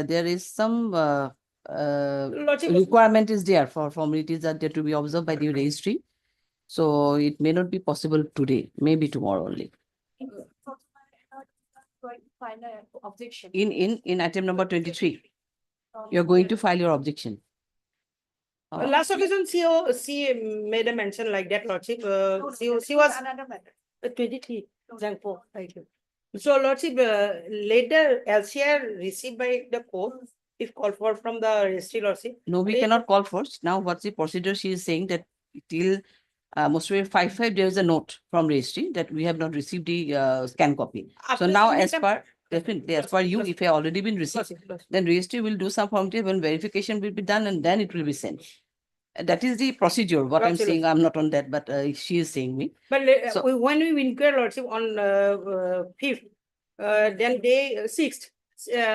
there is some Lordship, requirement is there for formalities that there to be observed by the registry. So it may not be possible today, maybe tomorrow only. Objection. In item number 23, you're going to file your objection. last occasion she made a mention like that, Lordship. She was Another matter. 23. Thank you. Thank you. So, Lordship, later LCR received by the court, if called for from the registry, Lordship. No, we they- cannot call for. Now, what's the procedure? She is saying that till most probably 5 there is a note from registry that we have not received the scan copy. So After now, submit as them- per definitely as per you, if it already been received, Lordship. then registry will do some formality when verification will be done and then it will be sent. That is the procedure. What I'm Absolutely. saying, I'm not on that, but she is saying me. But So- when we inquire, Lordship, on 5th, then day 6th,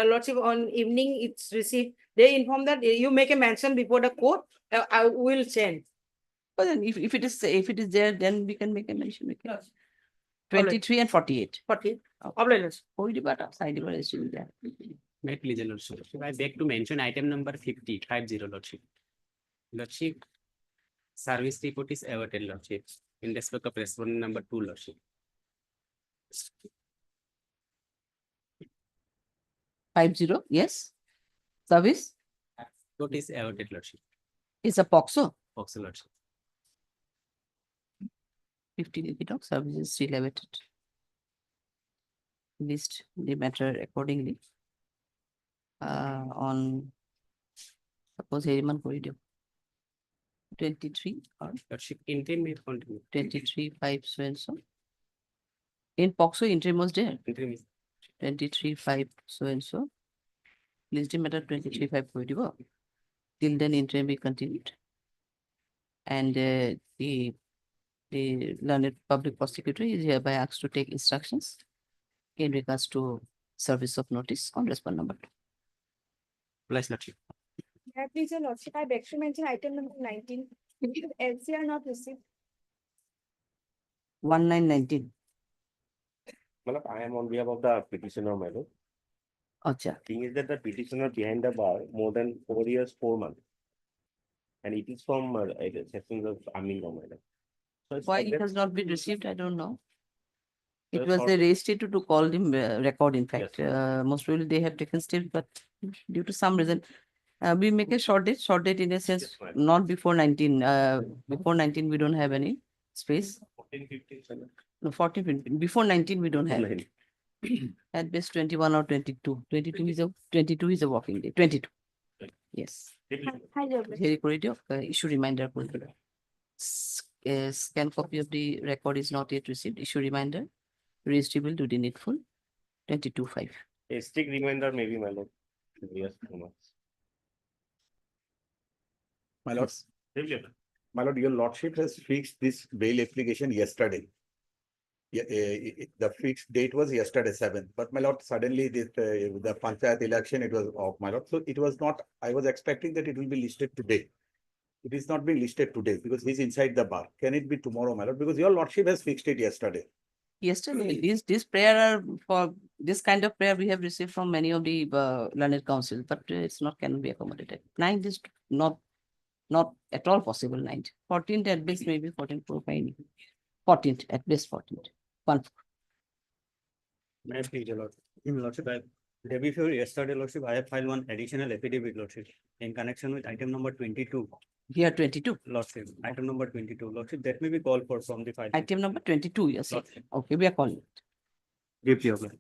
Lordship, on evening it's received. They inform that you make a mention before the court, I will send. But then if it is there, then we can make a mention. We can. Yes. 23 and 48. 40. Oh. Obligation. Hold the button, side the registry will there. May please, Lordship. I beg to mention item number 50, Lordship. Lordship, service report is awaited, Lordship, in respect of respondent number 2, Lordship. 50, yes. Service Report is awaited, Lordship. is a POXO. Fox, Lordship. 15 dog service is still awaited. List the matter accordingly. On suppose Heriman corridor 23 or Lordship, interim may continue. 23 5 so and so. In POXO interim was there. Interim is 23 5 so and so. List the matter 23 5 corridor. Till then interim be continued. And the learned public prosecutor is hereby asked to take instructions in regards to service of notice on respondent number 2. Bless, Lordship. Yeah, please, Your Lordship, I beg to mention item number 19. LCR not received. 1919. Malab, I am on behalf of the petitioner, my lord. Acha. Thing is that the petitioner behind the bar more than 4 years, 4 months. And it is from sections of Amicus, my lord. So it's Why like it that- has not been received, I don't know. It That's was not- the registry to call him record, in fact. Yes, Most probably they have taken steps, but due to some reason, we make a short date in a sense, Yes, ma'am. not before 19. Before 19, we don't have any space. 14, 15, 7. No, 14, 15. Before 19, we don't have. Nine. At best 21 or 22. 22 is a working day. 22. Yes. Hi, Your Lordship. Here corridor, issue reminder. Scan copy of the record is not yet received. Issue reminder. Registry will do the needful. 22/5. A strict reminder, maybe, my lord. Yes, 2 months. My lord, Yes. my lord, your lordship has fixed this bail application yesterday. Yeah, the fixed date was yesterday 7th, but my lord, suddenly the panchayat election, it was off, my lord. So it was not, I was expecting that it will be listed today. It is not being listed today because he's inside the bar. Can it be tomorrow, my lord? Because your lordship has fixed it yesterday. Yesterday, this prayer are for this kind of prayer we have received from many of the learned councils, but it's not can be accommodated. 9th is not at all possible. 9th, 14th at best, maybe 14th, 14th at best, 14th. 1. May I please, Lordship, day before yesterday, Lordship, I have filed one additional affidavit, Lordship, in connection with item number 22, Here 22. Lordship, item number 22, Lordship, that may be called for from the file. Item number 22. Yes. Lordship. Okay, we are calling it. Deeply obliged.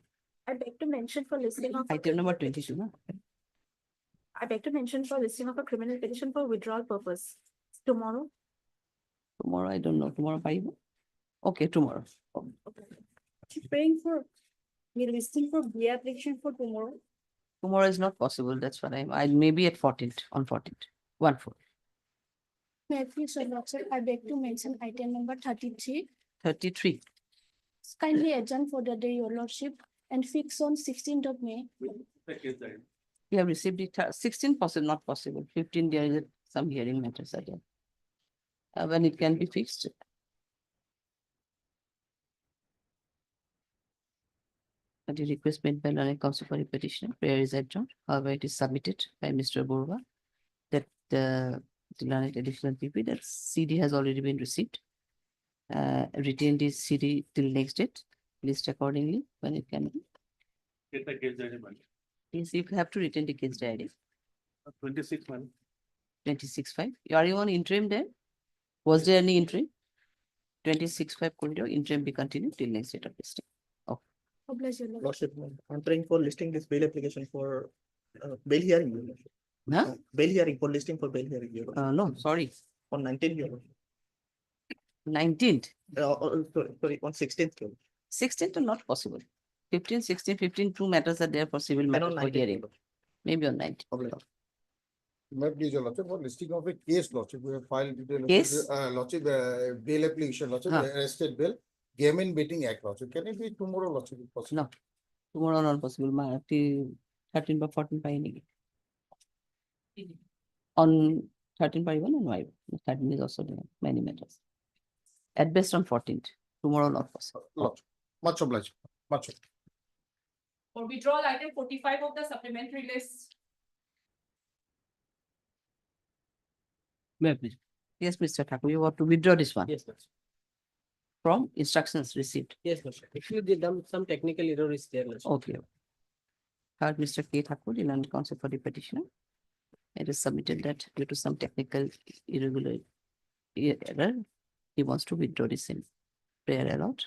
I beg to mention for listing of. Item number 22. No? I beg to mention for listing of a criminal petition for withdrawal purpose. Tomorrow. Tomorrow, I don't know. Tomorrow, 5. Okay, tomorrow. Praying for. We're listing for plea application for tomorrow. Tomorrow is not possible. That's what I maybe at 14th, on 14th. 1/4. May I please, Your Lordship, I beg to mention item number 33. 33. Kindly adjourn for the day, Your Lordship, and fix on 16th of May. We have received it. 16 possible, not possible. 15 there is some hearing matters again. When it can be fixed. At the request made by learned counsel for the petitioner, prayer is adjourned. However, it is submitted by Mr. Borwa that the learned additional PP that CD has already been received. Retain this CD till next date, list accordingly when it can be. Get the case judgment. Yes, you have to retain the case diary, 26 month. 26/5. Are you on interim there? Was there any interim? 26/5 corridor, interim be continued till next date of listing. Oblige your lordship. Lordship, I'm trying for listing this bail application for bail hearing. Your Lordship. Huh? Bail hearing for listing for bail hearing. Your Lordship. No, sorry, On 19th. Your Lordship. 19th, Sorry, on 16th. Your Lordship. 16th are not possible. 15, 16, 15, two matters are there for civil And matters on for 19th. hearing, Your Lordship. maybe on 19th. Oblige. May I please, your lordship, for listing of a case, lordship, we have filed detail. Case? Lordship, bail application, lordship, Huh. arrested bail, game in beating act, lordship, can it be tomorrow, lordship, if possible? No. Tomorrow not possible, 13 by 14 by any. On 13 by 1 and why, 13 is also there, many matters. At best on 14th, tomorrow not possible. Lordship, much obliged, much. For withdrawal item 45 of the supplementary list. Yes, Mr. Thakur, you want to withdraw this one Yes, Lordship. from instructions received. Yes, Lordship. Actually, the some technical error is there, Lordship. Okay. Heard Mr. K. Thakur, the learned counsel for the petitioner. It is submitted that due to some technical irregular error, he wants to withdraw the same. Prayer allowed.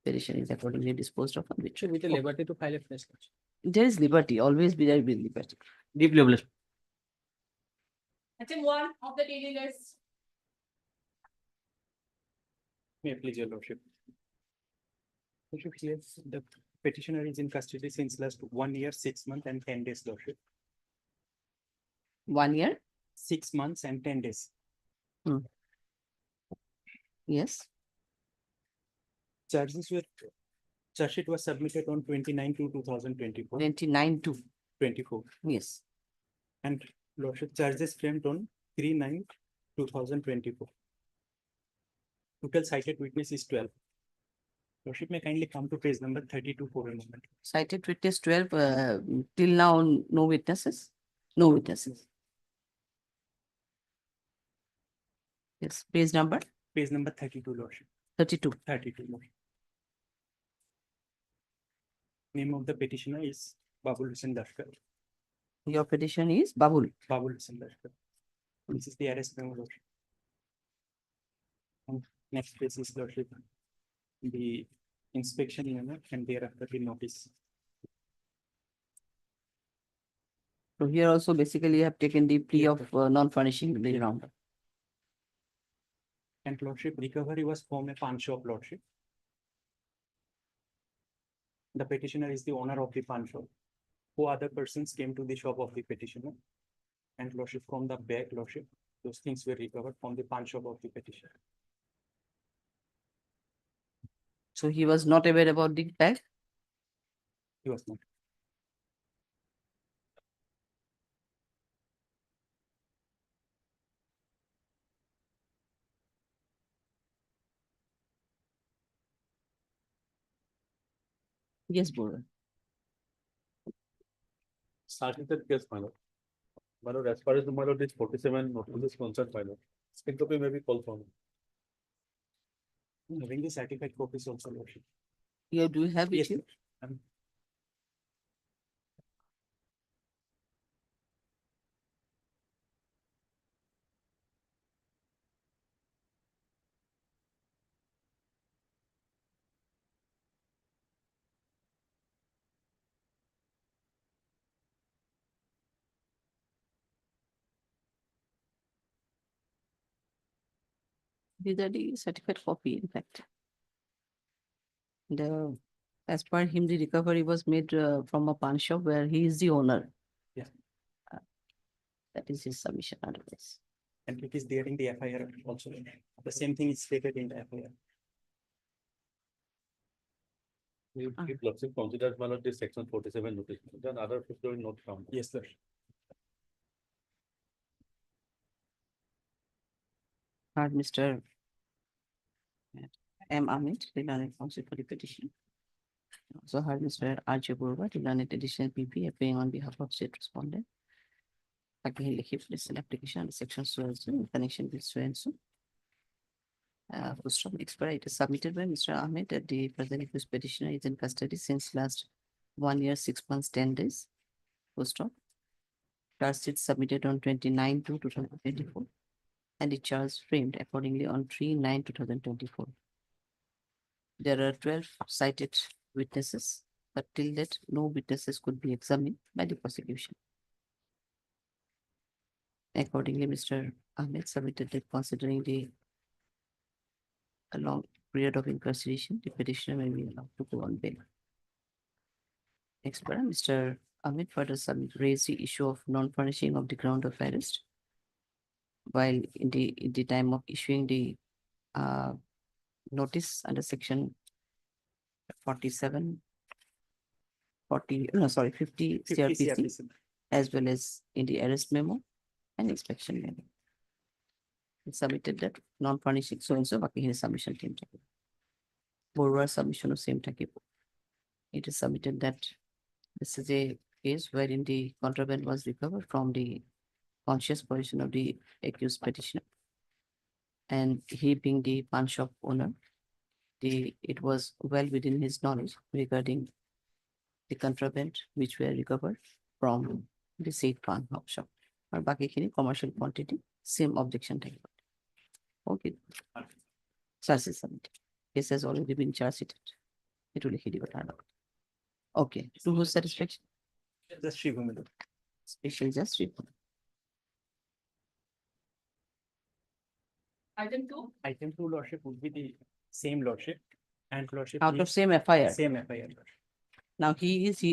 Petition is accordingly disposed of and withdrawn. With the liberty to file a fresh. Lordship. There is liberty, always be there with liberty. Deeply obliged. Item 1 of the daily list. May I please, your lordship. Lordship, here the petitioner is in custody since last 1 year, 6 months and 10 days, lordship. 1 year, 6 months and 10 days. yes. Charge sheet was submitted on 29/2/2024, 29/2, 24, yes. and lordship charges framed on 3/9/2024. Total cited witness is 12. Lordship may kindly come to page number 32 for a moment. Cited witness 12, till now, no witnesses? No witnesses. Yes, page number Page number 32, lordship, 32. 32. Lordship. Name of the petitioner is Babu Ali. Your petition is Babul. Babu Ali. This is the arrest memo, lordship. And next page is, lordship, the inspection memo and thereafter the notice. So here also basically you have taken the plea of non-furnishing the ground. And lordship, recovery was from a pawn shop, lordship. The petitioner is the owner of the pawn shop. 4 other persons came to the shop of the petitioner. And lordship, from the bag, lordship, those things were recovered from the pawn shop of the petitioner. So he was not aware about the bag. He was not. Yes, Bora. Starting the case, my lord. My lord, as far as the my lord is 47 notice is concerned, my lord. Spin copy may be called for me. Having the certified copies also, lordship. Here, do you have it Yes, here? um, These are the certificate copy, in fact. As per him, the recovery was made from a pawn shop where he is the owner. Yeah. That is his submission otherwise. And it is there in the FIR also. The same thing is stated in the FIR. If lordship considers my lord this section 47 notice, then other people will not come. Yes, sir. Mr. M. Amit, the learned counsel for the petition. So heard Mr. R.J. Burba to learn additional PP appearing on behalf of state respondent. Again, he placed an application under section so and so in connection with so and so. Full stop. Expiry. It is submitted by Mr. Ahmed that the present accused petitioner is in custody since last 1 year, 6 months, 10 days. Full stop. Charge sheet submitted on 29/2/2024 and the charge framed accordingly on 3/9/2024. There are 12 cited witnesses, but till that, no witnesses could be examined by the prosecution. Accordingly, Mr. Ahmed submitted that considering a long period of incarceration, the petitioner may be allowed to go on bail. Next paragraph, Mr. Ahmed further raised the issue of non-furnishing of the ground of arrest while in the time of issuing the notice under section 50 CRPC, as well as in the arrest memo and inspection memo. He submitted that non-furnishing so and so working his submission team. Borrower submission of same type. It is submitted that this is a case wherein the contraband was recovered from the conscious position of the accused petitioner. And he being the pawn shop owner, it was well within his knowledge regarding the contraband which were recovered from the said pawn shop. Or baki commercial quantity, same objection type. Okay. Charge is submitted. Case has already been charged. It will hit you. Okay. To whose satisfaction? Just Shivamil. Special just Item 2. Item 2 lordship would be the same lordship and lordship. out of needs- same FIR. Same FIR. lordship. Now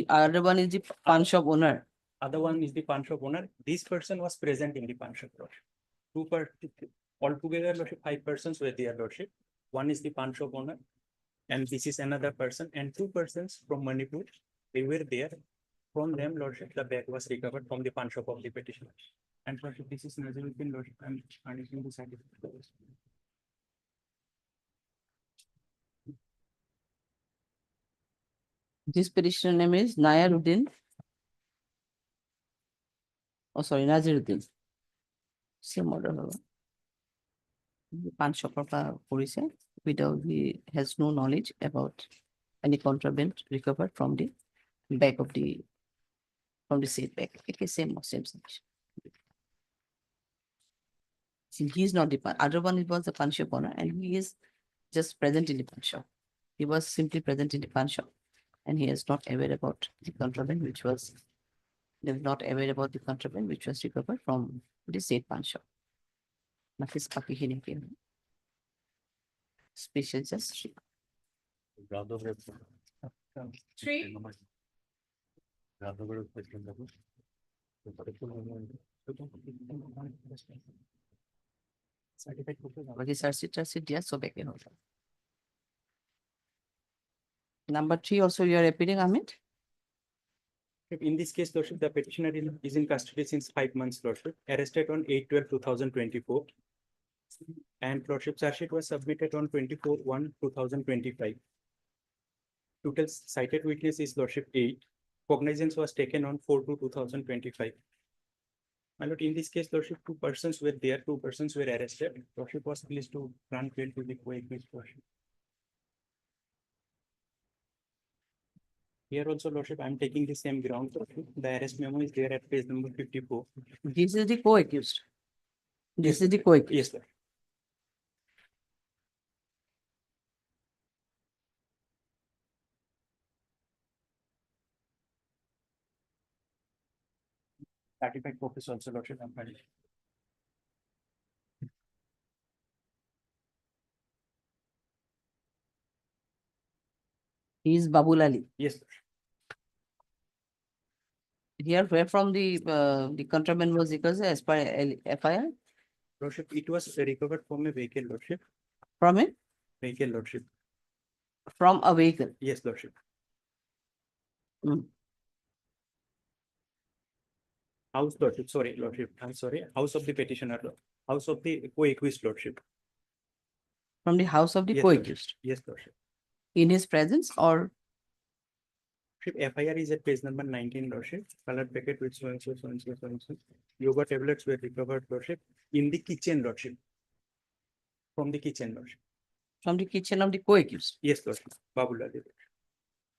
other one is the pawn shop owner. Other one is the pawn shop owner. This person was present in the pawn shop lordship. Altogether lordship, 5 persons were there lordship. One is the pawn shop owner and this is another person and 2 persons from Manipur. They were there. From them lordship, the bag was recovered from the pawn shop of the petitioner. And lordship, this is Nazaruddin lordship. I'm furnishing the certificate. This petitioner name is Nayaruddin. Oh, sorry, Naziruddin. Same order. Pawn shop police without has no knowledge about any contraband recovered from the back of the said bag. Okay, same submission. See, he is not the other one. Was the pawn shop owner, and he is just present in the pawn shop. He was simply present in the pawn shop, and he is not aware about the contraband which was. They were not aware about the contraband which was recovered from the said pawn shop. Nafis Paki Hiniki. Special just. 3. बाकी सर्चिट दिया so back in होगा. Number 3 also you are appealing, Amit? In this case, lordship, the petitioner is in custody since 5 months, lordship, arrested on 8/12/2024. And lordship, charge sheet was submitted on 24/1/2025. Total cited witness is lordship 8. Cognizance was taken on 4/2/2025. My lord, in this case, lordship, 2 persons were there, 2 persons were arrested. Lordship was pleased to grant bail to the co-accused lordship. Here also, lordship, I am taking the same ground. Lordship. The arrest memo is there at page number 54. This is the co-accused. This is the co-accused. Yes, sir. Certified copies also, lordship, I'm filing. He is Babu Ali. Yes, sir. Here, where from the contraband was because as per FIR? Lordship, it was recovered from a vehicle, lordship. From it? Vehicle, lordship. From a vehicle. Yes, lordship. Mm. House, lordship, sorry, lordship, I'm sorry, house of the petitioner, house of the co-accused, lordship. From the house of the Yes, co-accused. Yes, lordship. In his presence or? FIR is at page number 19, Lordship. Colored packet with so and so, so and so, so and so. Yoga tablets were recovered, Lordship, in the kitchen, Lordship. From the kitchen, Lordship. From the kitchen of the co-accused. Yes, Lordship. Babu Ali.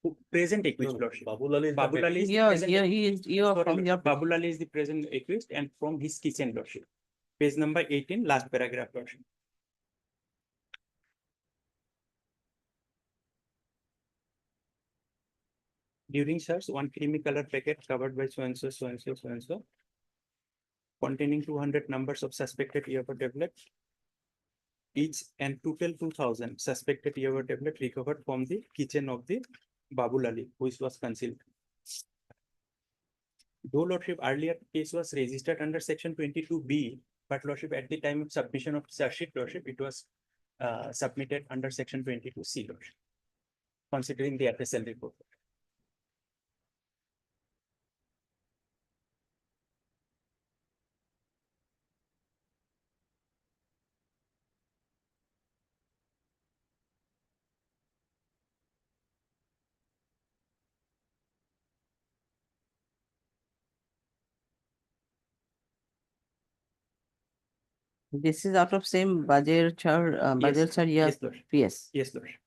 Who present accused, Lordship. Babu Ali is the Babu Ali is the Here, present here he is, you are Sorry, from your. Lordship. Babu Ali is the present accused and from his kitchen, Lordship. Page number 18, last paragraph, Lordship. During search, one creamy color packet covered by so and so, so and so, so and so, containing 200 numbers of suspected earbud tablets, each and total 2000 suspected earbud tablet recovered from the kitchen of the Babu Ali, which was concealed. Though Lordship, earlier case was registered under section 22B, but Lordship, at the time of submission of charge sheet, Lordship, it was submitted under section 22C, Lordship, considering the FSL report. This is out of same budget, Yes, yeah, yes, Lordship. PS. Yes, Lordship.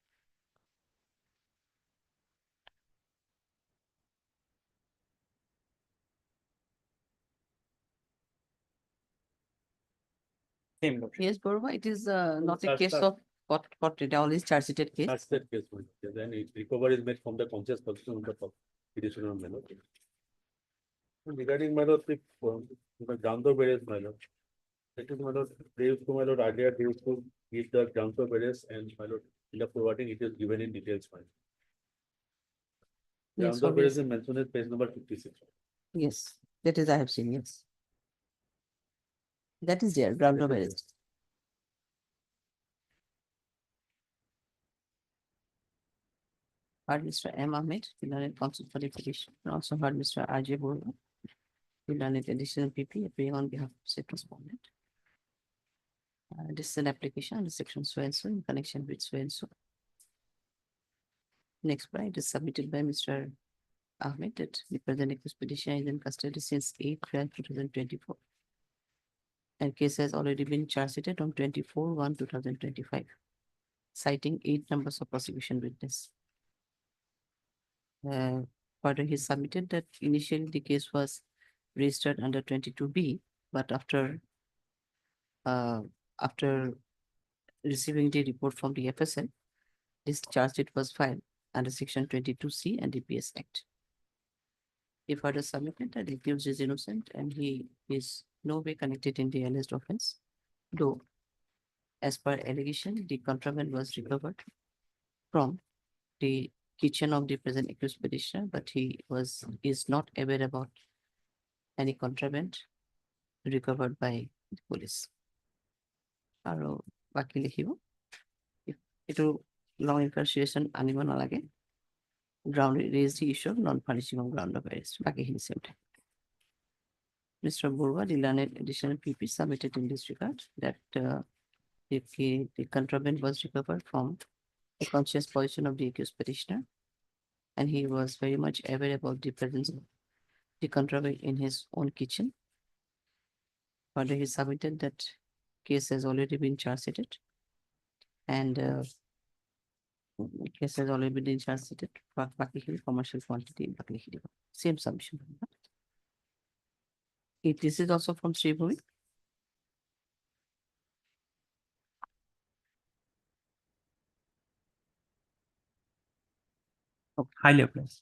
Same, Lordship. Yes, Borba, it is not a That's case the- of all is charge sheeted case. That's that case, my lord. Then it recovery is made from the conscious person of the petitioner, my lord. Regarding my lord, the ground of various, my lord. That is, my lord, they used to, my lord, earlier they used to give the ground of various and my lord, in the forwarding, it is given in details, my lord. Yes, Ground of various obviously. is mentioned at page number 56. Yes, that is I have seen, yes. That is there, ground of That is arrest. Heard Mr. M. Ahmed, the learned counsel for the petition, and also heard Mr. Ajay Borba, the learned additional PP appearing on behalf of said respondent. This is an application under section so and so in connection with so and so. Next part is submitted by Mr. Ahmed that the present accused petitioner is in custody since 8/12/2024. And case has already been charge sheeted on 24/1/2025, citing 8 numbers of prosecution witness. Further, he submitted that initially the case was registered under 22B, but after receiving the report from the FSL, this charge sheet was filed under section 22C and NDPS Act. He further submitted that the accused is innocent and he is no way connected in the alleged offense, though, as per allegation, the contraband was recovered from the kitchen of the present accused petitioner, but he is not aware about any contraband recovered by the police. আৰু বাকি লিখিব এইটো long incarceration আনিব নালাগে, ground raise the issue of non-punishing on ground of arrest, বাকিখিনি same time. Mr. Borba, the learned additional PP submitted in this regard that the contraband was recovered from the conscious position of the accused petitioner, and he was very much aware about the presence of the contraband in his own kitchen. Further, he submitted that case has already been charge sheeted, and case has already been charge sheeted. Commercial quantity, same submission. This is also from Sri Bhumi. Highly applies.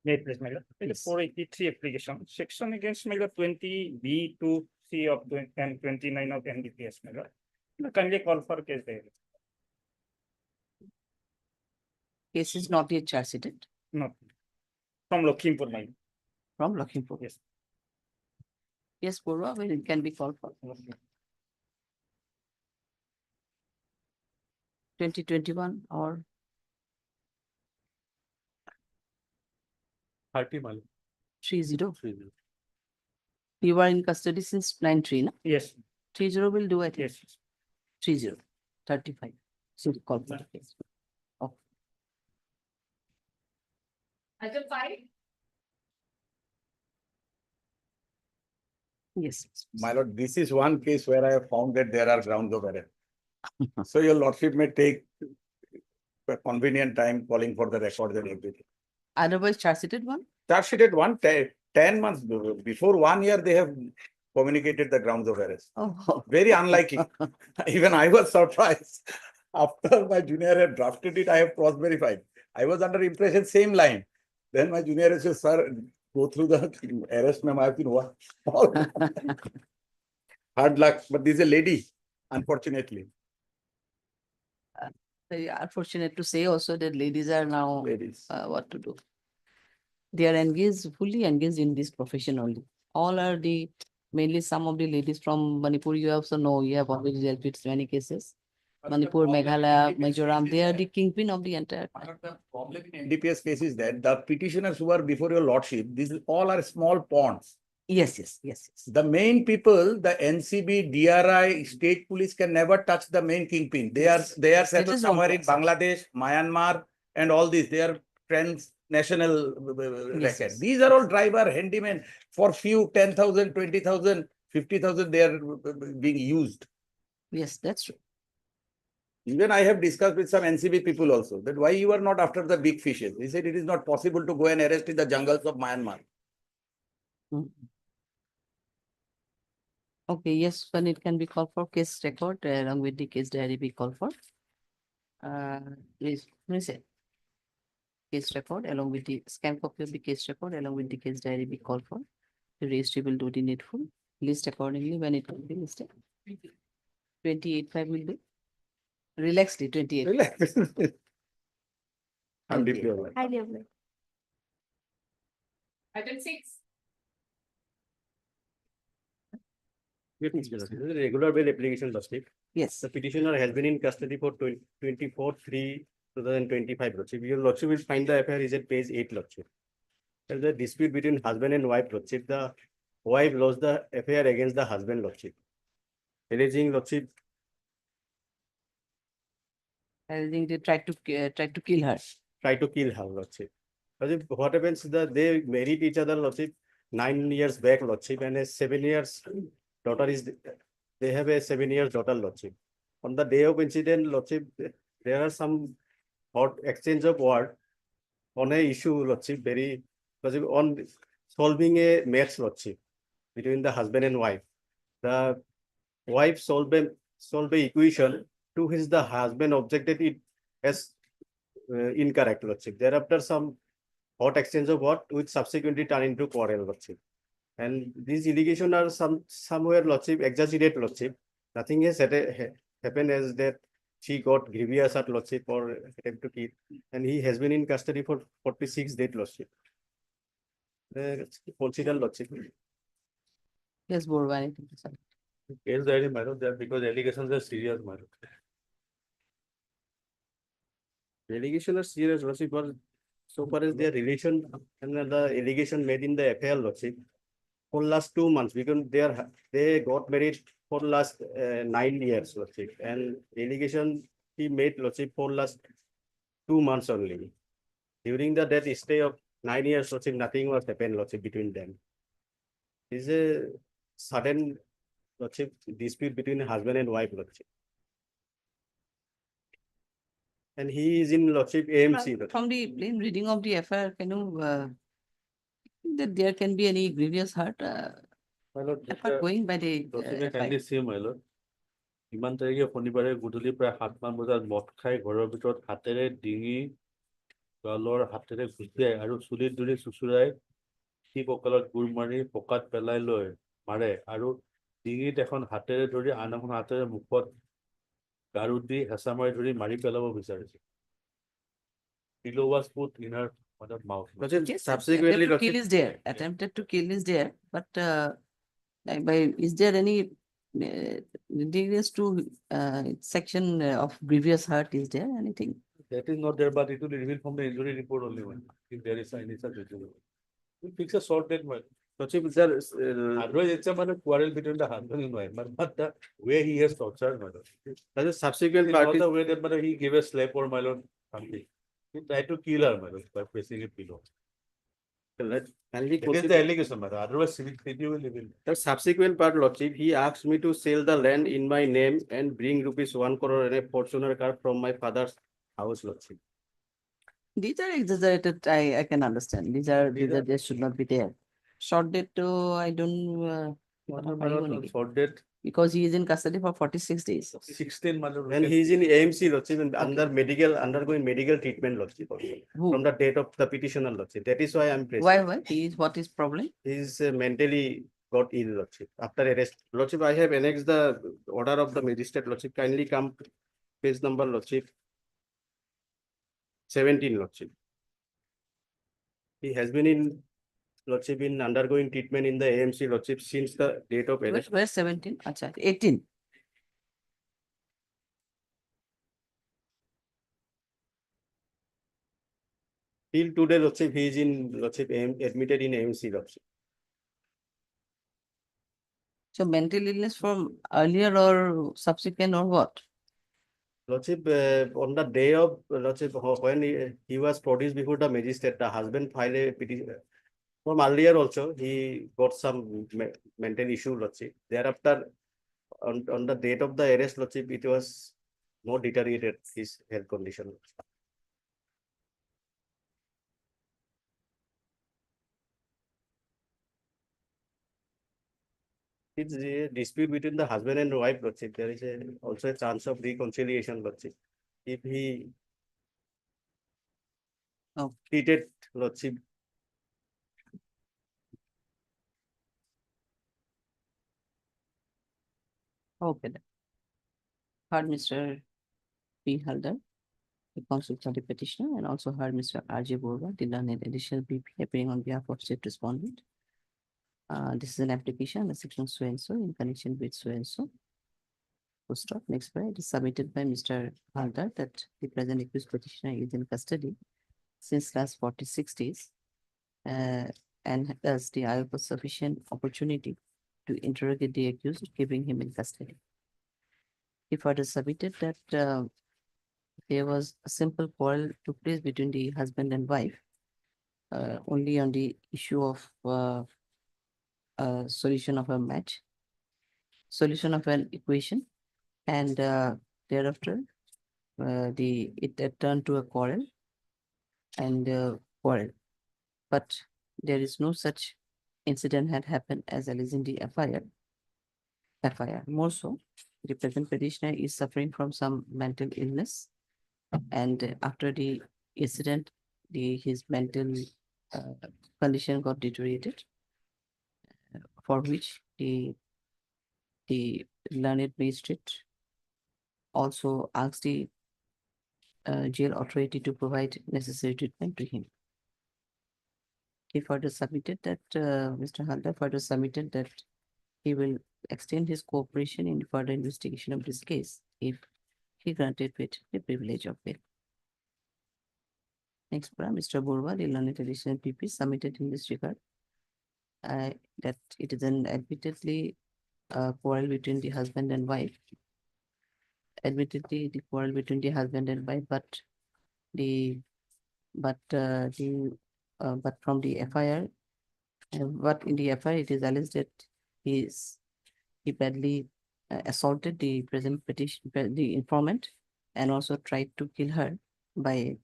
May please, my lord. Yes. 483 application, section against my lord 20B to C of and 29 of NDPS, my lord. Kindly call for case there. Case is not yet charge sheeted No. From Lakhimpur, my lord. from Lakhimpur. Yes. Yes, Purva, when it can be called for. 2021 or 30, my lord. 30. 30. You are in custody since 9-3, no? Yes, 30 will do, I think. yes. 30, 35. So call for the case. Item 5, Yes. My lord, this is one case where I have found that there are grounds of error. So your lordship may take a convenient time calling for the records and everything. Otherwise, charge sheeted one? Charge sheet at 10 months before 1 year, they have communicated the grounds of arrest. Oh. Very unlikely. Even I was surprised. After my junior had drafted it, I have cross-verified. I was under impression, same line. Then my junior said, sir, go through the arrest memo. I have been what? Hard luck. But this is a lady, unfortunately. Very unfortunate to say also that ladies are now Ladies. what to do. They are engaged, fully engaged in this profession only. All are mainly some of the ladies from Manipur, you also know, you have already dealt with many cases. Manipur, Meghalaya, Mizoram, they are the kingpin of the entire. The problem in NDPS case is that the petitioners who are before your lordship, these all are small ponds. Yes. The main people, the NCB, DRI, state police can never touch the main kingpin. They are settled is somewhere in also- Bangladesh, Myanmar, and all this. They are transnational Yes, racket. yes. These are all driver, handymen. For few 10,000, 20,000, 50,000, they are being used. Yes, that's true. Even I have discussed with some NCB people also that why you are not after the big fishes. He said it is not possible to go and arrest in the jungles of Myanmar. Mm. Okay, yes, when it can be called for case record along with the case diary be called for. Please, say. Case record along with the scan copy of the case record along with the case diary be called for. The registry will do the needful. List accordingly when it will be listed. 28.5 will be. Relaxedly, 28. Relax. I'm Okay. deeply aware. Highly aware. item 6, Regular bail application, lordship. Yes. The petitioner has been in custody for 24/3/2025, lordship. Your lordship will find the affair is at page 8, lordship. There is a dispute between husband and wife, lordship. The wife lost the affair against the husband, lordship. Alleging, lordship, I think they tried to kill her. try to kill her, lordship. Lordship, what happens is that they married each other, lordship, 9 years back, lordship, and a 7 years daughter is, they have a 7 years daughter, lordship. On the day of incident, lordship, there are some hot exchange of word on a issue, lordship, very, lordship, on solving a match, lordship, between the husband and wife. The wife solved a equation to which the husband objected it as incorrect, lordship. Thereafter, some hot exchange of what which subsequently turned into quarrel, lordship. And these allegations are somewhere, lordship, exaggerate, lordship. Nothing has happened as that she got grievous at, lordship, or attempt to kill. And he has been in custody for 46 days, lordship. Procedural, lordship. Yes, Borwani. Case diary, my lord, that because allegations are serious, my lord. Allegations are serious, lordship, but so far as their relation and the allegation made in the affair, lordship, for last 2 months, because they got married for last 9 years, lordship, and allegation he made, lordship, for last 2 months only. During the death stay of 9 years, lordship, nothing was happened, lordship, between them. Is a sudden, lordship, dispute between husband and wife, lordship. And he is in, lordship, AMC. lordship. From the plain reading of the affair, can you that there can be any grievous hurt My lord, apart going by the lordship, file? kindly see, my lord. ইমান তাৰিখে শনিবাৰে গধূলি প্ৰায় 7 মান বজাত মদ খাই ঘৰৰ ভিতৰত হাতেৰে ডিঙি গালৰ হাতেৰে ঘুচিয়াই আৰু চুলিত ধৰি চুচুৰাই সি কঁকালত গুৰ মাৰি পকাত পেলাই লৈ মাৰে আৰু ডিঙিত এখন হাতেৰে ধৰি আন এখন হাতেৰে মুখত গাৰু দি হেঁচা মাৰি ধৰি মাৰি পেলাব বিচাৰিছে. Pillow was put in her mother's mouth. Yes, Subsequently, attempt to kill is there. Attempted to kill is there, but like is there any reference to section of grievous hurt? Is there anything? That is not there, but it will be revealed from the injury report only one. If there is any such injury. We fix a short date, my. Lordship, sir, Otherwise, it's a man quarrel between the husband and wife, but the way he has tortured, my lord. that's a subsequent It's not party. the way that, he gave a slap or my lord, something. He tried to kill her, my lord, by placing a pillow. And he It is the allegation, my lord. Otherwise, city will live in. the subsequent part, Lordship, he asked me to sell the land in my name and bring rupees 1 crore and a Fortuner car from my father's house, Lordship. These are exaggerated, I can understand. They should not be there. Short date, I don't, Short date, because he is in custody for 46 days. 16, my lord. And he is in AMC, Lordship, and undergoing medical treatment, Lordship, also, Who? from the date of the petitioner, Lordship. That is why I'm pressing. Why? What is problem? He is mentally got ill, Lordship, after arrest. Lordship, I have annexed the order of the magistrate, Lordship. Kindly come, page number, Lordship. 17, Lordship. He has been in, Lordship, in undergoing treatment in the AMC, Lordship, since the date of arrest. Where's 17? Acha, 18. Till today, Lordship, he is in, Lordship, admitted in AMC, Lordship. So mental illness from earlier or subsequent or what? Lordship, on the day of, Lordship, when he was produced before the magistrate, the husband filed a petition. From earlier also, he got some mental issue, Lordship. Thereafter, on the date of the arrest, Lordship, it was more deteriorated, his health condition. It's a dispute between the husband and wife, Lordship. There is also a chance of reconciliation, Lordship. If he treated, Lordship. Okay then. Heard Mr. P. Haldar, the counsel for the petitioner, and also heard Mr. R.J. Borba, the learned additional BP appearing on behalf of state respondent. This is an application under section so and so in connection with so and so. Full stop. Next slide. It is submitted by Mr. Haldar that the present accused petitioner is in custody since last 46 days. And thus the IOP was sufficient opportunity to interrogate the accused, keeping him in custody. He further submitted that there was a simple quarrel took place between the husband and wife, only on the issue of solution of a match, solution of an equation, and thereafter it turned to a quarrel and quarrel. But there is no such incident had happened as alleged in the FIR. More so, the present petitioner is suffering from some mental illness, and after the incident, his mental condition got deteriorated, for which the learned magistrate also asked the jail authority to provide necessary treatment to him. He further submitted that Mr. Haldar further submitted that he will extend his cooperation in further investigation of this case if he granted with the privilege of bail. Next, Mr. Borba, the learned additional PP submitted in this regard that it is an admittedly quarrel between the husband and wife. Admittedly, the quarrel between the husband and wife, but from the FIR, but in the FIR it is alleged that he badly assaulted the present the informant, and also tried to kill her by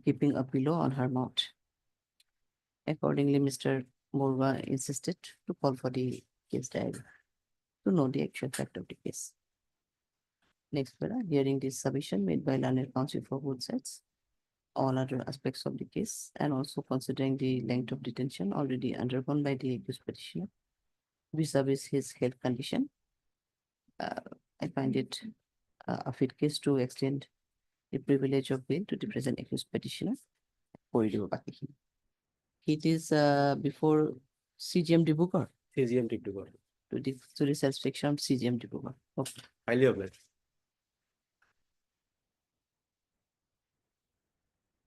keeping a pillow on her mouth. Accordingly, Mr. Borba insisted to call for the case diary to know the actual fact of the case. Next, hearing this submission made by learned counsel for both sides, all other aspects of the case, and also considering the length of detention already undergone by the accused petitioner vis-a-vis his health condition, I find it a fit case to extend the privilege of bail to the present accused petitioner. It is before CGM Dibukar. CGM Dibukar. To the satisfaction of CGM Dibukar. Okay. Highly obliged.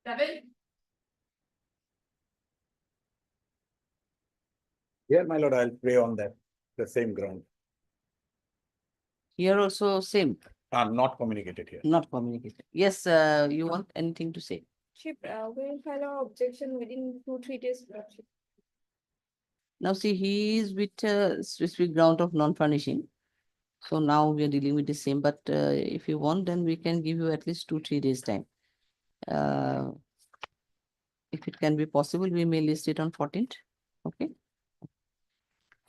Double. Here, my lord, I'll pray on that, the same ground. Here also same, Not communicated here. not communicated. Yes, you want anything to say? Chief, we'll file our objection within 2-3 days, Lordship. Now see, he is with specific ground of non-furnishing. So now we are dealing with the same, but if you want, then we can give you at least 2-3 days time. If it can be possible, we may list it on 14th, okay?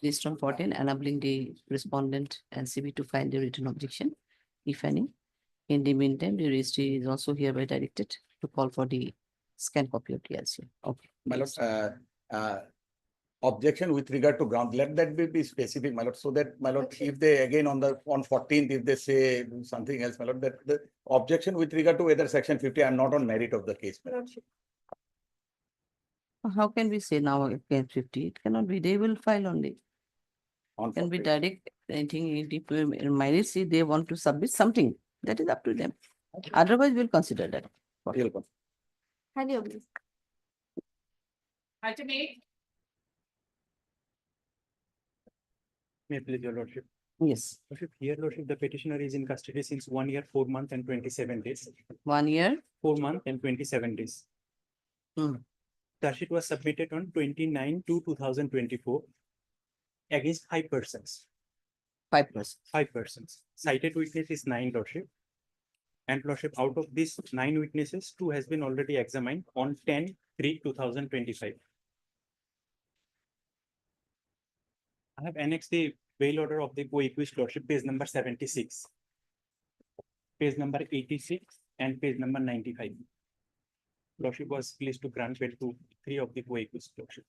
List on 14, enabling the respondent and CB to file the written objection, if any. In the meantime, the registry is also hereby directed to call for the scanned copy of TLC. Okay. My lord, please. objection with regard to ground, let that be specific, my lord, so that, my lord, if they again on 14th, if they say something else, my lord, that the objection with regard to whether section 50, I'm not on merit of the case. my lord. Lordship. How can we say now against 50? It cannot be. They will file only. On Can be 14th. direct. Anything in minute, see they want to submit something. That is up to them. Otherwise, we'll consider that. You'll come. Highly obliged. Item 8, May I please, your lordship. Yes, Lordship, here, lordship, the petitioner is in custody since 1 year, 4 months and 27 days. 1 year. 4 months and 27 days. Hmm. Charge sheet was submitted on 29/2/2024 against 5 persons. 5%. 5 persons. Cited witness is 9, lordship. And lordship, out of these 9 witnesses, 2 has been already examined on 10/3/2025. I have annexed the bail order of the co-accused lordship, page number 76, page number 86, and page number 95. Lordship was pleased to grant bail to 3 of the co-accused lordship.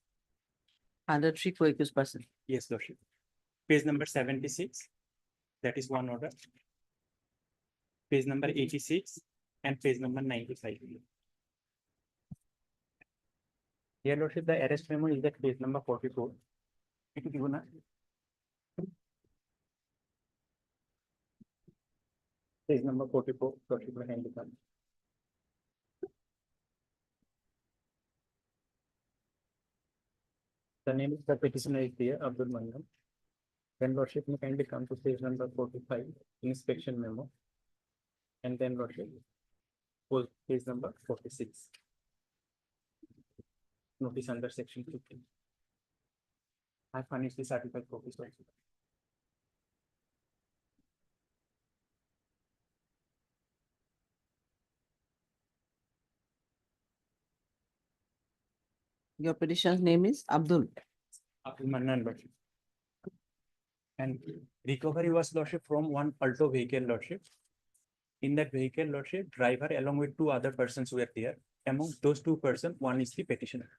Under 3 co-accused person. Yes, lordship. Page number 76, that is one order. Page number 86 and page number 95. Here, lordship, the arrest memo is at page number 44. It is given. Page number 44, lordship, will hand it on. The name of the petitioner is there, Abdul Mannan. Then lordship may kindly come to page number 45, inspection memo. And then lordship, page number 46. Notice under section 15. I furnished the certified copies also. Your petitioner's name is Abdul. Abdul Mannan, lordship. And recovery was lordship from one Alto vehicle, lordship. In that vehicle, lordship, driver along with 2 other persons were there. Among those 2 persons, one is the petitioner.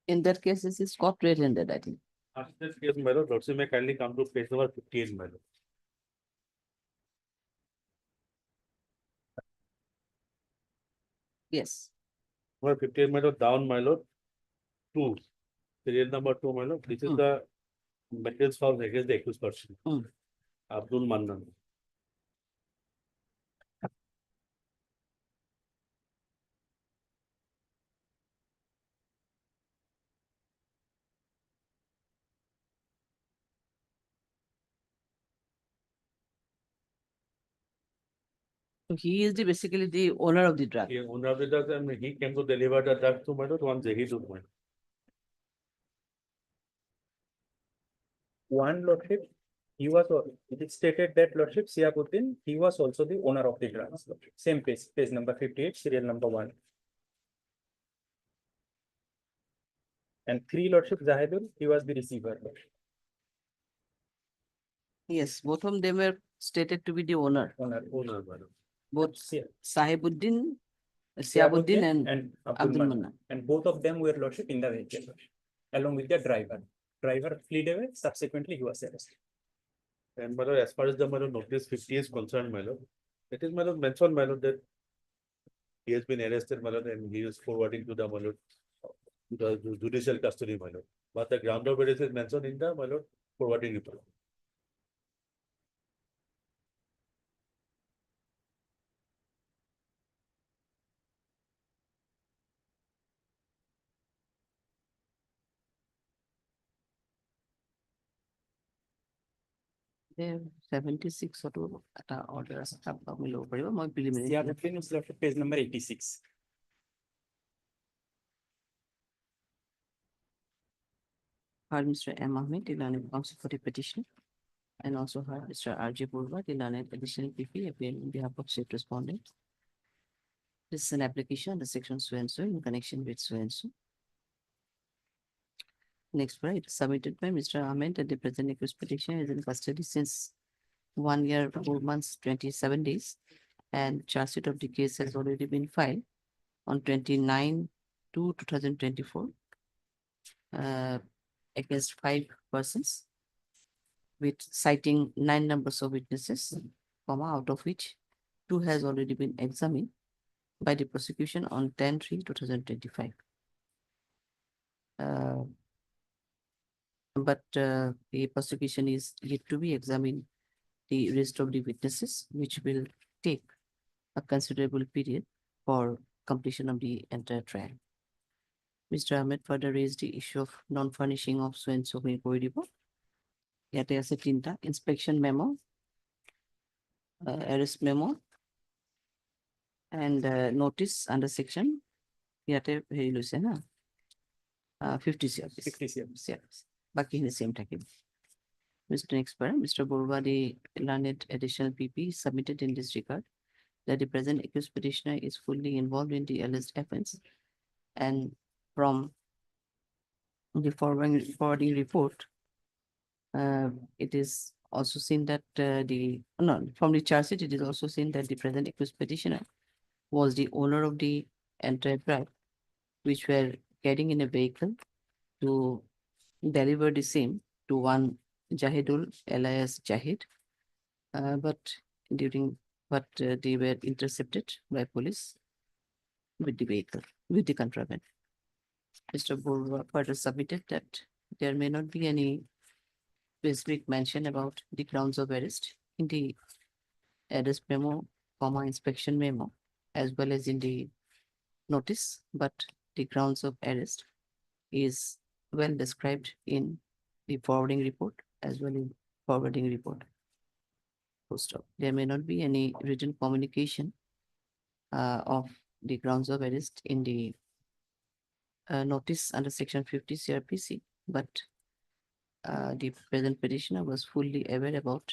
In that case, this is court ended, I think. After this case, my lord, lordship may kindly come to page number 58, my lord. Yes. Number 58, my lord, down, my lord. 2, serial number 2, my lord. This is the materials found against the accused person. Abdul Mannan. So he is basically the owner of the drug. Yeah, owner of the drug, and he came to deliver the drug to my lord, one Zahid to my lord. One lordship, he was, it is stated that lordship Siabuddin, he was also the owner of the drugs. Lordship. Same page, page number 58, serial number 1. And 3 lordship Zahidul, he was the receiver. Lordship. Yes, both of them were stated to be the owner. Owner. Owner, my lord. Both Sia- Sahibuddin, Siabuddin and Abdul Abdul Mannan. Mannan. And both of them were lordship in the vehicle, lordship, along with the driver. Driver fled away, subsequently he was arrested. And my lord, as far as the my lord notice 50 is concerned, my lord, it is my lord mentioned, my lord, that he has been arrested, my lord, and he is forwarding to the my lord, to the judicial custody, my lord. But the ground of arrest is mentioned in the my lord forwarding report. 76 টো এটা order আছে আপোনাক মই ল'ব পাৰিব মই preliminary CRPC page number 86. heard Mr. M. Ahmed, the learned counsel for the petition, and also heard Mr. R.J. Purva, the learned additional PP, appearing on behalf of state respondent. This is an application under section so and so in connection with so and so. Next, right, submitted by Mr. Ahmed that the present accused petitioner is in custody since 1 year, 4 months, 27 days, and charge sheet of the case has already been filed on 29/2/2024. Against 5 persons with citing 9 numbers of witnesses, out of which 2 has already been examined by the prosecution on 10/3/2025. But the prosecution is yet to be examined the rest of the witnesses, which will take a considerable period for completion of the entire trial. Mr. Ahmed further raised the issue of non-furnishing of so and so কৰি দিব ইয়াতে আছে 3টা inspection memo, arrest memo, and notice under section ইয়াতে হেৰি লৈছে না 50 CRPC 50 CRPC. বাকি খিনি same থাকিব. Mr. Next para, Mr. Borwa, the learned additional PP submitted in this regard that the present accused petitioner is fully involved in the alleged offense, and from the forwarding report, it is also seen that from the charge sheet, it is also seen that the present accused petitioner was the owner of the entire tribe, which were getting in a vehicle to deliver the same to one Jahidul alias Jahid, but they were intercepted by police with the vehicle, with the contraband. Mr. Borwa further submitted that there may not be any specific mention about the grounds of arrest in the arrest memo, inspection memo, as well as in the notice, but the grounds of arrest is well described in the forwarding report as well in forwarding report. Full stop. There may not be any written communication of the grounds of arrest in the notice under section 50 CRPC, but the present petitioner was fully aware about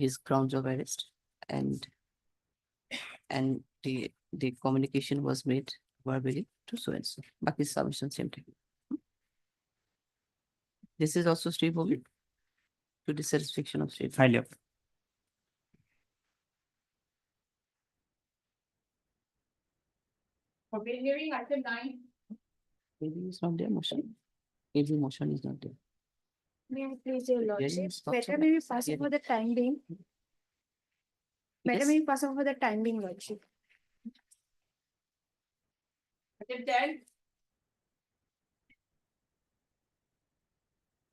his grounds of arrest, and the communication was made verbally to so and so. Baki submission same thing. This is also straightforward to the satisfaction of state. Highly up. For bail hearing, item 9. Maybe it's not there motion. Maybe motion is not there. May I please, your lordship, yes, stop, better stop. may we pass Yeah. over the time being. Better Yes. may we pass over the time being, lordship. Item 10.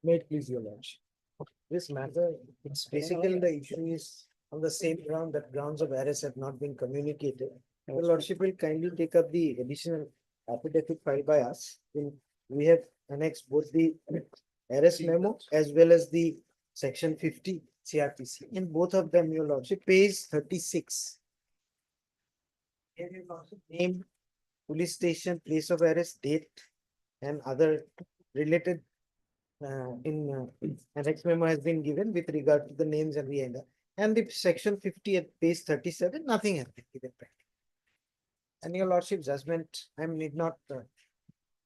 May it please your lordship. This matter, it's basically the issue is on the same ground that grounds of arrest have not been communicated. Your lordship will kindly take up the additional affidavit filed by us. We have annexed both the arrest memo as well as the section 50 CRPC. In both of them, your lordship, page 36. Here your lordship, name, police station, place of arrest, date, and other related annex memo has been given with regard to the names and the end. And the section 50 at page 37, nothing has been given back. And your lordship judgment, I need not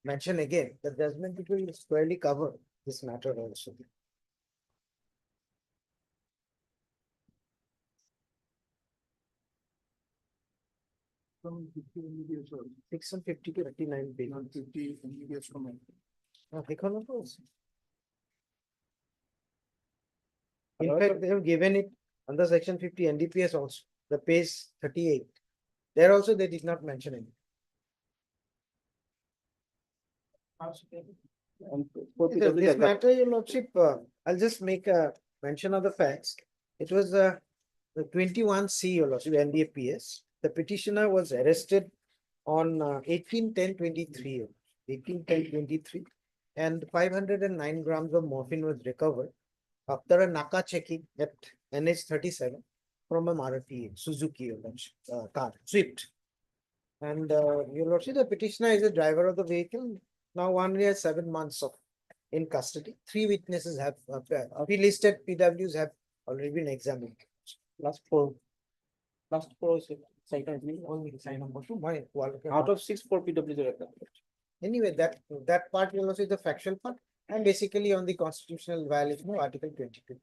mention again, the judgment it will squarely cover this matter also. Section 50 to 39 page. 50 NDPS comment. In fact, they have given it under section 50 NDPS also, the page 38. There also they did not mention it. This matter, your lordship, I'll just make a mention of the facts. It was the 21C, your lordship, NDPS. The petitioner was arrested on 18/10/23, 18/10/23, and 509 grams of morphine was recovered after a Naka checking at NH 37 from a Maruti Suzuki car, Swift. And your lordship, the petitioner is the driver of the vehicle. Now 1 year, 7 months of in custody. 3 witnesses have, listed PWs have already been examined. Last four is site has been only sign number two. My Out of 6, 4 PWs are accepted. Anyway, that part will also is the factual part and basically on the constitutional violation of Article 22.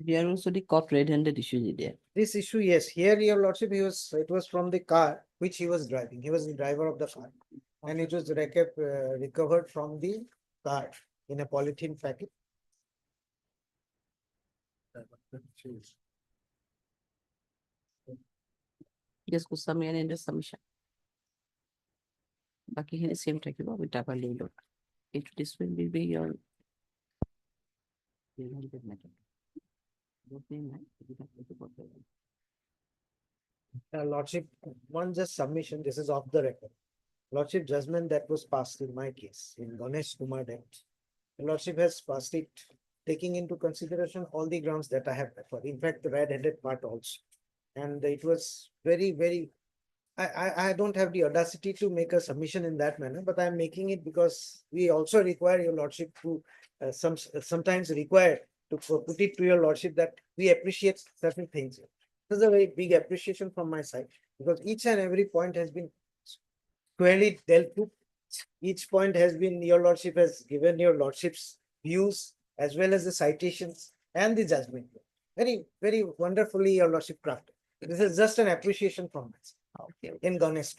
Here also the caught red-handed issue is there. This issue, yes, here your lordship, it was from the car which he was driving. He was the driver of the car. And it was recovered from the car in a polythene packet. Yes, Kusami and the submission. Baki here same track with double load. This will be your. Lordship, one just submission, this is off the record. Lordship judgment that was passed in my case, in Ganesh Kumar death. Lordship has passed it, taking into consideration all the grounds that I have referred, in fact, the red-headed part also. And it was very, I don't have the audacity to make a submission in that manner, but I'm making it because we also require your lordship to, sometimes require to put it to your lordship that we appreciate certain things. This is a very big appreciation from my side because each and every point has been squarely dealt with. Each point has been, your lordship has given your lordship's views as well as the citations and the judgment. Very wonderfully your lordship crafted. This is just an appreciation from us. Okay. In Ganesh.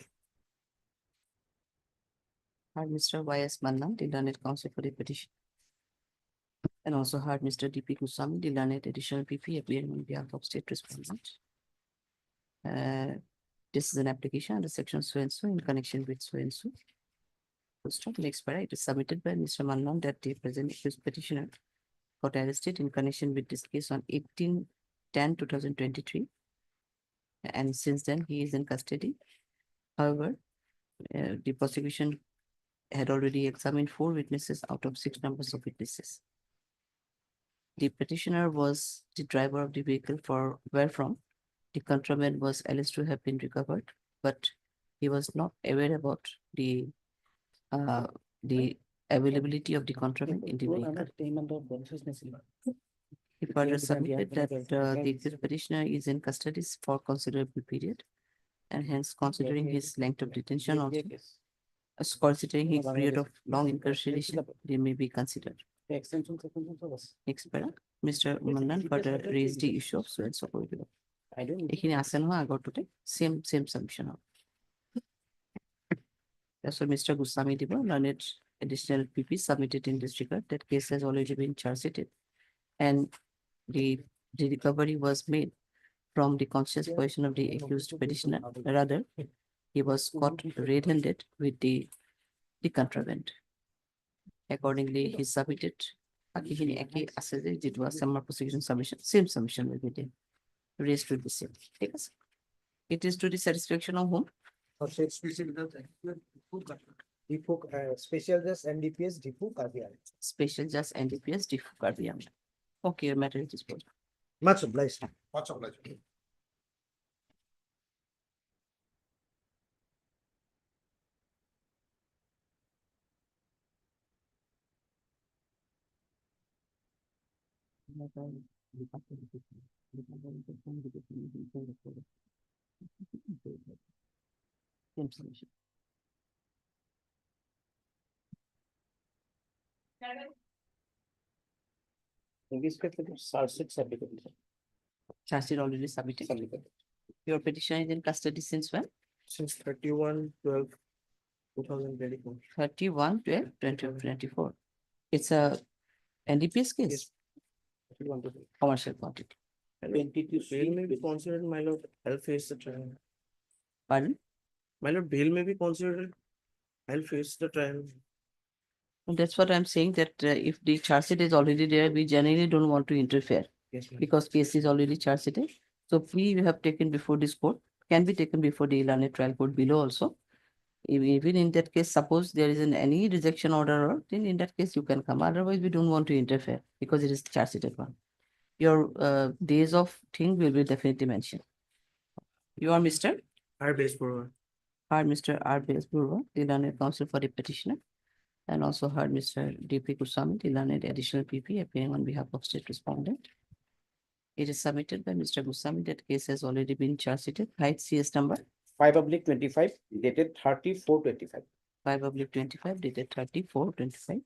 Heard Mr. Y.S. Mannan, the learned counsel for the petition. And also heard Mr. D.P. Kusami, the learned additional PP appearing on behalf of state respondent. This is an application under section so and so in connection with so and so. Next para, it is submitted by Mr. Mannan that the present accused petitioner got arrested in connection with this case on 18/10/2023. And since then he is in custody. However, the prosecution had already examined 4 witnesses out of 6 numbers of witnesses. The petitioner was the driver of the vehicle wherefrom the contraband was alleged to have been recovered, but he was not aware about the availability of the contraband in the vehicle. He further submitted that the accused petitioner is in custody for considerable period, and hence considering his length of detention also, considering his period of long incarceration, they may be considered. Next para, Mr. Mannan further raised the issue of so and so. এখানে আসে না আগরটুতে same submission হবে। That's what Mr. Goswami Deba, learned additional PP submitted in this regard. That case has already been charge sheeted, and the recovery was made from the conscious possession of the accused petitioner. Rather, he was caught red-handed with the contraband. Accordingly, he submitted it was summer prosecution submission, same submission will be there. Raised with the same. It is to the satisfaction of whom? Special Judge NDPS Dipu Kardial. Special Judge NDPS Dipu Kardial. Okay, your matter is disposed. Much obliged. Much obliged. Same submission. In this case, charge sheet submitted. Charge sheet already submitted. Your petition is in custody since when? Since 31/12/2024. 31/12/2024. It's a NDPS case. Yes. Commercial quantity. Bail may be considered, my lord, I'll face the trial. Pardon? My lord, bail may be considered, I'll face the trial. And that's what I'm saying, that if the charge sheet is already there, we generally don't want to interfere Yes, ma'am. because case is already charge sheeted. So plea you have taken before this court. can be taken before the learned trial court below also. Even in that case, suppose there isn't any rejection order, then in that case you can come. Otherwise, we don't want to interfere because it is charge sheeted one. Your days of thing will be definitely mentioned. You are Mr. R. Baseball. Heard Mr. R. Burwa, the learned counsel for the petitioner, and also heard Mr. D.P. Kusami, the learned additional PP appearing on behalf of state respondent. It is submitted by Mr. Kusami that case has already been charge sheeted. Height CS number 5/25 dated 30/4/25. 5/25 dated 30/4/25.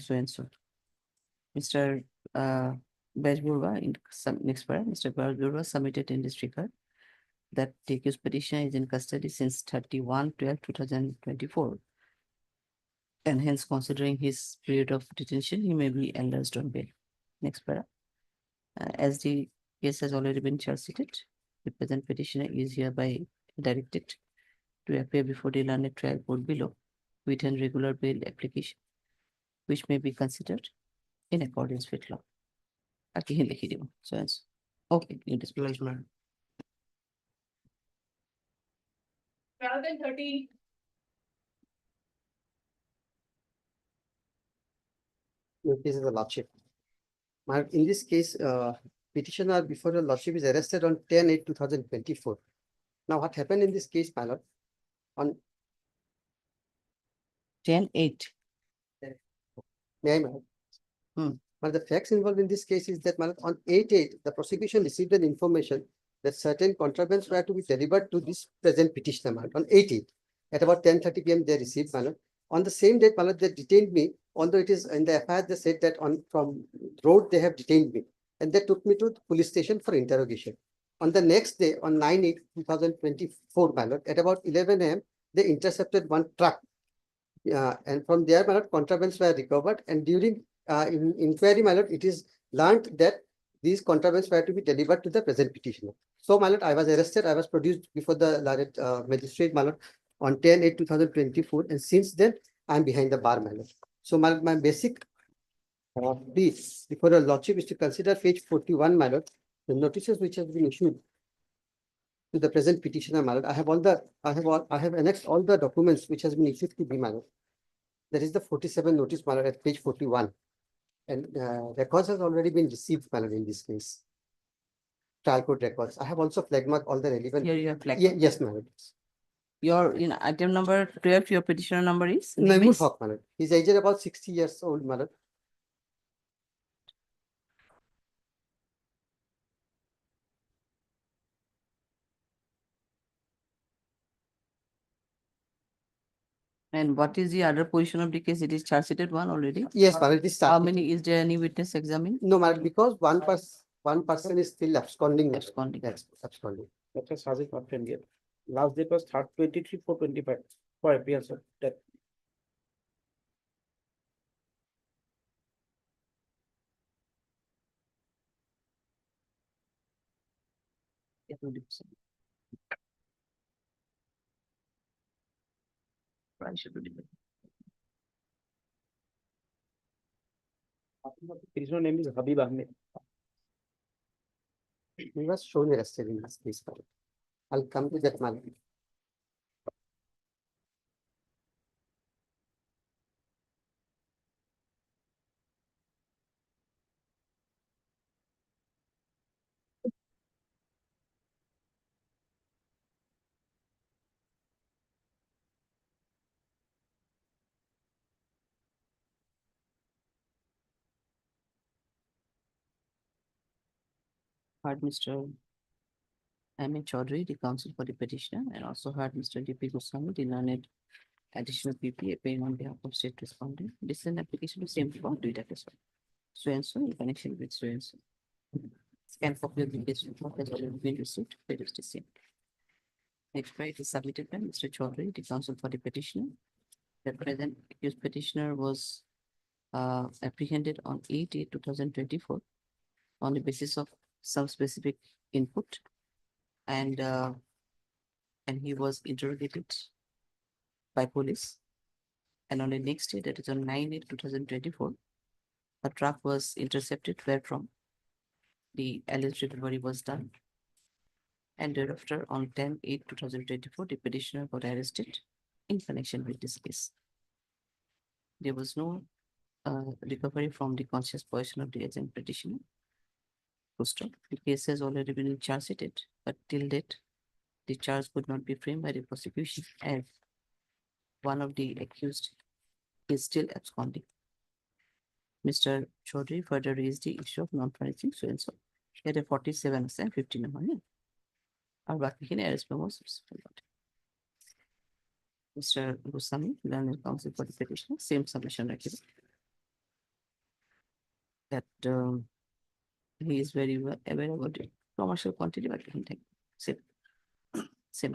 So and so. Mr. Bajburwa in some next para, Mr. Bajburwa submitted in this regard that the accused petitioner is in custody since 31/12/2024. And hence, considering his period of detention, he may be enlarged on bail. Next para. As the case has already been charge sheeted, the present petitioner is hereby directed to appear before the learned trial court below with a regular bail application, which may be considered in accordance with law. So and so. Okay, you display. Rather than 30. This is the lordship. In this case, petitioner before the lordship is arrested on 10/8/2024. Now, what happened in this case, my lord? On 10/8. May I, my lord? But the facts involved in this case is that, my lord, on 8/8, the prosecution received an information that certain contrabands were to be delivered to this present petitioner, my lord, on 8/8. At about 10:30 p.m. they received, my lord. On the same date, my lord, they detained me, although it is in the FIR, they said that from road they have detained me. And they took me to the police station for interrogation. On the next day, on 9/8/2024, my lord, at about 11 a.m., they intercepted one truck. And from there, my lord, contrabands were recovered. And during in inquiry, my lord, it is learned that these contrabands were to be delivered to the present petitioner. So, my lord, I was arrested. I was produced before the magistrate, my lord, on 10/8/2024. And since then, I'm behind the bar, my lord. So, my basic plea before the lordship is to consider page 41, my lord, the notices which have been issued to the present petitioner, my lord. I have annexed all the documents which has been issued to me, my lord. That is the 47 notice, my lord, at page 41. And records has already been received, my lord, in this case. Trial court records. I have also flag marked all the relevant. Here you have flag. Yes, my lord. Your in item number 12, your petitioner number is? Naimul Haq, my lord. He's aged about 60 years old, my lord. And what is the other position of the case? It is charge sheeted one already? Yes, my lord, it is How started. many, is there any witness examined? No, my lord, because one person is still absconding. Absconding. Yes, absconding. Dr. Sajid Mafendia. Last date was 23/4/25 for appearance of death. His name is Habib Ahmed. He was shown arrested in this case. I'll come to that man. Heard Mr. M.A. Chaudhary, the counsel for the petitioner, and also heard Mr. D.P. Goswami, the learned additional PP appearing on behalf of state respondent. This is an application to same form, do it at this one. So and so in connection with so and so. Scan copy of the case report has already been received. It is the same. Next right is submitted by Mr. Chaudhary, the counsel for the petitioner. The present accused petitioner was apprehended on 8/8/2024 on the basis of some specific input, and he was interrogated by police. And on the next day, that is on 9/8/2024, a truck was intercepted wherefrom the alleged recovery was done. And thereafter, on 10/8/2024, the petitioner got arrested in connection with this case. There was no recovery from the conscious possession of the agent petitioner. Full stop. The case has already been charge sheeted, but till date, the charge could not be framed by the prosecution as one of the accused is still absconding. Mr. Chaudhary further raised the issue of non-furnishing so and so. He had a 47 and 15 money. Our back in arrest memos. Mr. Goswami, learned counsel for the petitioner, same submission record. That he is very well aware about the commercial quantity, but he can take same. Same.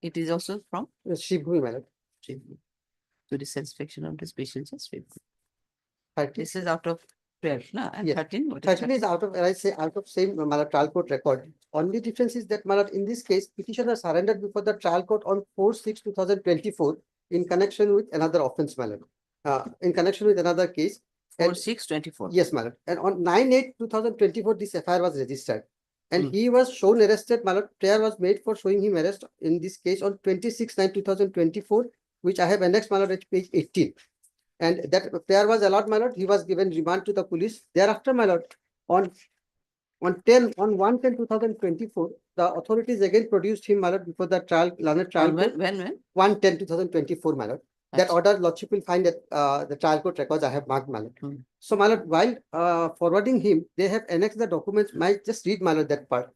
It is also from Shibhui, madam. Shivu to the satisfaction of the special judge. Right. This is out of 12, no? And Yes. 13. What is 13 is out of, when I say out of same trial court record. Only difference is that in this case, petitioner surrendered before the trial court on 4/6/2024 in connection with another offense, madam. In connection with another case. 4/6/24. Yes, madam. And on 9/8/2024, this FIR was registered. And he was shown arrested, madam. Prayer was made for showing him arrest in this case on 26/9/2024, which I have annexed, madam, at page 18. And that prayer was allowed, my lord. He was given remand to the police. Thereafter, my lord, on 1/10/2024, the authorities again produced him, my lord, before the trial, learned trial. When? 1/10/2024, my lord. That order, lordship will find that the trial court records I have marked, my lord. So, my lord, while forwarding him, they have annexed the documents. Might just read, my lord, that part.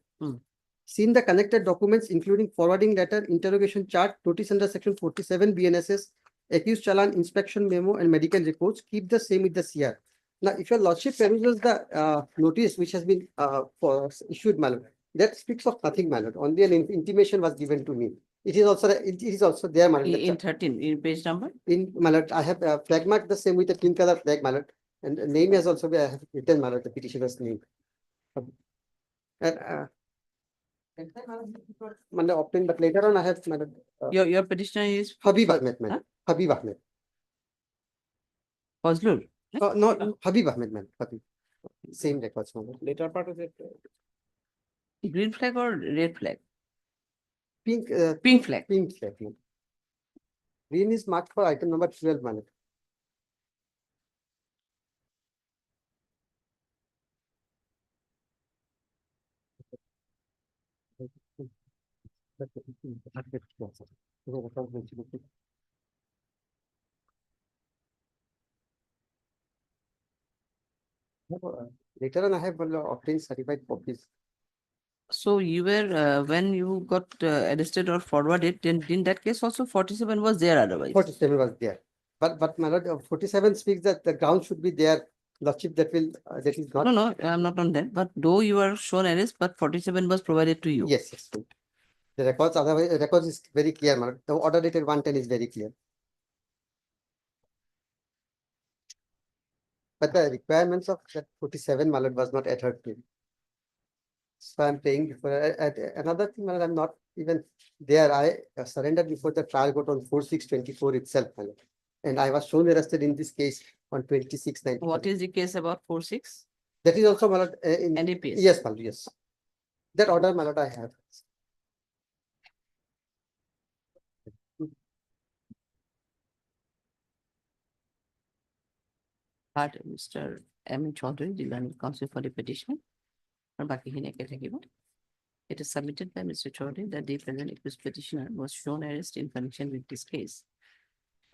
Seen the connected documents, including forwarding letter, interrogation chart, notice under section 47 BNSS, accused challan, inspection memo, and medical reports. Keep the same with the CR. Now, if your lordship peruses the notice which has been issued, my lord, that speaks of nothing, my lord. Only an intimation was given to me. It is also there, my lord. In 13, in page number? In, my lord, I have flag marked the same with a pink color flag, my lord. And the name has also been, I have written, my lord, the petitioner's name. And obtained, but later on I have, my lord. Your petitioner is Habib Ahmed, man. Habib Ahmed. Fazlul? No, Habib Ahmed, man. Habib. Same records, man. Later part of it. Green flag or red flag? Pink. Pink flag. Pink flag, man. Green is marked for item number 12, man. Later on, I have obtained certified copies. So you were, when you got arrested or forwarded, then in that case also 47 was there otherwise. 47 was there. But my lord, 47 speaks that the ground should be there. Lordship, that is not. No, I'm not on that. But though you were shown arrest, but 47 was provided to you. Yes. The records, otherwise, the records is very clear, my lord. The order dated 110 is very clear. But the requirements of that 47, my lord, was not adhered to. So I'm paying before. Another thing, my lord, I'm not even there. I surrendered before the trial court on 4/6/24 itself, my lord. And I was shown arrested in this case on 26/9. What is the case about 4/6? That is also, my lord, in NDPS. Yes, my lord, yes. That order, my lord, I have. Mr. M. Chaudhary, the learned counsel for the petition. It is submitted by Mr. Chaudhary that the present accused petitioner was shown arrest in connection with this case.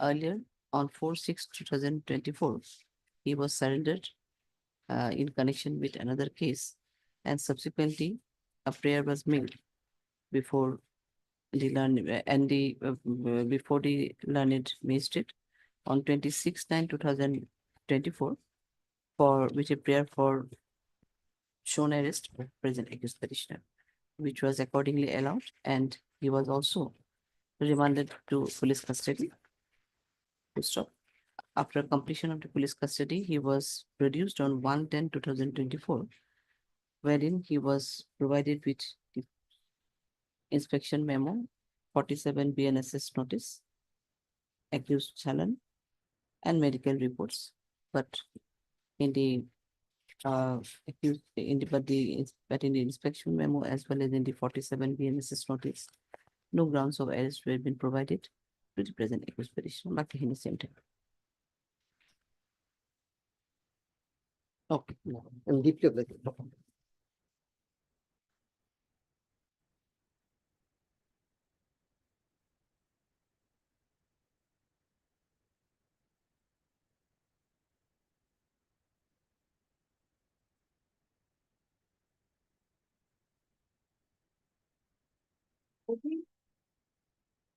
Earlier, on 4/6/2024, he was surrendered in connection with another case, and subsequently a prayer was made before the learned before the learned magistrate on 26/9/2024 for which a prayer for shown arrest of present accused petitioner, which was accordingly allowed, and he was also remanded to police custody. Stop. After completion of the police custody, he was produced on 1/10/2024, wherein he was provided with the inspection memo, 47 BNSS notice, accused challan, and medical reports. But in the accused but in the inspection memo as well as in the 47 BNSS notice, no grounds of arrest were been provided to the present accused petitioner. Back in the same time. Okay. I'm deeply objective.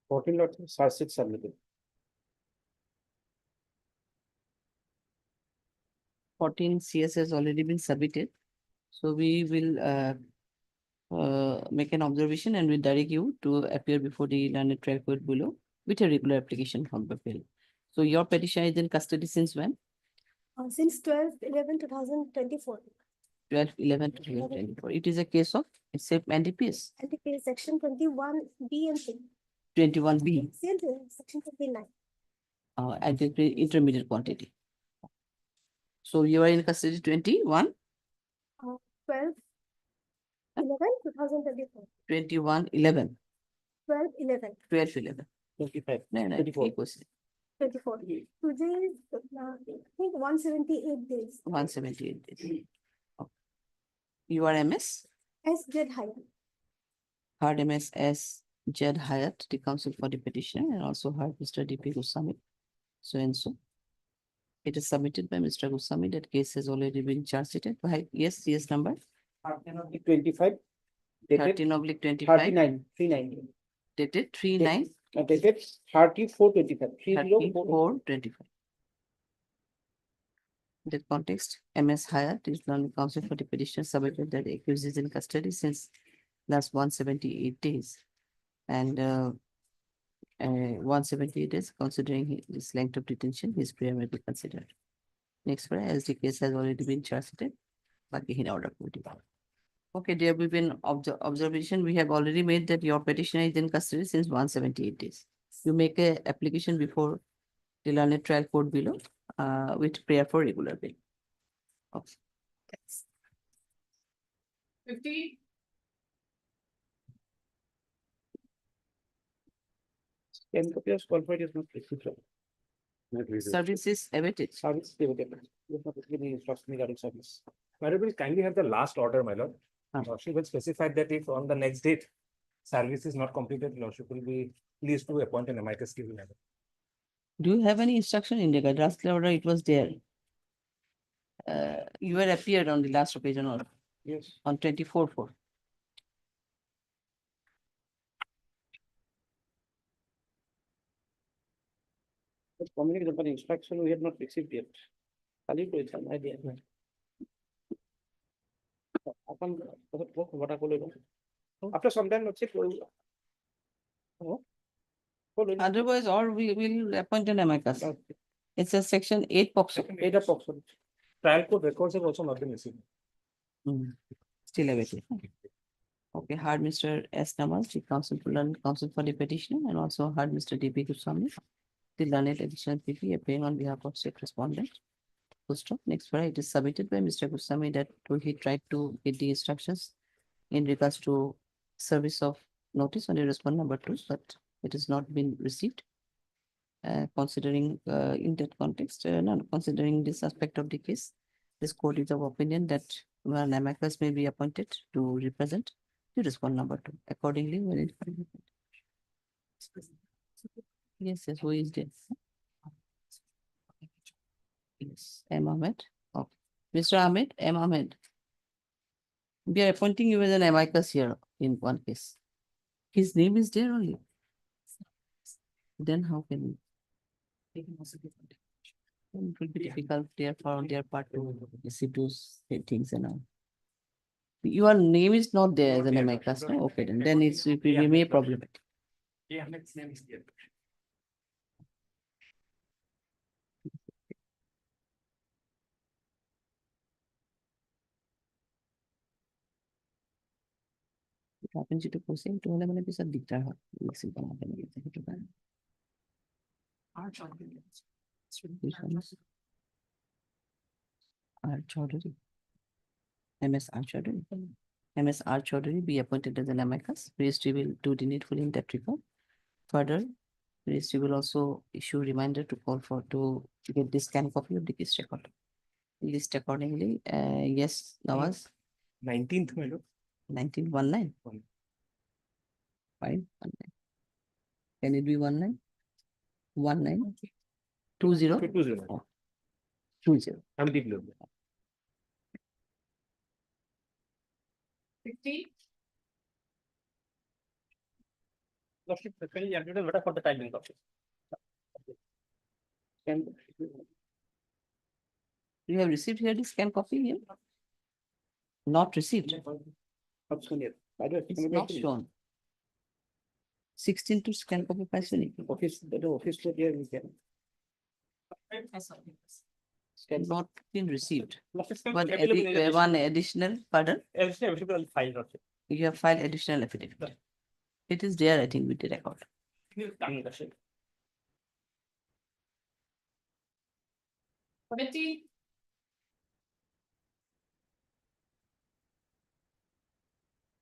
14 lots of charge sheet submitted. 14 CS has already been submitted. So we will make an observation and we direct you to appear before the learned trial court below with a regular application from Babel. So your petition is in custody since when? Since 12/11/2024. 12/11/2024. It is a case of it's a NDPS NDPS section 21B and 3. 21B, Section 29. and the intermediate quantity. So you are in custody 21, 12/11/2024. 21/11, 12/11. 12/11. 25. No, no, 24. equals 24. Today is, I think 178 days. 178 days. Okay. You are MS? As Jed Higher. Heard MS as Jed Hyatt, the counsel for the petitioner, and also heard Mr. DP Goswami. So and so. It is submitted by Mr. Goswami. That case has already been charged sheeted by, yes, number 25. Dated 13/25, 39. 390. dated 3/9, Dated 34/25. 34/25. In that context, MS Hyatt is learned counsel for the petitioner submitted that the accused is in custody since last 178 days. And 178 days, considering this length of detention, his prayer may be considered. Next, as the case has already been charged, but in order to depart. Okay, there will be an observation. We have already made that your petitioner is in custody since 178 days. You make a application before the learned trial court below with prayer for regular bail. Okay. 50. Can copy of qualified is not received. Services awaited. Service given. You have not given any instruction regarding service. Madam, will kindly have the last order, my lord. Lordship will specify that if on the next date service is not completed, Lordship will be pleased to appoint an amicus curiae. Do you have any instruction in the draft order? It was there. You were appeared on the last occasion or Yes. on 24/4. But communication for instruction we have not received yet. Kali to it's an idea. After some time, Lordship will. Otherwise, or we will appoint an amicus. It's a section 8 POCSO. 8 of POCSO. Trial court records have also not been received. Still awaited. Okay, heard Mr. S. Namas, the counsel for the petitioner, and also heard Mr. D.P. Goswami, the learned additional PP appearing on behalf of state respondent. Next, it is submitted by Mr. Goswami that he tried to get the instructions in regards to service of notice on the respondent number 2, but it has not been received. Considering in that context, considering this aspect of the case, this court is of opinion that an amicus may be appointed to represent the respondent number 2. Accordingly, when it yes, who is this? Yes, M. Ahmed. Okay. Mr. Ahmed, M. Ahmed. We are appointing you as an amicus here in one case. His name is there only. Then how can we? It will be difficult there for their part to receive those things and all. Your name is not there as an amicus, no? Okay, then it will be problematic. Yeah, next name is there. Happens to proceed to one bisa diktar har simple happen gitu kan. R. Chaudhary. MS R. Chaudhary. MS R. Chaudhary be appointed as an amicus. Registry will do the needful in that regard. Further, Registry will also issue reminder to call for to get this scan copy of the case record. List accordingly. Yes, Nawaz. 19th, my lord. 1919. One. Fine. 19. Can it be 19? 19? 20? 20. Oh. 20. I'm deep blue. 60. Lordship, preferably admitted letter for the time being, Lordship. Can you have received here the scan copy here? Not received. It's not shown. 16 to scan copy passion. Office, the office here we can. Not been received. Lordship, One, available in the one additional, pardon? additional available file, Lordship. You have filed additional affidavit. It is there, I think, with the record. Coming, Lordship. 20.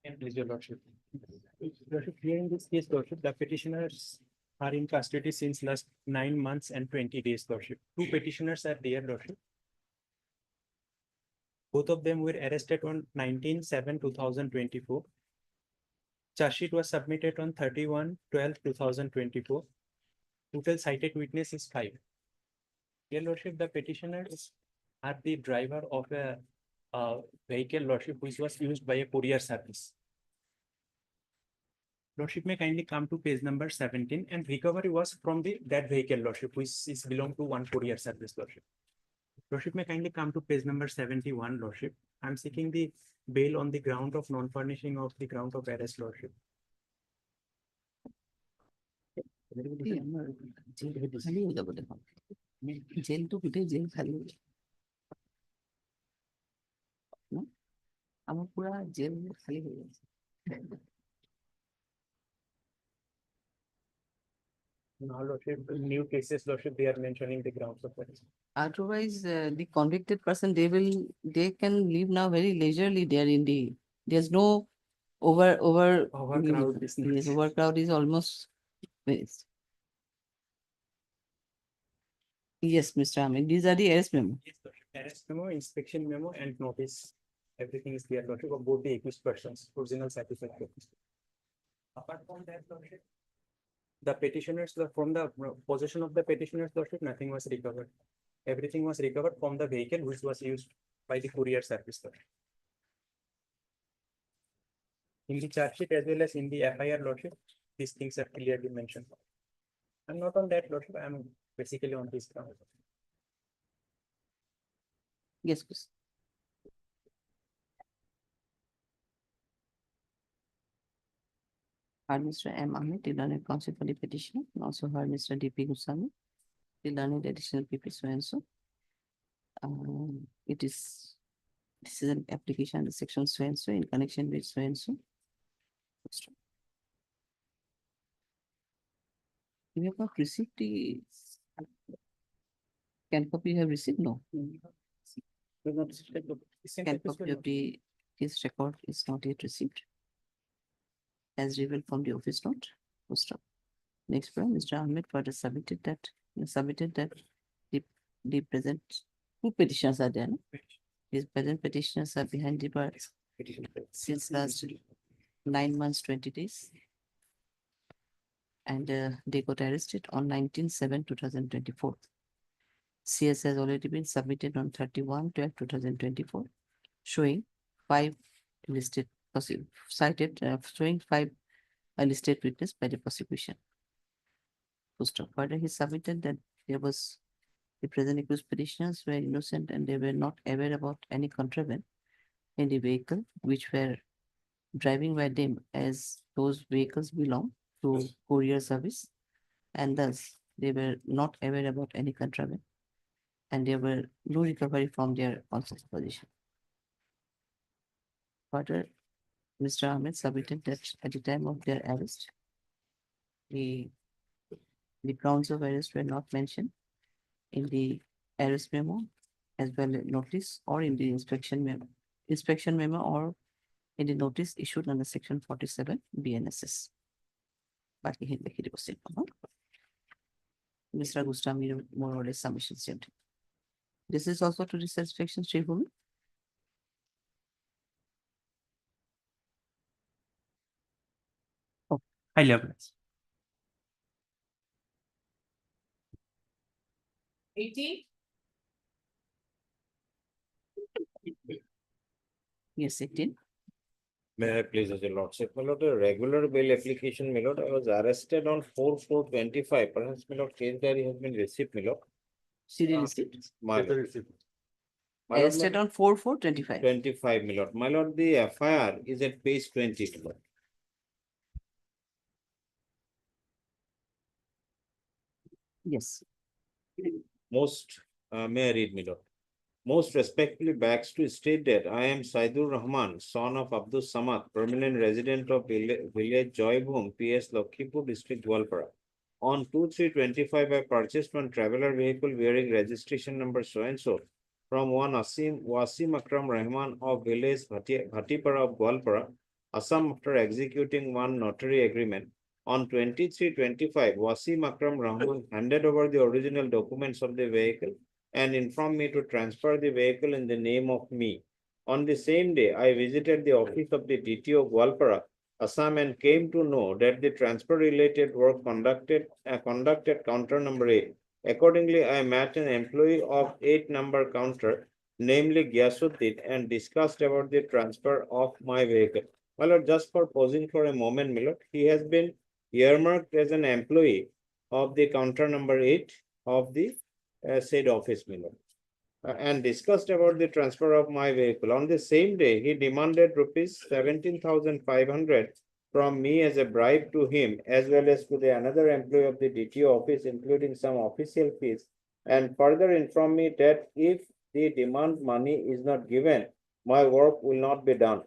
And please, your lordship. Lordship, here in this case, lordship, the petitioners are in custody since last 9 months and 20 days, lordship. 2 petitioners are there, lordship. Both of them were arrested on 19/7/2024. Charge sheet was submitted on 31/12/2024. Total cited witness is 5. Your lordship, the petitioners are the driver of a vehicle, lordship, which was used by a courier service. Lordship may kindly come to page number 17, and recovery was from that vehicle, lordship, which is belong to one courier service, lordship. Lordship may kindly come to page number 71, lordship. I'm seeking the bail on the ground of non-furnishing of the ground of arrest, lordship. Jail তো কোথায় jail খালি আমার পুরা jail খালি হয়ে গেছে Now, lordship, new cases, lordship, they are mentioning the grounds of arrest. otherwise the convicted person they can live now very leisurely there in the there's no Overcrowd business. yes, overcrowd is almost finished. Yes, Mr. Ahmed, these are the arrest memo. Yes, lordship. Arrest memo, inspection memo, and notice. Everything is there, lordship, of both the accused persons, original certified copies. Apart from that, lordship, the petitioners, from the possession of the petitioners, lordship, nothing was recovered. Everything was recovered from the vehicle which was used by the courier service, lordship. In the charge sheet as well as in the FIR, lordship, these things are clearly mentioned. I'm not on that, lordship, I'm basically on this ground. Yes, please. Heard Mr. M. Ahmed, the learned counsel for the petitioner, and also heard Mr. D.P. Goswami, the learned additional PP so and so. This is an application under section so and so in connection with so and so. You have not received the scan copy you have received? No. Scan copy of the case record is not yet received. As revealed from the office note. Post up. Next one, Mr. Ahmed further submitted that the present 2 petitions are there. No? These present petitioners are behind the bar since last 9 months, 20 days. And they got arrested on 19/7/2024. CS has already been submitted on 31/12/2024, showing 5 listed cited showing 5 listed witness by the prosecution. Post up. Further, he submitted that there was the present accused petitioners were innocent and they were not aware about any contraband in the vehicle which were driving by them, as those vehicles belong to courier service, and thus they were not aware about any contraband and there were no recovery from their conscious position. Further, Mr. Ahmed submitted that at the time of their arrest, the grounds of arrest were not mentioned in the arrest memo as well as notice or in the inspection memo inspection memo or any notice issued under section 47 BNSS. But he was Mr. Gustami more or less submission stated. This is also to the satisfaction, Sri Bhumi. High level. 80. Yes, 18. May I please, as a lordship, my lord, a regular bail application, my lord, I was arrested on 4/4/25. Perhaps, my lord, case diary has been received, my lord. Serial receipt. My Letter lord. receipt. My lord, Arrested on 4/4/25. 25, my lord. My lord, the FIR is at page 20, my lord. Yes. Most, may I read, my lord? Most respectfully begs to state that I am Saidur Rahman, son of Abdul Samad, permanent resident of village Joybhum, PS Lakhipur district, Gwalpara. On 2/3/25, I purchased one traveler vehicle bearing registration number so and so from one Wasim Akram Rahman of village Bhatipara of Gwalpara, Assam, after executing one notary agreement. On 23/25, Wasim Akram Rahman handed over the original documents of the vehicle and informed me to transfer the vehicle in the name of me. On the same day, I visited the office of the DTO Gwalpara, Assam, and came to know that the transfer related work conducted counter number 8. Accordingly, I met an employee of 8 number counter, namely Gyasuddin, and discussed about the transfer of my vehicle. My lord, just for pausing for a moment, my lord, he has been earmarked as an employee of the counter number 8 of the said office, my lord, and discussed about the transfer of my vehicle. On the same day, he demanded rupees 17,500 from me as a bribe to him, as well as to the another employee of the DTO office, including some official fees, and further informed me that if the demand money is not given, my work will not be done.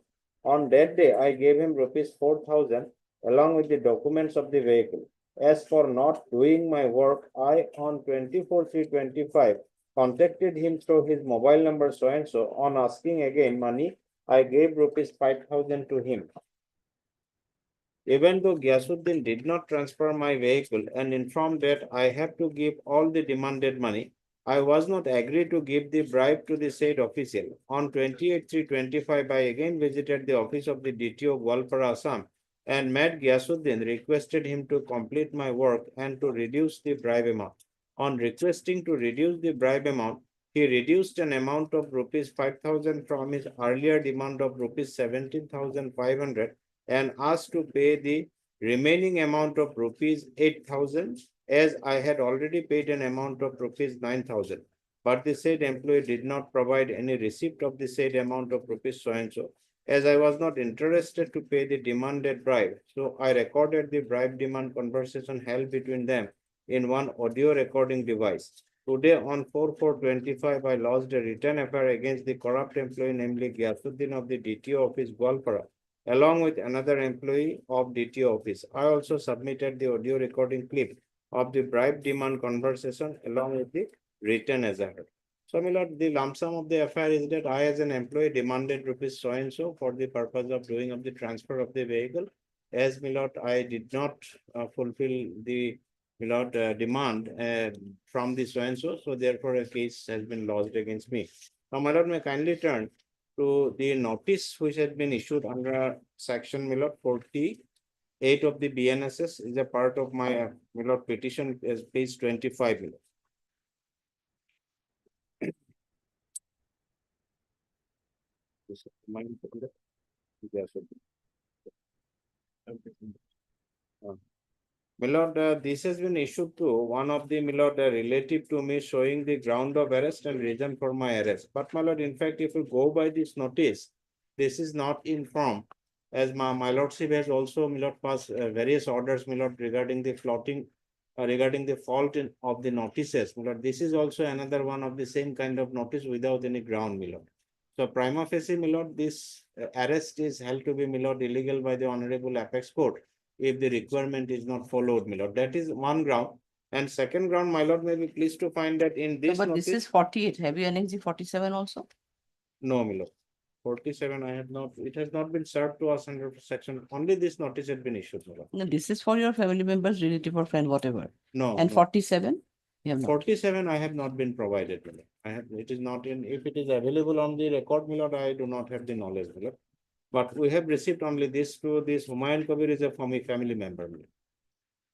On that day, I gave him rupees 4,000 along with the documents of the vehicle. As for not doing my work, I on 24/3/25 contacted him through his mobile number so and so. On asking again money, I gave rupees 5,000 to him. Even though Gyasuddin did not transfer my vehicle and informed that I have to give all the demanded money, I was not agreed to give the bribe to the said official. On 28/3/25, I again visited the office of the DTO Gwalpara, Assam, and met Gyasuddin, requested him to complete my work and to reduce the bribe amount. On requesting to reduce the bribe amount, he reduced an amount of rupees 5,000 from his earlier demand of rupees 17,500 and asked to pay the remaining amount of rupees 8,000, as I had already paid an amount of rupees 9,000. But the said employee did not provide any receipt of the said amount of rupees so and so, as I was not interested to pay the demanded bribe. So I recorded the bribe demand conversation held between them in one audio recording device. Today on 4/4/25, I lodged a written FIR against the corrupt employee, namely Gyasuddin of the DTO office Gwalpara, along with another employee of DTO office. I also submitted the audio recording clip of the bribe demand conversation along with the written as I heard. So, my lord, the lump sum of the FIR is that I, as an employee, demanded rupees so and so for the purpose of doing of the transfer of the vehicle. As, my lord, I did not fulfill the demand from the so and so, so therefore a case has been lodged against me. Now, my lord, may kindly turn to the notice which has been issued under section 48 of the BNSS, is a part of my petition, as page 25. My lord, this has been issued to one of the relative to me, showing the ground of arrest and reason for my arrest. But my lord, in fact, if you go by this notice, this is not in form, as my lordship has also passed various orders regarding the flouting, regarding the fault of the notices. My lord, this is also another one of the same kind of notice without any ground, my lord. So prima facie, my lord, this arrest is held to be illegal by the Honorable Apex Court if the requirement is not followed, my lord. That is one ground. And second ground, my lord, may be pleased to find that in this But notice. this is 48. Have you annexed the 47 also? No, my lord. 47, I have not, it has not been served to us under section, only this notice had been issued, my lord. No, this is for your family members, relative or friend, whatever. No, And no. 47? You have not. 47, I have not been provided, my lord. I have, it is not in, if it is available on the record, my lord, I do not have the knowledge, my lord. But we have received only this to this Humayun Kabir is a family member, my lord.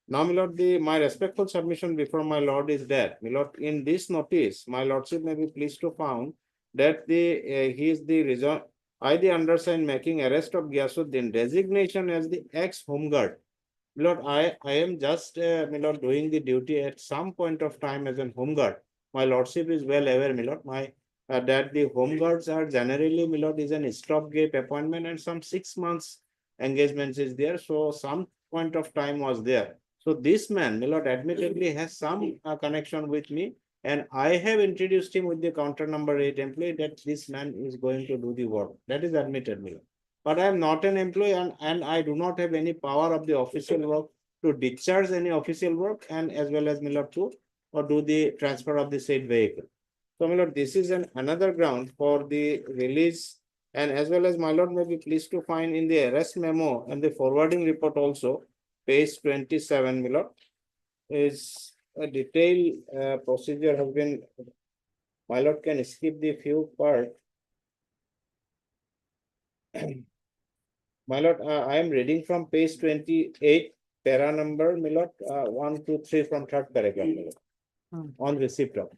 Now, my lord, my respectful submission before my lord is that, my lord, in this notice, my lordship may be pleased to found that he is the reason, I the undersigned making arrest of Gyasuddin designation as the ex-home guard. My lord, I am just, my lord, doing the duty at some point of time as a home guard. My lordship is well aware, my lord, that the home guards are generally, my lord, is an stopgap appointment and some 6 months engagements is there. So some point of time was there. So this man, my lord, admittedly has some connection with me, and I have introduced him with the counter number 8 employee that this man is going to do the work. That is admitted, my lord. But I am not an employee, and I do not have any power of the official work to discharge any official work, and as well as, my lord, to or do the transfer of the said vehicle. So, my lord, this is another ground for the release, and as well as, my lord, may be pleased to find in the arrest memo and the forwarding report also, page 27, my lord, is a detailed procedure has been, my lord can skip the few part. My lord, I am reading from page 28, para number, my lord, 1, 2, 3 from third paragraph, my lord. On receipt of.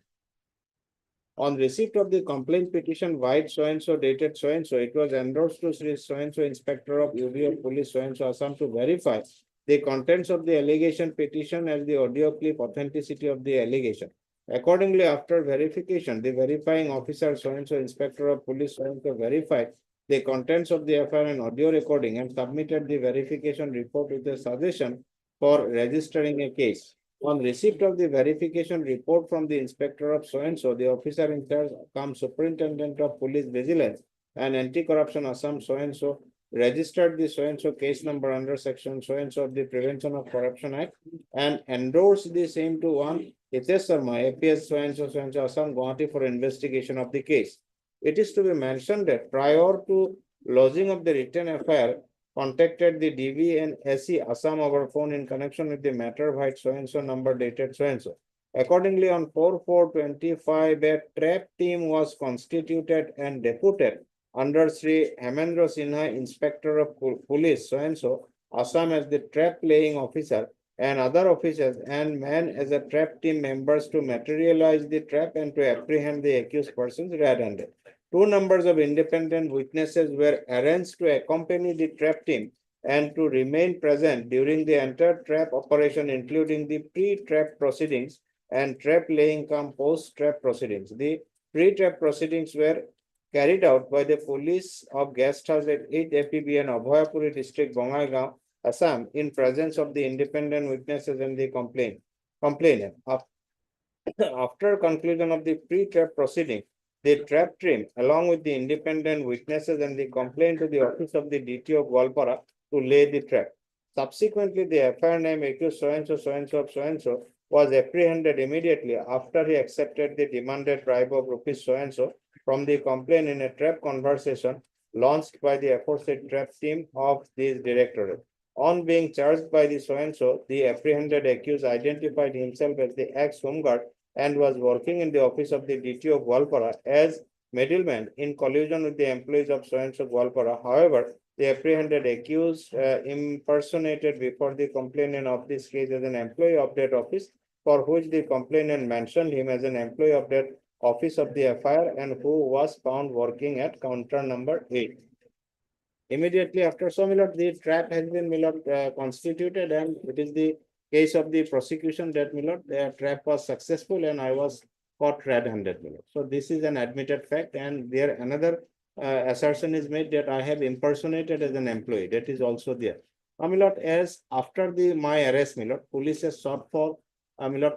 On receipt of the complaint petition, white so-and-so dated so-and-so, it was endorsed to Sri so-and-so Inspector of UB of Police so-and-so Assam to verify the contents of the allegation petition as the audio clip authenticity of the allegation. Accordingly, after verification, the verifying officer so-and-so Inspector of Police so-and-so verified the contents of the FIR and audio recording and submitted the verification report with a suggestion for registering a case. On receipt of the verification report from the Inspector of so-and-so, the officer in charge comes Superintendent of Police Vigilance and Anti-Corruption Assam so-and-so registered the so-and-so case number under section so-and-so of the Prevention of Corruption Act and endorsed the same to one Hitesh Sharma, APS so-and-so Assam Guwahati for investigation of the case. It is to be mentioned that prior to lodging of the written FIR, contacted the DV and SE Assam over phone in connection with the matter of height so-and-so number dated so-and-so. Accordingly, on 4/4/25, a trap team was constituted and deputed under Sri Hemendra Sinha, Inspector of Police so-and-so, Assam as the trap laying officer and other officers and men as a trap team members to materialize the trap and to apprehend the accused persons red-handed. 2 numbers of independent witnesses were arranged to accompany the trap team and to remain present during the entire trap operation, including the pre-trap proceedings and trap laying cum post-trap proceedings. The pre-trap proceedings were carried out by the police of guest house at 8 APB and Abhayapuri district, Bongaigaon, Assam, in presence of the independent witnesses and the complainant. After conclusion of the pre-trap proceeding, the trap team, along with the independent witnesses and the complaint to the office of the DTO of Gwalpara to lay the trap. Subsequently, the FIR name accused so-and-so, so-and-so of so-and-so was apprehended immediately after he accepted the demanded bribe of rupees so-and-so from the complaint in a trap conversation launched by the aforesaid trap team of this directorate. On being charged by the so-and-so, the apprehended accused identified himself as the ex-home guard and was working in the office of the DTO of Gwalpara as middleman in collusion with the employees of so-and-so Gwalpara. However, the apprehended accused impersonated before the complainant of this case as an employee of that office, for which the complainant mentioned him as an employee of that office of the FIR and who was found working at counter number 8. Immediately after, so the trap has been constituted, and it is the case of the prosecution that the trap was successful and I was caught red-handed. So this is an admitted fact, and there another assertion is made that I have impersonated as an employee. That is also there. As after my arrest, police has sought for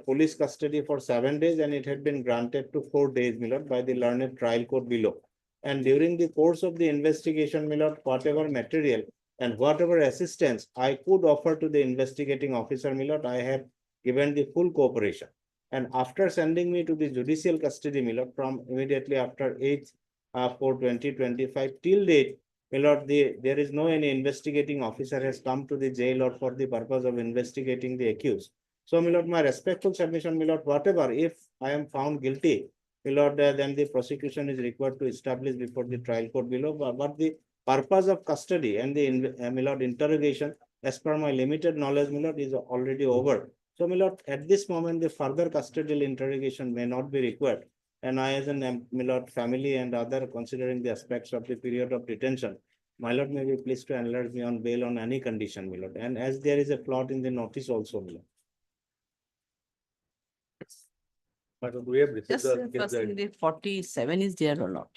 police custody for 7 days, and it had been granted to 4 days, by the learned trial court below. And during the course of the investigation, whatever material and whatever assistance I could offer to the investigating officer, I have given the full cooperation. And after sending me to the judicial custody, from immediately after 8th for 2025 till date, my lord, there is no any investigating officer has come to the jail or for the purpose of investigating the accused. So, my lord, my respectful submission, my lord, whatever, if I am found guilty, my lord, then the prosecution is required to establish before the trial court below, but the purpose of custody and the, my lord, interrogation, as per my limited knowledge, my lord, is already over. So, my lord, at this moment, the further custodial interrogation may not be required. And I, as an my lord, family and other, considering the aspects of the period of detention, my lord may be pleased to enlarge me on bail on any condition, my lord. And as there is a flaw in the notice also, my lord. But we have received Just the. first in the 47 is there or not?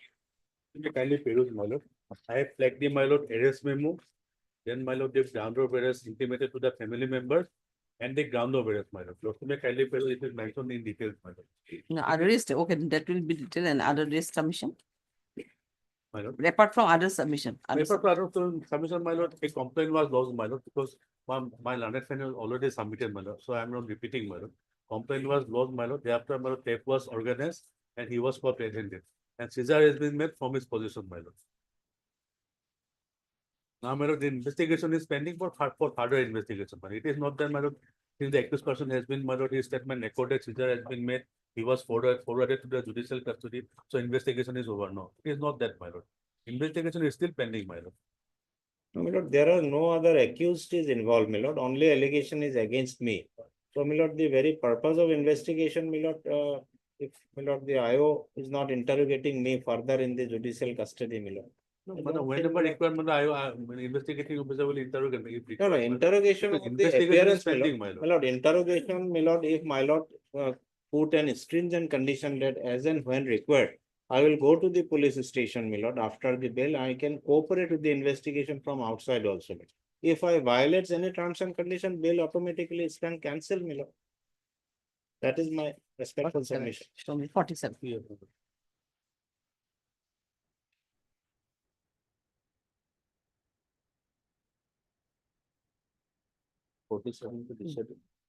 Kindly peruse, my lord. I have flagged the, my lord, arrest memo. Then, my lord, the ground of arrest intimated to the family members and the ground of arrest, my lord. Lord, may kindly peruse, it is mentioned in details, my lord. No, other is, okay, that will be detailed and other is submission. My lord. Apart from other submission. Paper to submission, my lord, a complaint was lodged, my lord, because my learned friend was already submitted, my lord. So I am not repeating, my lord. Complaint was lodged, my lord. Thereafter, my lord, tape was organized and he was co-presented. And Caesar has been made from his position, my lord. Now, my lord, the investigation is pending for further investigation. But it is not that, my lord, since the accused person has been, my lord, his statement recorded, Caesar has been made, he was forwarded to the judicial custody. So investigation is over. No, it is not that, my lord. Investigation is still pending, my lord. No, my lord, there are no other accused is involved, my lord. Only allegation is against me. So, my lord, the very purpose of investigation, my lord, if, my lord, the IO is not interrogating me further in the judicial custody, my lord. No, whenever requirement, investigating officer will interrogate me. No, no, interrogation of the Investigation is appearance, my pending, lord. my My lord, interrogation, my lord, if my lord put an stringent condition that as and when required, I will go to the police station, my lord, after the bail, I can cooperate with the investigation from outside also. If I violate any terms and condition, bail automatically stand cancel, my lord. That is my respectful submission. Show me 47.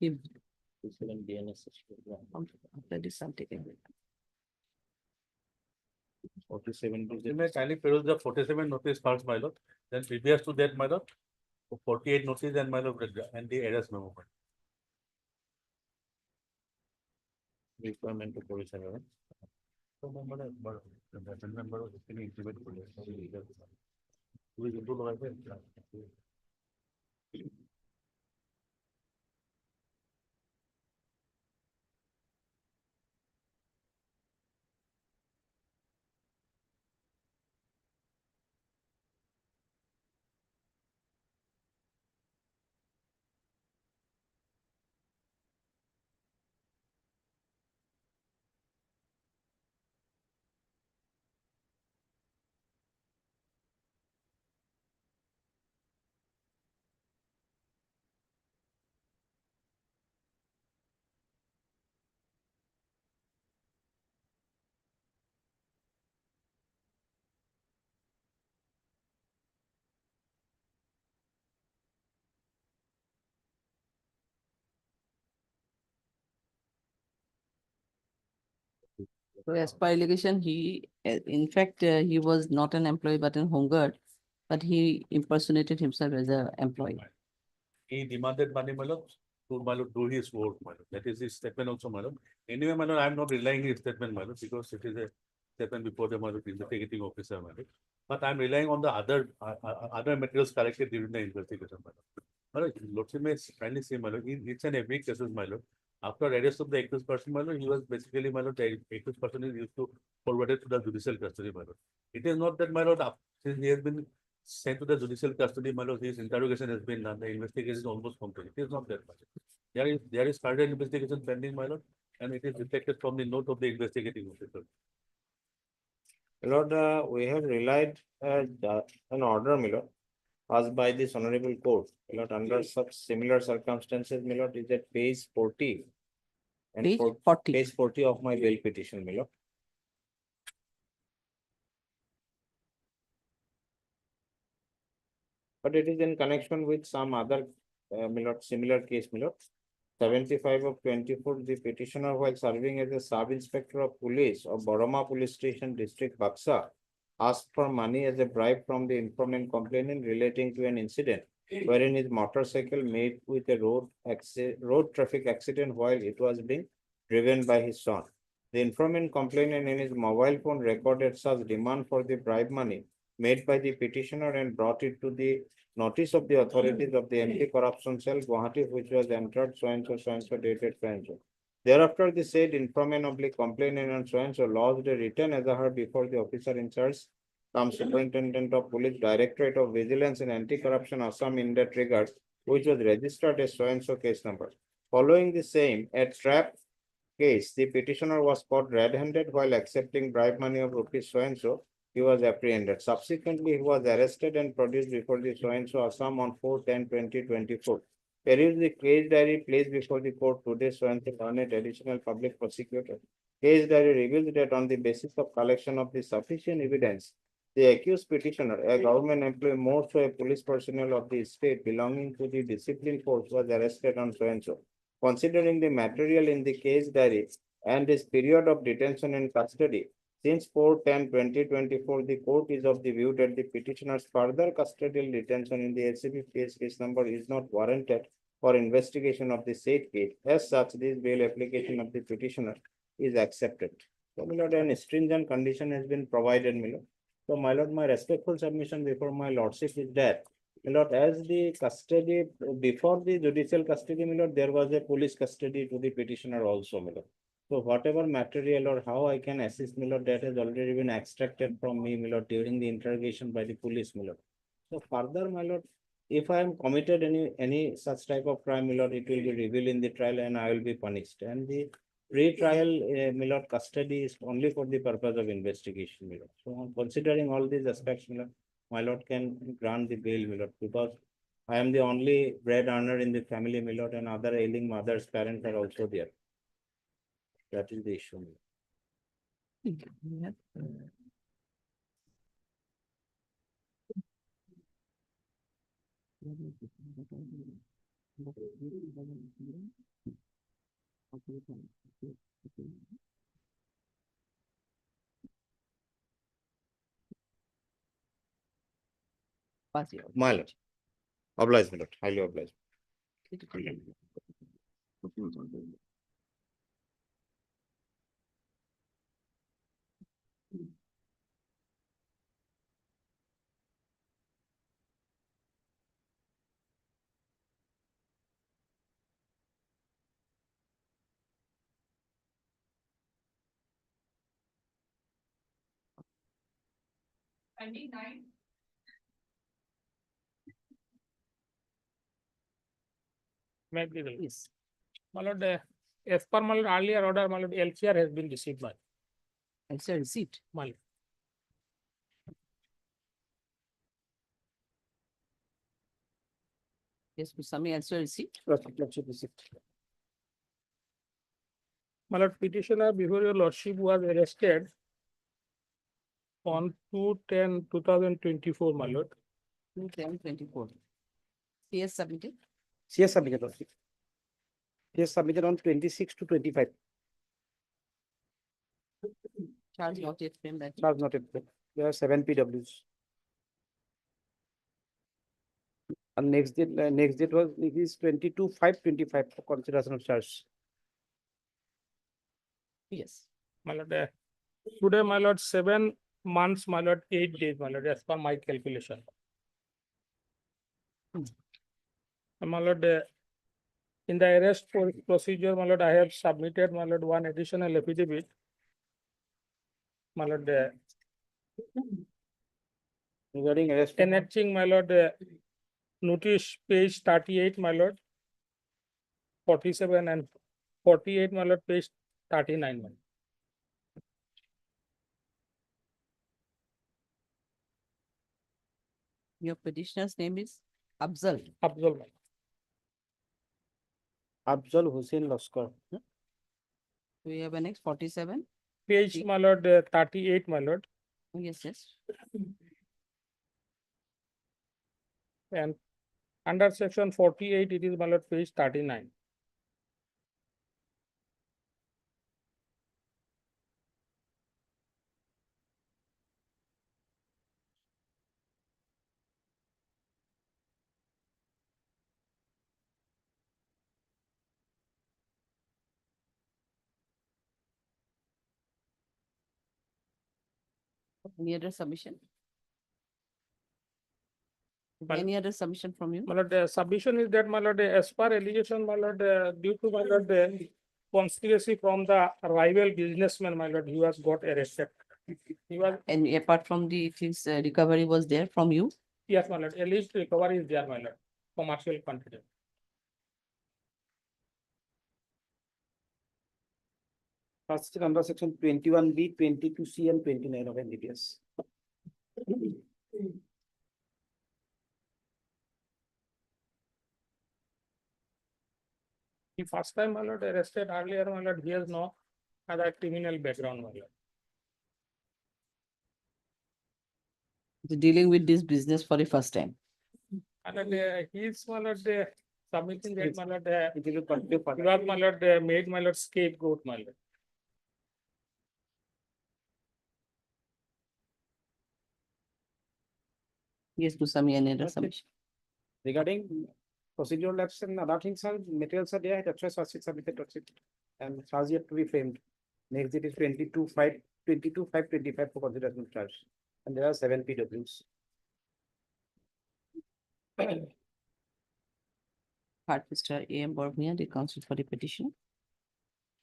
If after this, I'm taking it. 47. You may kindly peruse the 47 notice first, my lord. Then previous to that, my lord, 48 notice and my lord, and the arrest memo. Requirement to 47. So, my lord, the member of the intimate police. Who is into the So as per allegation, he, in fact, he was not an employee but an homeguard, but he impersonated himself as an employee. He demanded money, my lord, to my lord do his work, my lord. That is his statement also, my lord. Anyway, my lord, I am not relying his statement, my lord, because it is a statement before the my lord investigating officer, my lord. But I am relying on the other materials collected during the investigation, my lord. My lord, Lordship may kindly say, my lord, in each and every cases, my lord, after arrest of the accused person, my lord, he was basically, my lord, the accused person is used to forwarded to the judicial custody, my lord. It is not that, my lord, since he has been sent to the judicial custody, my lord, his interrogation has been done, the investigation is almost complete. It is not that much. There is further investigation pending, my lord, and it is reflected from the note of the investigating officer. Lord, we have relied an order, my lord, passed by this honorable court. My lord, under such similar circumstances, my lord, is at page 40. And Page 40. Page 40 of my bail petition, my lord. But it is in connection with some other, my lord, similar case, my lord. 75 of 24, the petitioner, while serving as a sub-inspector of police of Boroma Police Station, District Baksa, asked for money as a bribe from the informant complainant relating to an incident wherein his motorcycle met with a road traffic accident while it was being driven by his son. The informant complainant in his mobile phone recorded such demand for the bribe money made by the petitioner and brought it to the notice of the authorities of the anti-corruption cell, Guwahati, which was entered so and so dated so and so. Thereafter, the said informant oblique complainant and so and so lodged a written azahar before the officer in charge, Superintendent of Police, Directorate of Vigilance and Anti-Corruption, Assam in that regard, which was registered as so and so case number. Following the same, a trap case, the petitioner was caught red-handed while accepting bribe money of rupees so and so. He was apprehended. Subsequently, he was arrested and produced before the so and so Assam on 4/10/2024. Peruse the case diary placed before the court today, so and so Garnet, additional public prosecutor. Case diary reveals that on the basis of collection of the sufficient evidence, the accused petitioner, a government employee, more so a police personnel of the state belonging to the discipline force, was arrested on so and so. Considering the material in the case diary and his period of detention and custody, since 4/10/2024, the court is of the view that the petitioner's further custodial detention in the LCP case number is not warranted for investigation of the said case. As such, this bail application of the petitioner is accepted. So, my lord, an stringent condition has been provided, my lord. So, my lord, my respectful submission before my lordship is that, my lord, as the custody, before the judicial custody, my lord, there was a police custody to the petitioner also, my lord. So whatever material or how I can assist, my lord, that has already been extracted from me, my lord, during the interrogation by the police, my lord. So further, my lord, if I am committed any such type of crime, my lord, it will be revealed in the trial and I will be punished. And the pre-trial, my lord, custody is only for the purpose of investigation, my lord. So considering all these aspects, my lord can grant the bail, my lord, because I am the only bread earner in the family, my lord, and other ailing mothers, parents are also there. That is the issue. Yeah. My lord. Obliged, my lord. Highly obliged. Pending 9. May be the yes. My lord, as per my lord earlier order, my lord, LCR has been received by. LCR received. My lord. Yes, Kusami LCR received. Lordship received. My lord, petitioner before your lordship was arrested on 2/10/2024, my lord. 2/10/24. CS submitted. CS submitted, lordship. CS submitted on 26 to 25. Charge not yet framed. Charge not yet. There are 7 PWs. And next date was it is 22/5/25 for consideration of charge. Yes. My lord, today, my lord, 7 months, my lord, 8 days, my lord, as per my calculation. My lord, in the arrest procedure, my lord, I have submitted, my lord, one additional affidavit. My lord, Regarding arrest. enacting, my lord, notice page 38, my lord, 47 and 48, my lord, page 39. My lord. Your petitioner's name is Afzal. Afzal. Afzal Hussain Laskar. We have a next 47. Page, my lord, 38, my lord. Oh, yes, yes. And under section 48, it is, my lord, page 39. Any other submission? But- Any other submission from you? My lord, the submission is that, my lord, as per allegation, my lord, due to, my lord, the conspiracy from the rival businessman, my lord, he was got arrested. He was, And apart from the things, recovery was there from you? yes, my lord, alleged recovery is there, my lord, commercial quantity. Constituted under section 21B, 22C, and 29 of NDPS. He first time, my lord, arrested earlier, my lord, he has no other criminal background, my lord. Dealing with this business for the first time? And he is, my lord, submitting that, my lord, It will continue he further. was, my lord, made, my lord, scapegoat, my lord. Yes, Goswami, any other Okay. submission? Regarding procedural lapse and other things are materials are there, that's why was submitted to it. And has yet to be framed. Next date is 22/5/25 for consideration charge. And there are 7 PWs. Heard Mr. A.M. Borgnia, the counsel for the petition.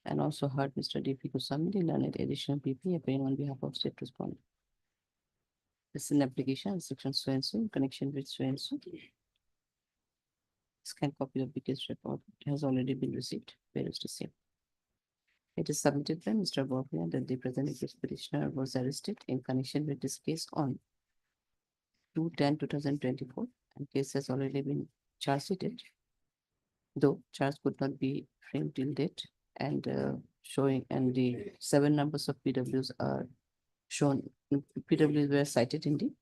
And also heard Mr. D.P. Goswami, the learned additional PP appearing on behalf of state respondent. This is an application, section so and so, in connection with so and so. Scanned copy of the case report has already been received. Where is the same? It is submitted by Mr. Borgnia that the present accused petitioner was arrested in connection with this case on 2/10/2024, and case has already been charge sheeted, though charge could not be framed till date, and showing, and the 7 numbers of PWs are shown, PWs were cited in the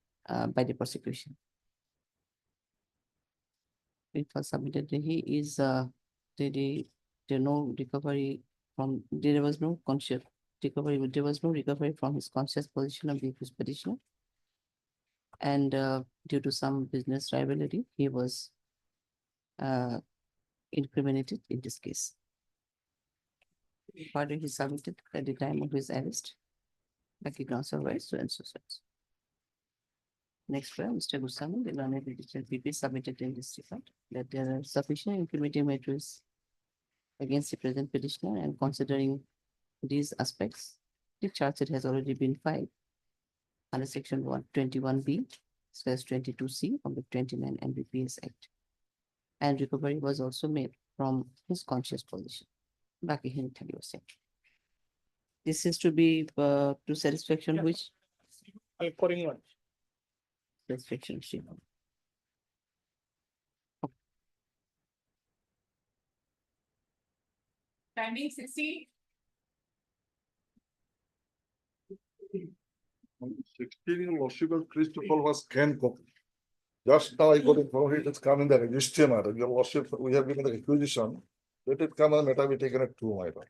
by the prosecution. It was submitted that he is there no recovery from, there was no conscious recovery, there was no recovery from his conscious position of the accused petitioner. And due to some business rivalry, he was incriminated in this case. Further, he submitted at the time of his arrest, Lucky grounds of rights, so and so. Next one, Mr. Goswami, the learned additional PP submitted in this regard that there are sufficient incriminating materials against the present petitioner, and considering these aspects, the charge sheet has already been filed under section 121B/22C of the 29 NDPS Act. And recovery was also made from his conscious position. Baki hin thali was said. This is to be to satisfaction Yeah. which Alcoring one. satisfaction sheet. Timing 60. 16 lordship of Christopher was scanned copy. Just now I got information, it's come in the registry matter. Your lordship, we have given the requisition. Let it come and matter be taken at 2, my lord.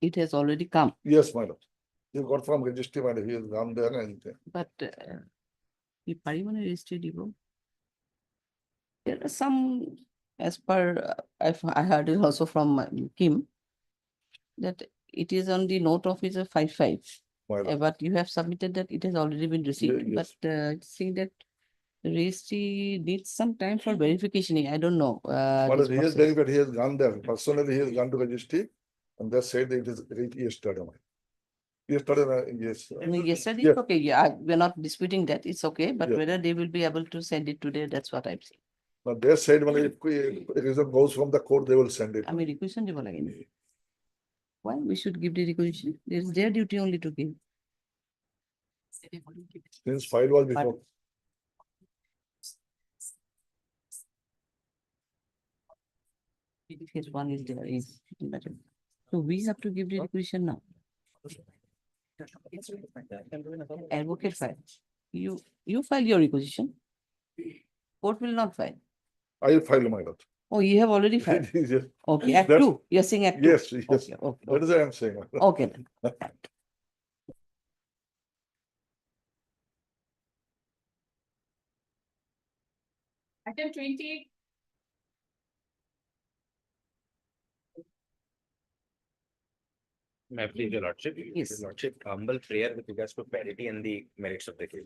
It has already come, Yes, my lord. You got from registry matter, he has gone there and but the Parimony registry দিব. There are some, as per I heard it also from Kim, that it is on the note of is a 5/5. my lord. But you have submitted that it has already been received, yes. but saying that the registry needs some time for verification. I don't know. But this he has process. done, but he has gone there. Personally, he has gone to registry and they said it is reached yesterday. Yesterday, yes. I mean, yesterday, Yes. it's okay. Yeah, we're not disputing that. It's okay. But Yeah. whether they will be able to send it today, that's what I'm saying. But they said when if reason goes from the court, they will send it. I mean, requisition দিব লাগে না. Why we should give the requisition? It is their duty only to give. Since file was before. Phase 1 is there is better. So we have to give the requisition now. Advocate file. You file your requisition. Court will not file. I will file my lord. Oh, you have already filed. Yes. Okay, Act That's- 2. You're saying Act 2. Yes, yes. Okay, okay, That is what I am saying. my lord. okay then. Item 20. May I please, your lordship? Yes. Your lordship, humble prayer with regards to parity and the merits of the case.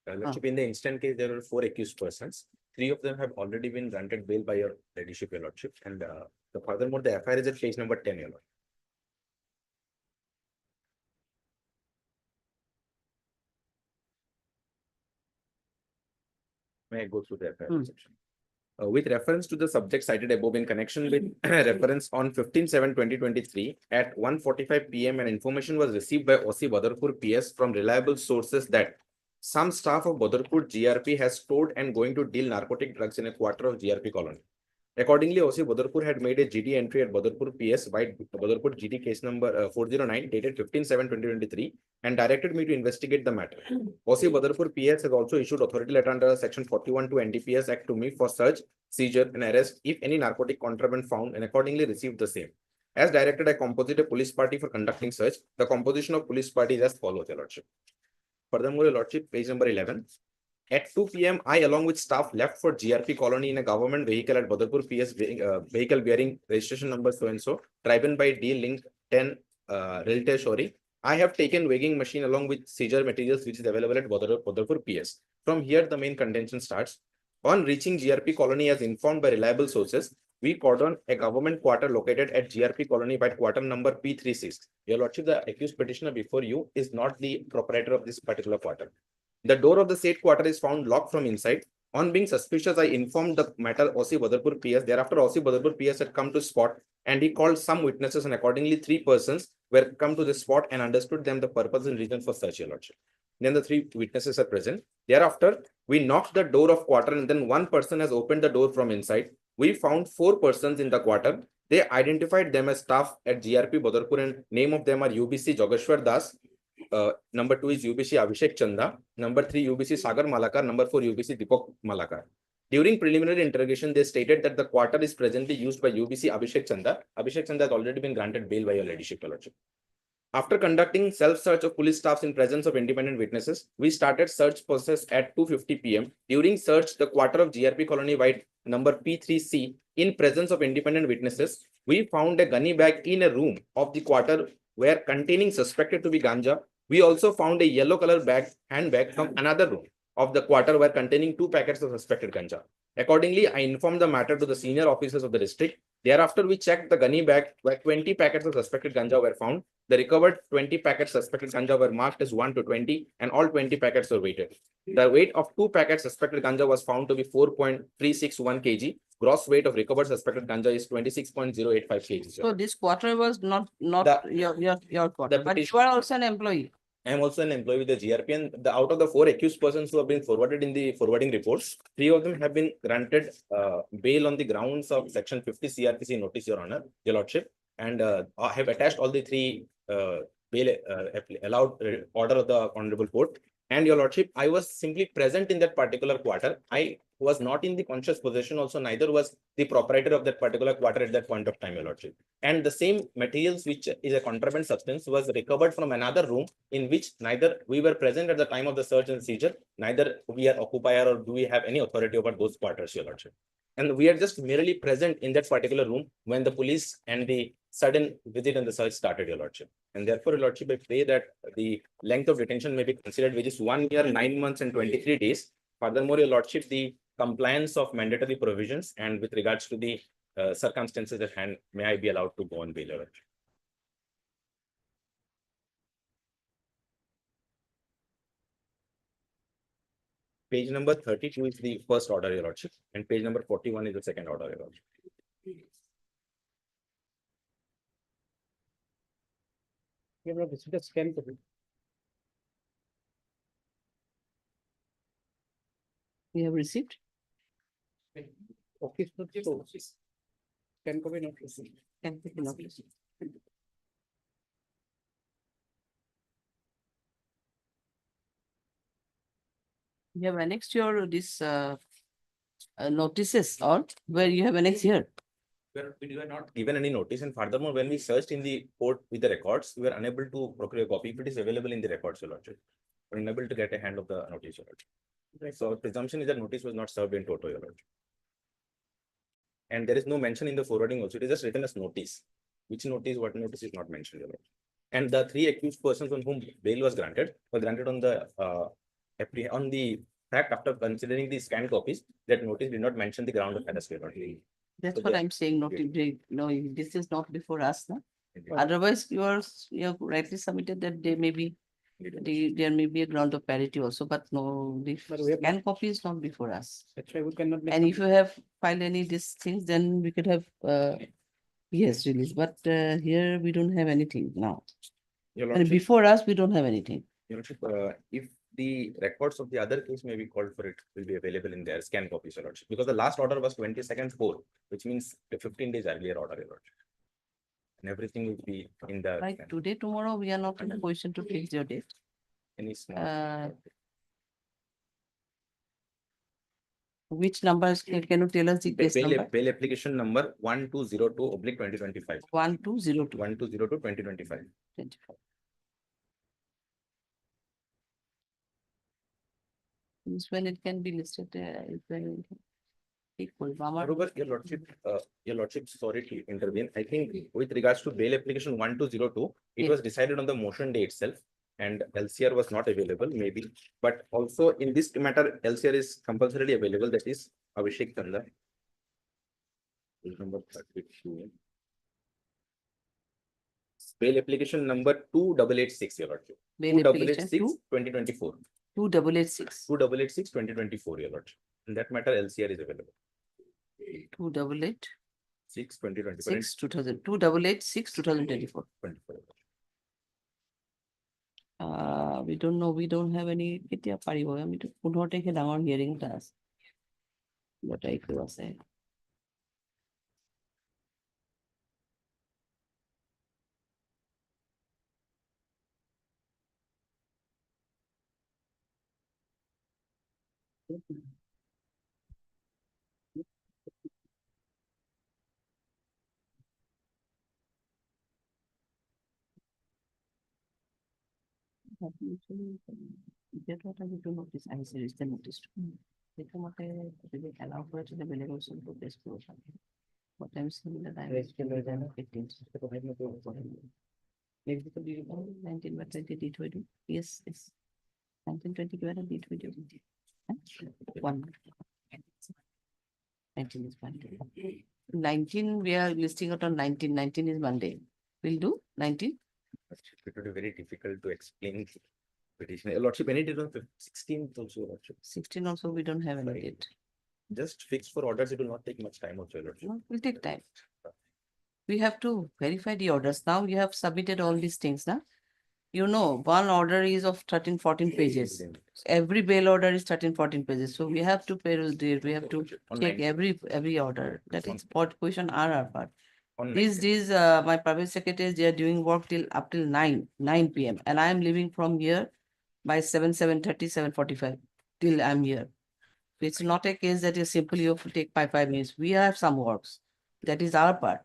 Lordship, in the instant case, there were 4 accused persons. 3 of them have already been granted bail by your ladyship, your lordship, and furthermore, the FIR is at page number 10, your lord. May I go through the FIR section? With reference to the subject cited above in connection with reference on 15/7/2023 at 1:45 PM, an information was received by OC Badarpur PS from reliable sources that some staff of Badarpur GRP has stored and going to deal narcotic drugs in a quarter of GRP colony. Accordingly, OC Badarpur had made a GD entry at Badarpur PS by Badarpur GD case number 409 dated 15/7/2023 and directed me to investigate the matter. OC Badarpur PS has also issued authority letter under section 41 to NDPS Act to me for search, seizure and arrest if any narcotic contraband found, and accordingly received the same. As directed, I composite a police party for conducting search. The composition of police party is as follows, your lordship. Furthermore, your lordship, page number 11. At 2 PM, I, along with staff, left for GRP colony in a government vehicle at Badarpur PS, vehicle bearing registration number so-and-so, driven by D Link 10 Realty Shori. I have taken weighing machine along with seizure materials, which is available at Badarpur PS. From here, the main contention starts. On reaching GRP colony, as informed by reliable sources, we cordon a government quarter located at GRP colony by quarter number P36. Your lordship, the accused petitioner before you is not the proprietor of this particular quarter. The door of the said quarter is found locked from inside. On being suspicious, I informed the matter OC Badarpur PS. Thereafter, OC Badarpur PS had come to spot and he called some witnesses, and accordingly 3 persons were come to the spot and understood them the purpose and reason for search, your lordship. Then the 3 witnesses are present. Thereafter, we knocked the door of quarter and then 1 person has opened the door from inside. We found 4 persons in the quarter. They identified them as staff at GRP Badarpur and name of them are UBC Jogeshwar Das. Number 2 is UBC Abhishek Chanda. Number 3 UBC Sagar Malakar. Number 4 UBC Deepak Malakar. During preliminary interrogation, they stated that the quarter is presently used by UBC Abhishek Chanda. Abhishek Chanda has already been granted bail by your ladyship, your lordship. After conducting self-search of police staffs in presence of independent witnesses, we started search process at 2:50 PM. During search, the quarter of GRP colony wide number P3C in presence of independent witnesses, we found a gunny bag in a room of the quarter where containing suspected to be ganja. We also found a yellow color handbag from another room of the quarter where containing 2 packets of suspected ganja. Accordingly, I informed the matter to the senior officers of the district. Thereafter, we checked the gunny bag where 20 packets of suspected ganja were found. The recovered 20 packets suspected ganja were marked as 1 to 20 and all 20 packets were weighted. The weight of 2 packets suspected ganja was found to be 4.361 kg. Gross weight of recovered suspected ganja is 26.085 kg. So this quarter was not your quarter, but petition- you are also an employee. I am also an employee with the GRP, and out of the 4 accused persons who have been forwarded in the forwarding reports, 3 of them have been granted bail on the grounds of section 50 CRPC notice, your honor, your lordship, and I have attached all the 3 bail allowed order of the honorable court. And your lordship, I was simply present in that particular quarter. I was not in the conscious possession, also neither was the proprietor of that particular quarter at that point of time, your lordship. And the same materials, which is a contraband substance, was recovered from another room in which neither we were present at the time of the search and seizure, neither we are occupier or do we have any authority over those quarters, your lordship. And we are just merely present in that particular room when the police and the sudden visit and the search started, your lordship. And therefore, your lordship, I pray that the length of detention may be considered, which is 1 year, 9 months and 23 days. Furthermore, your lordship, the compliance of mandatory provisions and with regards to the circumstances at hand, may I be allowed to go on bail, your lordship. Page number 32 is the first order, your lordship, and page number 41 is the second order, your lordship. We have not received a scan for it. We have received. Office not so. Scan copy not received. Can we not receive? You have annexed your this notices or where you have annexed here. We were not given any notice, and furthermore, when we searched in the court with the records, we were unable to procure a copy. If it is available in the records, your lordship, we are unable to get a hand of the notice, your lordship. So presumption is that notice was not served in toto, your lordship. And there is no mention in the forwarding also. It is just written as notice. Which notice, what notice is not mentioned, Your Lordship. And the three accused persons on whom bail was granted on the on the fact after considering the scanned copies that notice did not mention the ground of arrest, Your Lordship. That's So what they- I'm saying, not, no, this is not before us, no? Indeed. Otherwise, you have rightly submitted that there may be, there may be a ground of parity also, but no, the But we have scan copy is not before us. That's why we cannot make. And if you have filed any these things, then we could have, yes, release, but here we don't have anything now. Your And Lordship, before us, we don't have anything. Your Lordship, if the records of the other case may be called for, it will be available in their scan copies, Your Lordship, because the last order was 22nd/4, which means the 15 days earlier order, Your Lordship. And everything will be in the. Like today, tomorrow, we are not in a position to fix your date. Any small. Which numbers, can you tell us the case number? Bail application number 1202/2025. 1202. 1202/2025. 25. Means when it can be listed, when equal. Moreover, Your Lordship, sorry to intervene. I think with regards to bail application 1202, it Yes. was decided on the motion day itself. And LCR was not available, maybe, but also in this matter, LCR is compulsorily available, that is Abhishek Tanda. Number 32. Bail application number 2886, Your Lordship. Bail application 2024. 2886. 2024, Your Lordship. In that matter, LCR is available. 2886 2024. 2886 2024. 24. We don't know, we don't have any, কেতিয়া পাৰিব আমি তো 15 তাৰিখে ডাঙৰ hearing এটা আছে তাৰিখটো আছে এতিয়াতো এটা যিটো নটিচ আহিছে ৰিজিষ্টাৰ নটিচটো সেইটো মতে যদি এলাউ কৰে তেতিয়া বেলেগ অপচন প্ৰটেষ্ট কৰিব পাৰে what I'm saying that I will do 15 next to be 19 by 20 d to do yes 1920 to d to do 1 19 is Monday 19 we are listing out on 19 is Monday we'll do 19. It would be very difficult to explain petition. Your Lordship, any date on 16th also, Your Lordship. 16 also we don't have any date. Just fix for orders, it will not take much time also, Your Lordship. No, it will take time. We have to verify the orders. Now you have submitted all these things, now. You know, one order is of 13-14 pages. Every bail order is 13-14 pages. So we have to peruse there. We have to check every order. That is what question are our part. These my private secretaries, they are doing work up till 9 p.m. and I am leaving from here by 7:30, 7:45 till I'm here. It's not a case that you simply have to take 5 minutes. We have some works. That is our part.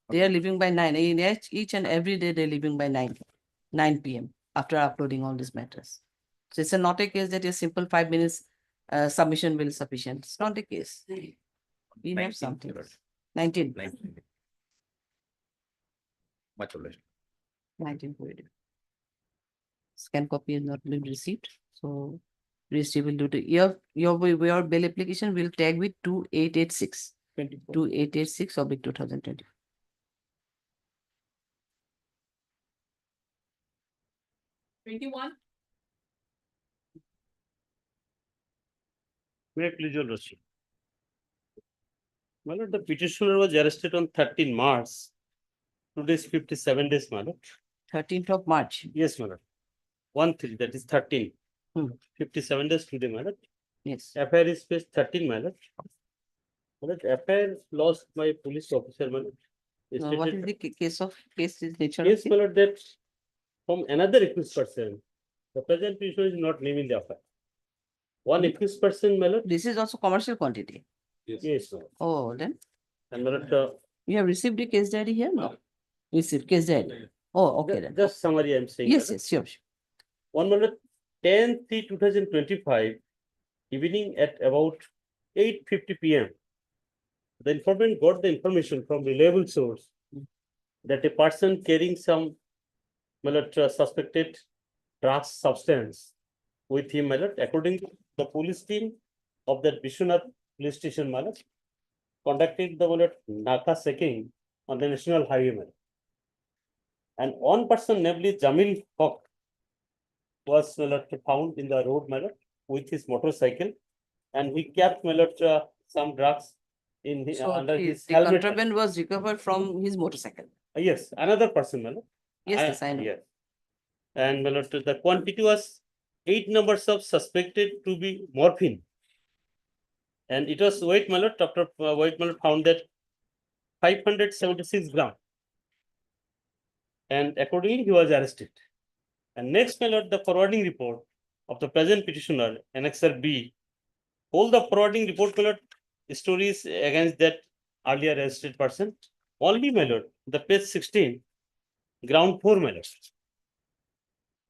They are leaving by 9. In each and every day they're leaving by 9 p.m. after uploading all these matters. So it's not a case that a simple 5 minutes submission will sufficient. It's not a case. We have something. 19. Much obliged. 19 period. Scan copy is not been received. So registry will do the your bail application will tag with 2886. 2886 of 2020. May I please, Your Lordship? My lord, the petitioner was arrested on 13 March. Today is 57 days, my lord. 13th of March. Yes, my lord. 1-3, that is 13. 57 days today, my lord. Yes. FIR is faced 13, my lord. My lord, FIR lost by police officer, my lord. Now, what is the case is nature? Yes, my lord, that from another accused person, the present petitioner is not naming the FIR. One accused person, my lord. This is also commercial quantity. Yes, my lord. Oh, then And my lord, you have received the case diary here? No. Received case diary. Oh, okay then. just summary I'm saying. Yes, my lord. yes, sure. One minute, 10/3/2025, evening at about 8:50 p.m. The informant got the information from reliable source that a person carrying some suspected drug substance with him, according to the police team of that Bishwanath police station, conducted the Naka checking on the national highway. And one person, namely Jamil Haq, was found in the road with his motorcycle, and he kept some drugs in his, So under his the helmet. contraband was recovered from his motorcycle. Yes, another person. Yes, I know. Yes. And the quantity was 8 numbers of suspected to be morphine. And it was weight, Dr. Weight found that 576 grams. And accordingly, he was arrested. And next, the forwarding report of the present petitioner, Annexer B, all the forwarding report stories against that earlier arrested person. Only, the page 16, ground 4,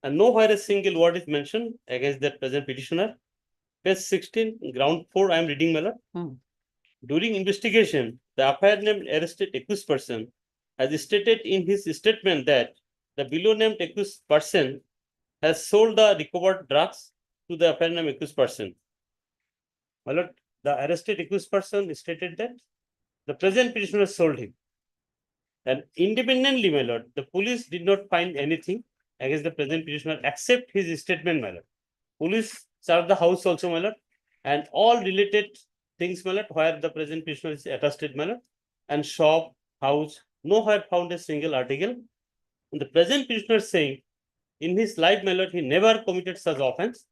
and nowhere a single word is mentioned against that present petitioner. Page 16, ground 4, I am reading, During investigation, the affair named arrested accused person has stated in his statement that the below named accused person has sold the recovered drugs to the affair named accused person. The arrested accused person stated that the present petitioner sold him. And independently, the police did not find anything against the present petitioner except his statement, Police searched the house also, and all related things, where the present petitioner is attested, and shop, house, nowhere found a single article. And the present petitioner saying, in his life, he never committed such offense,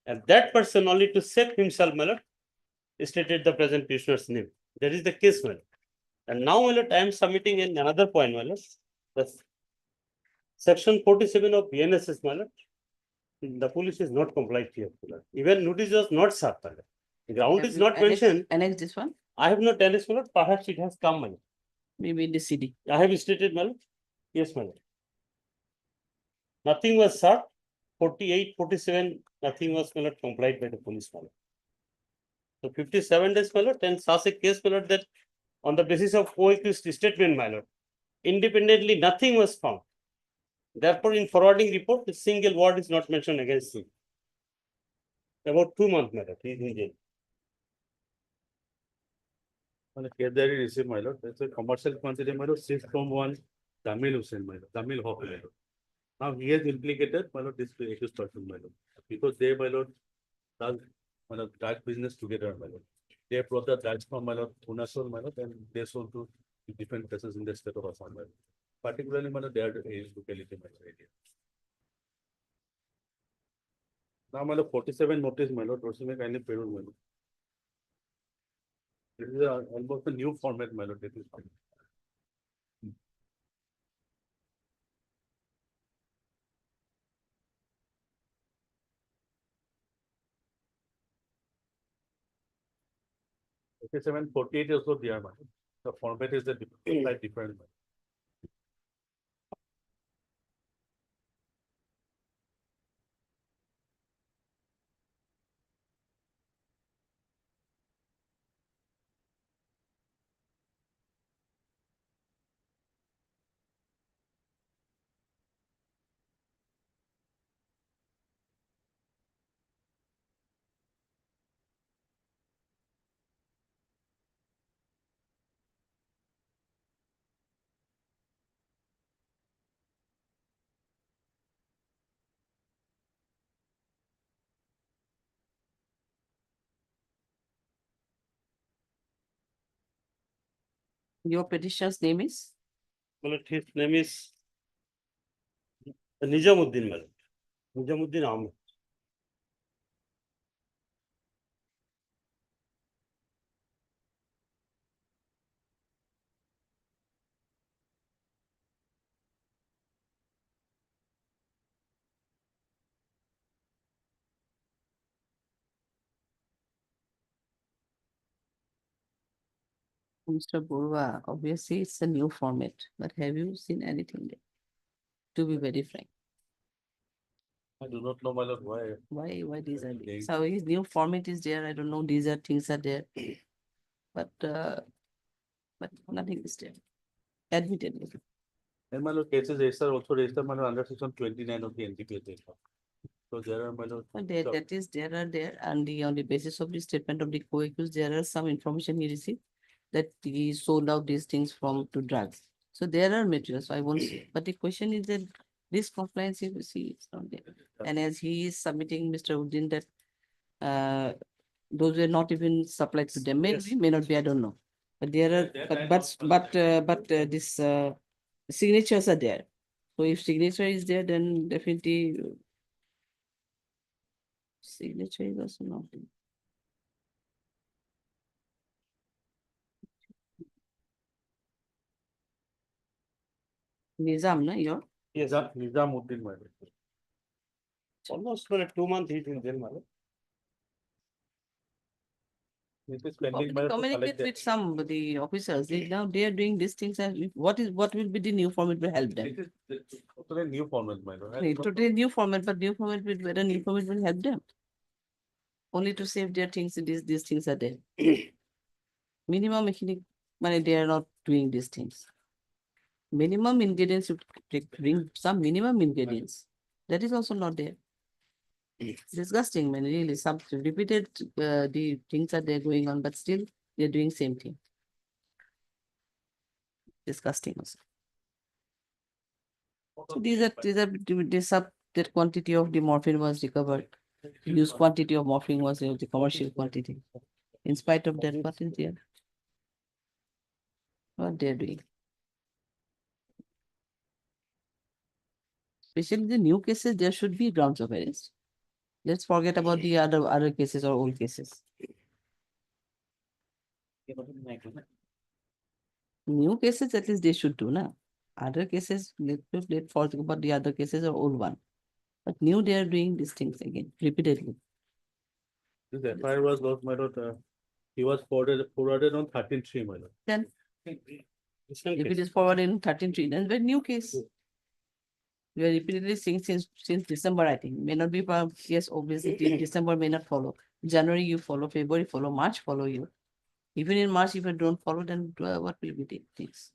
and that person only to save himself, stated the present petitioner's name. That is the case, And now, I am submitting in another point, the section 47 of BNSS, the police is not compliant here. Even notice was not served. The ground is not mentioned. Annex this one? I have not annexed, perhaps it has come, Maybe in the CD. I have stated, yes, nothing was served. 48, 47, nothing was complied by the police. So 57 days, and such a case, that on the basis of co-accused statement, independently nothing was found. Therefore, in forwarding report, a single word is not mentioned against him. About 2 months, he is in jail. Here there is received, that's a commercial quantity, 6 from 1 Jamil Hussain, Jamil Haq. Now he has implicated, this accused person, because they, drug business together, They brought the drugs from Punasol, and they sold to different places in the state of Assam. Particularly, they are in locality, Now, 47 notice, kindly paid on, This is almost a new format, that is fine. Okay, 748 is also there, The format is a slight different. Your petitioner's name is? His name is Nijamuddin, Nijamuddin Ahmed. Mr. Burwa, obviously it's a new format, but have you seen anything there? To be very frank. I do not know, why. Why these are there? So his new format is there. I don't know. These are things are there, but nothing is there. Admittedly. And my lord, cases registered also registered, my lord, under section 29 of the NDPS. So there are, my lord. That is, there are there, and on the basis of the statement of the co-accused, there are some information he received that he sold out these things from to drugs. So there are materials, I won't say, but the question is that this compliance, you see, it's not there. And as he is submitting, Mr. Uddin, that those were not even supplied to them, may not be, I don't know. But there are, this signatures are there. So if signature is there, then definitely signature is also not there. Nizam, na, your? Yes, Nizamuddin, my lord. Almost for 2 months he's in jail, my lord. It is pending, my lord, to Communicate collect with that. some of the officers. Now they are doing these things, and what will be the new format will help them? This is totally new format, my lord. Totally new format, but new format will, whether new format will help them. Only to save their things, these things are there. Minimum mechanic, they are not doing these things. Minimum ingredients, you bring some minimum ingredients. That is also not there. Disgusting, man, really. Some repeated the things are there going on, but still they're doing same thing. Disgusting also. So that quantity of the morphine was recovered. Use quantity of morphine was the commercial quantity. In spite of that, what is there? What they're doing? Especially the new cases, there should be grounds of arrest. Let's forget about the other cases or old cases. New cases, at least they should do now. Other cases, let's forget about the other cases or old one. But new, they are doing these things again, repeatedly. This FIR was lost, my lord. He was forwarded on 13/3, my lord. Then, if it is forwarded in 13/3, then the new case. We are repeatedly seeing since December, I think. May not be, yes, obviously, till December may not follow. January you follow, February follow, March follow you. Even in March, if you don't follow, then what will be the things?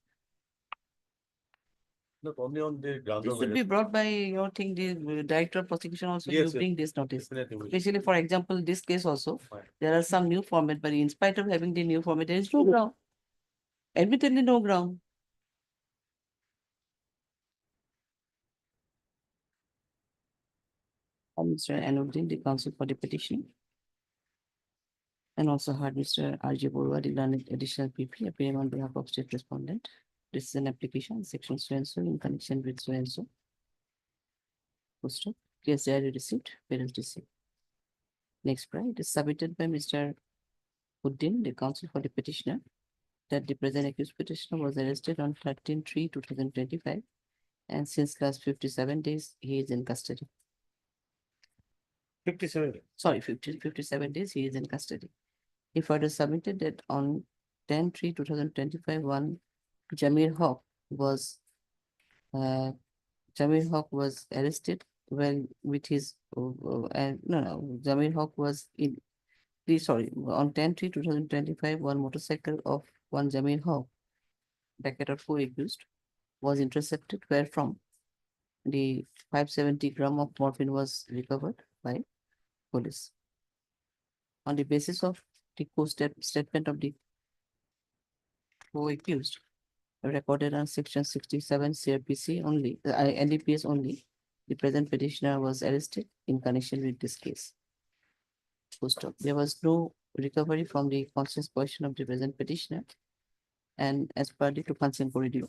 Not only on the grounds This of should be arrest. brought by your thing, the director of prosecution also, you Yes, bring this notice. definitely. Especially, for example, this case also, Fine. there are some new format, but in spite of having the new format, there is no ground. Admittedly, no ground. Mr. Anuddin, the counsel for the petition. And also heard Mr. R.J. Borwa, the learned additional PP, appearing on behalf of state respondent. This is an application, section so and so, in connection with so and so. Poster, case diary received, parents received. Next, right, is submitted by Mr. Uddin, the counsel for the petitioner, that the present accused petitioner was arrested on 13/3/2025, and since last 57 days, he is in custody. 57. Sorry, 57 days, he is in custody. He further submitted that on 10/3/2025, one Jamir Haq was arrested when with his Jamir Haq was in on 10/3/2025, one motorcycle of one Jamir Haq, bracket of co-accused, was intercepted, wherefrom the 570 gram of morphine was recovered by police. On the basis of the statement of the co-accused, recorded on section 67 CRPC only, NDPS only, the present petitioner was arrested in connection with this case. Full stop. There was no recovery from the conscious portion of the present petitioner, and as per the Tufansing corridor.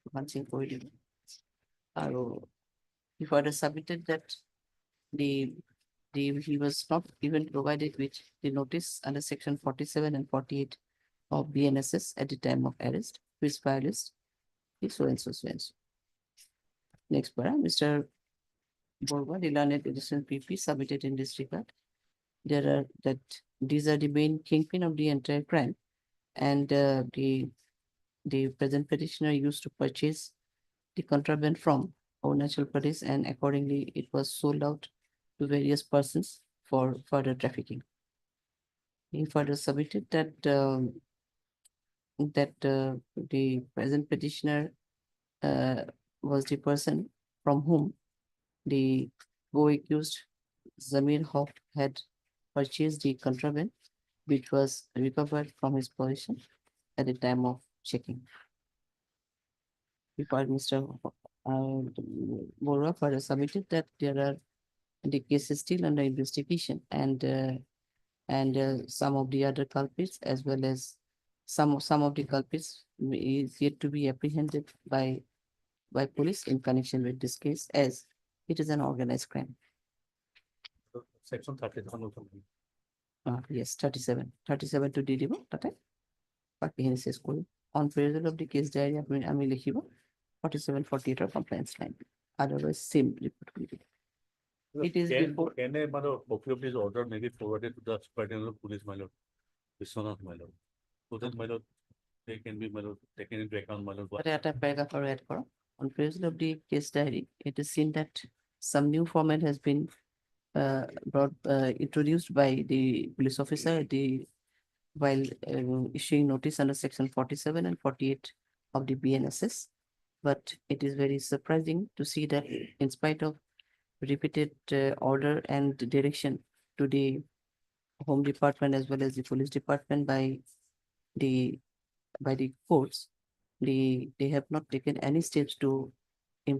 Tufansing corridor. He further submitted that he was not even provided with the notice under section 47 and 48 of BNSS at the time of arrest, which violates so and so, so and so. Next para, Mr. Borwa, the learned additional PP submitted in this regard. These are the main kingpin of the entire crime, and the present petitioner used to purchase the contraband from Arunachal Pradesh, and accordingly it was sold out to various persons for further trafficking. He further submitted that the present petitioner was the person from whom the co-accused Zamir Hoff had purchased the contraband, which was recovered from his possession at the time of checking. Before Mr. Borua further submitted that there are the case is still under investigation and some of the other culprits as well as some of the culprits is yet to be apprehended by police in connection with this case as it is an organized crime. Section 37 also. Yes, 37 to DD তাতে বাকিখিনি শেষ কৰো on perusal of the case diary আমি লিখিব 47 48 compliance line otherwise same report will be it is before Can a matter copy of this order may be forwarded to the Superintendent of Police, my lord, Vishwanath, my lord, so that my lord, they can be, my lord, taken into account, my lord. তাতে এটা paragraph আৰু add কৰক on perusal of the case diary it is seen that some new format has been introduced by the police officer while issuing notice under section 47 and 48 of the BNSS. But it is very surprising to see that in spite of repeated order and direction to the Home Department as well as the Police Department by the courts, they have not taken any steps to they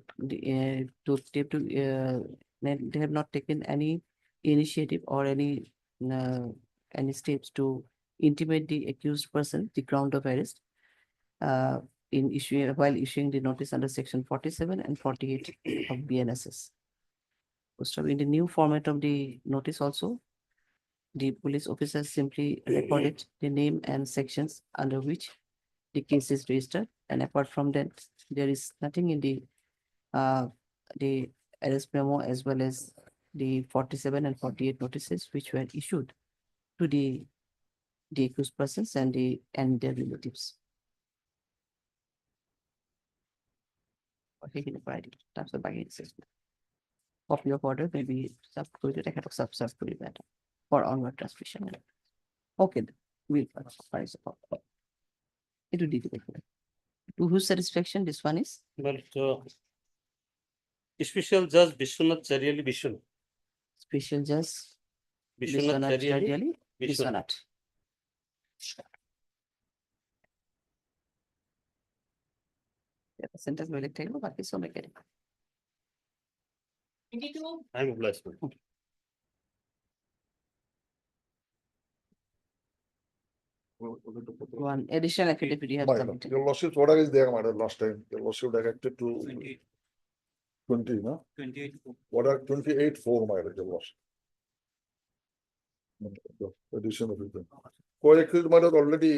have not taken any initiative or any steps to intimate the accused person the ground of arrest while issuing the notice under section 47 and 48 of BNSS. So in the new format of the notice also, the police officers simply recorded the name and sections under which the case is registered, and apart from that, there is nothing in the arrest memo as well as the 47 and 48 notices which were issued to the accused persons and their relatives. সেইখিনি কৰাই দিম তাৰপিছত বাকী copy of order may be sub কৰিবা এটা for onward transmission. Okay, then we'll it will be to whose satisfaction this one is? But Special Judge Vishwanath Chariali Vishwan. Special Judge Vishwanath Chariali Vishwanath. Yeah, the sentence will take but it's so mechanical. 22. I'm obliged. One additional affidavit you have My lord, submitted. your lordship, what is there, madam, last time, your lordship directed to 20, no? 28. What are 28-4, my lord, your lordship? The addition of it. Co-accused, my lord, already,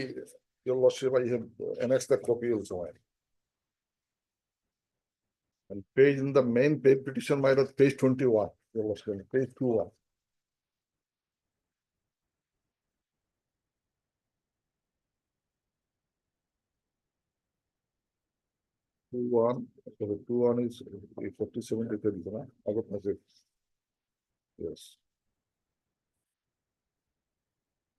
your lordship, I have annexed the copy also, my lord. And page in the main page petition, my lord, page 21, your lordship, page 21. Two one is 47 to 30, no? I got message. Yes.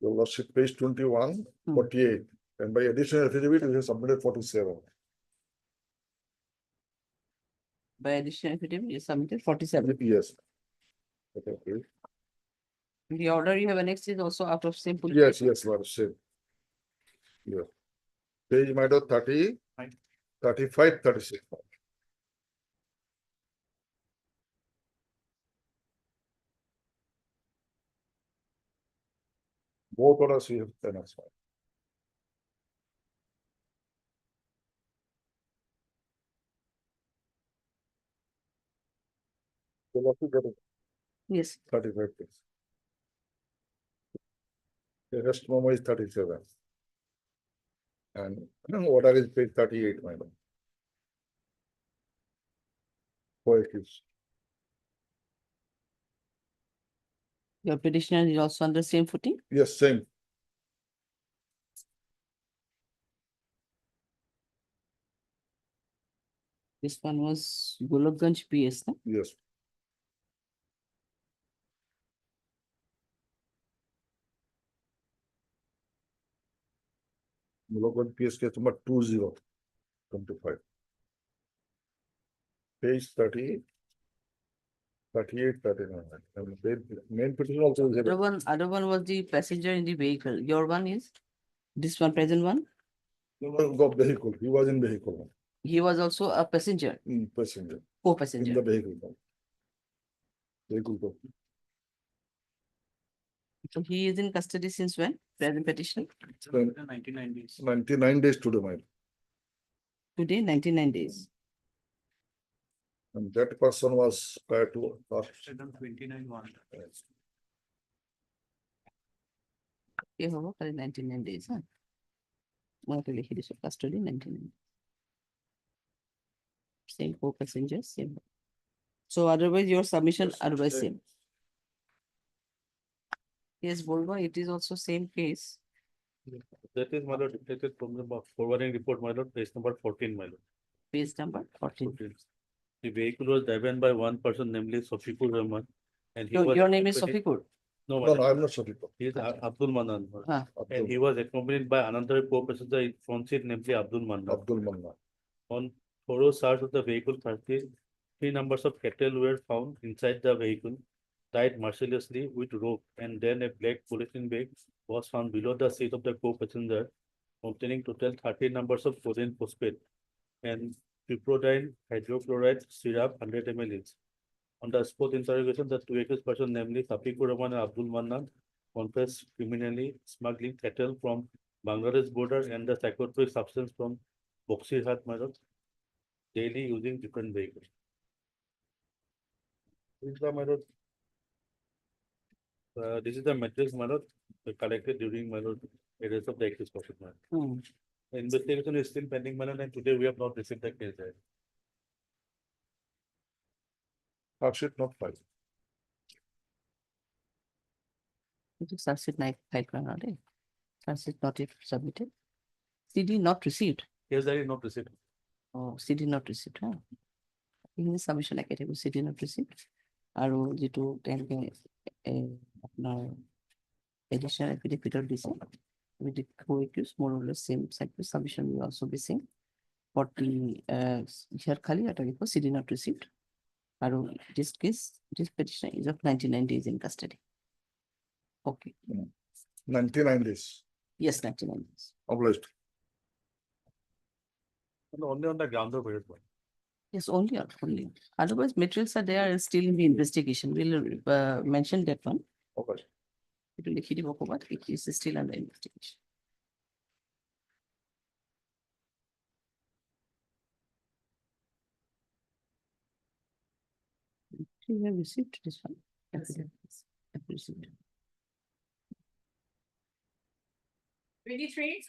Your lordship, page 21, 48, and by additional affidavit, we have submitted 47. By additional affidavit you submitted 47. Yes. Okay. The order you have annexed is also out of same police. Yes, yes, lordship. Yeah. Page my lord 30, 35, 36. Both orders we have annexed. The lordship got it, Yes. 35 days. The rest memo is 37. And order is page 38, my lord. Co-accused. Your petitioner is also under same footing. Yes, same. This one was Golokganj PS, no? Yes. Mulogod PS case number 2025. Page 38. 38, 39. And the main petition also is. Other one was the passenger in the vehicle. Your one is this one, present one. Got vehicle, he was in vehicle, He was also a passenger, passenger, in co-passenger. the vehicle. Vehicle. So he is in custody since when? Present petition? 99 days. 99 days today, my. Today, 99 days. And that person was prior to. 29 1. ये होगा कल 99 days हाँ वहाँ पे लिखी थी custody 99 same co-passengers same so otherwise your submission otherwise same yes Bolva it is also same case That is my lord, dictated from the forwarding report, my lord, page number 14, my lord. page number 14 The vehicle was driven by one person, namely Sofikur Rahman. And he was your name is accompanied- Sofikur No, my No, lord. no, I'm not sorry. He is Abdul Manan. Ah. And he was accompanied by another co-passenger in front seat, namely Abdul Manan. Abdul Manna. On thorough search of the vehicle, 33 numbers of cattle were found inside the vehicle, tied mercilessly with rope, and then a black polythene bag was found below the seat of the co-passenger, containing total 30 numbers of codeine phosphate and piperidine hydrochloride syrup 100 ml each. On the spot interrogation, the two accused persons, namely Safikur Rahman and Abdul Mannan, confessed criminally smuggling cattle from Bangladesh border and the psychotropic substance from Boxirhat, daily using different vehicles. This is the matter. This is the materials matter collected during arrest of the accused person. The investigation is still pending, and today we have not received the case. Charge sheet not filed. it is succeed night fight right succeed not yet submitted CD not received Yes, that is not received. oh CD not received huh in submission like it CD not received আৰু যেটো তেওঁলোকে আপোনাৰ additional affidavit দিছে with the co-accused more or less same submission will also be same for the here খালি এটা লিখো CD not received আৰু this case this petition is of 99 days in custody okay 99 days. yes 99 days Obliged. Only on the ground of arrest. yes only otherwise materials are there and still in the investigation we'll mention that one Okay. it will লিখি দিব ক'বাত it is still under investigation you have received this one affidavit. I've received 23.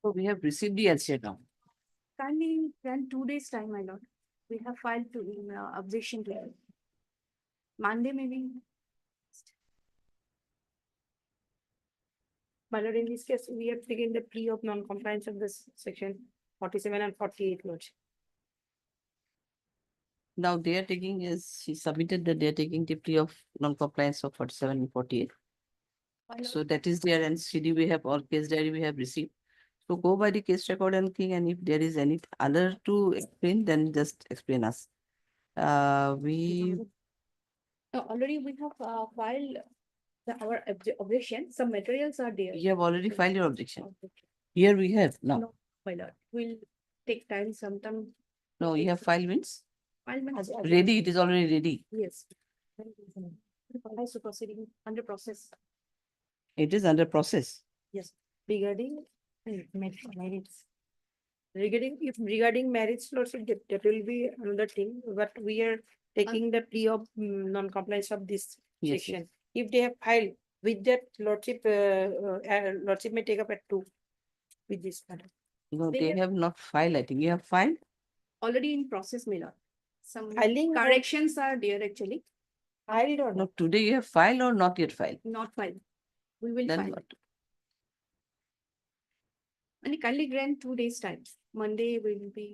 so we have received the answer now Kindly grant 2 days time, my lord. We have filed to objection to it. Monday maybe. My lord, in this case, we have taken the plea of non-compliance of this section 47 and 48, Lord. now they are taking is she submitted that they are taking the plea of non-compliance of 47 and 48 so that is there and CD we have all case diary we have received so go by the case record and thing and if there is any other to explain then just explain us we No, already we have filed our objection. Some materials are there. you have already filed your objection here we have now No, my lord, will take time sometime. no you have filed means File means- ready it is already ready Yes. Also proceeding under process. it is under process Yes, regarding merits. Regarding marriage, lordship, that will be another thing, but we are taking the plea of non-compliance of this Yes, section. If they have filed with that, lordship, lordship may take up at 2 with this matter. no They they have- have not filed I think you have filed Already in process, my lord. Some Filing or- corrections are there actually, Filed or no not? today you have filed or not yet filed not filed. We will then file. what And kindly grant 2 days time. Monday will be,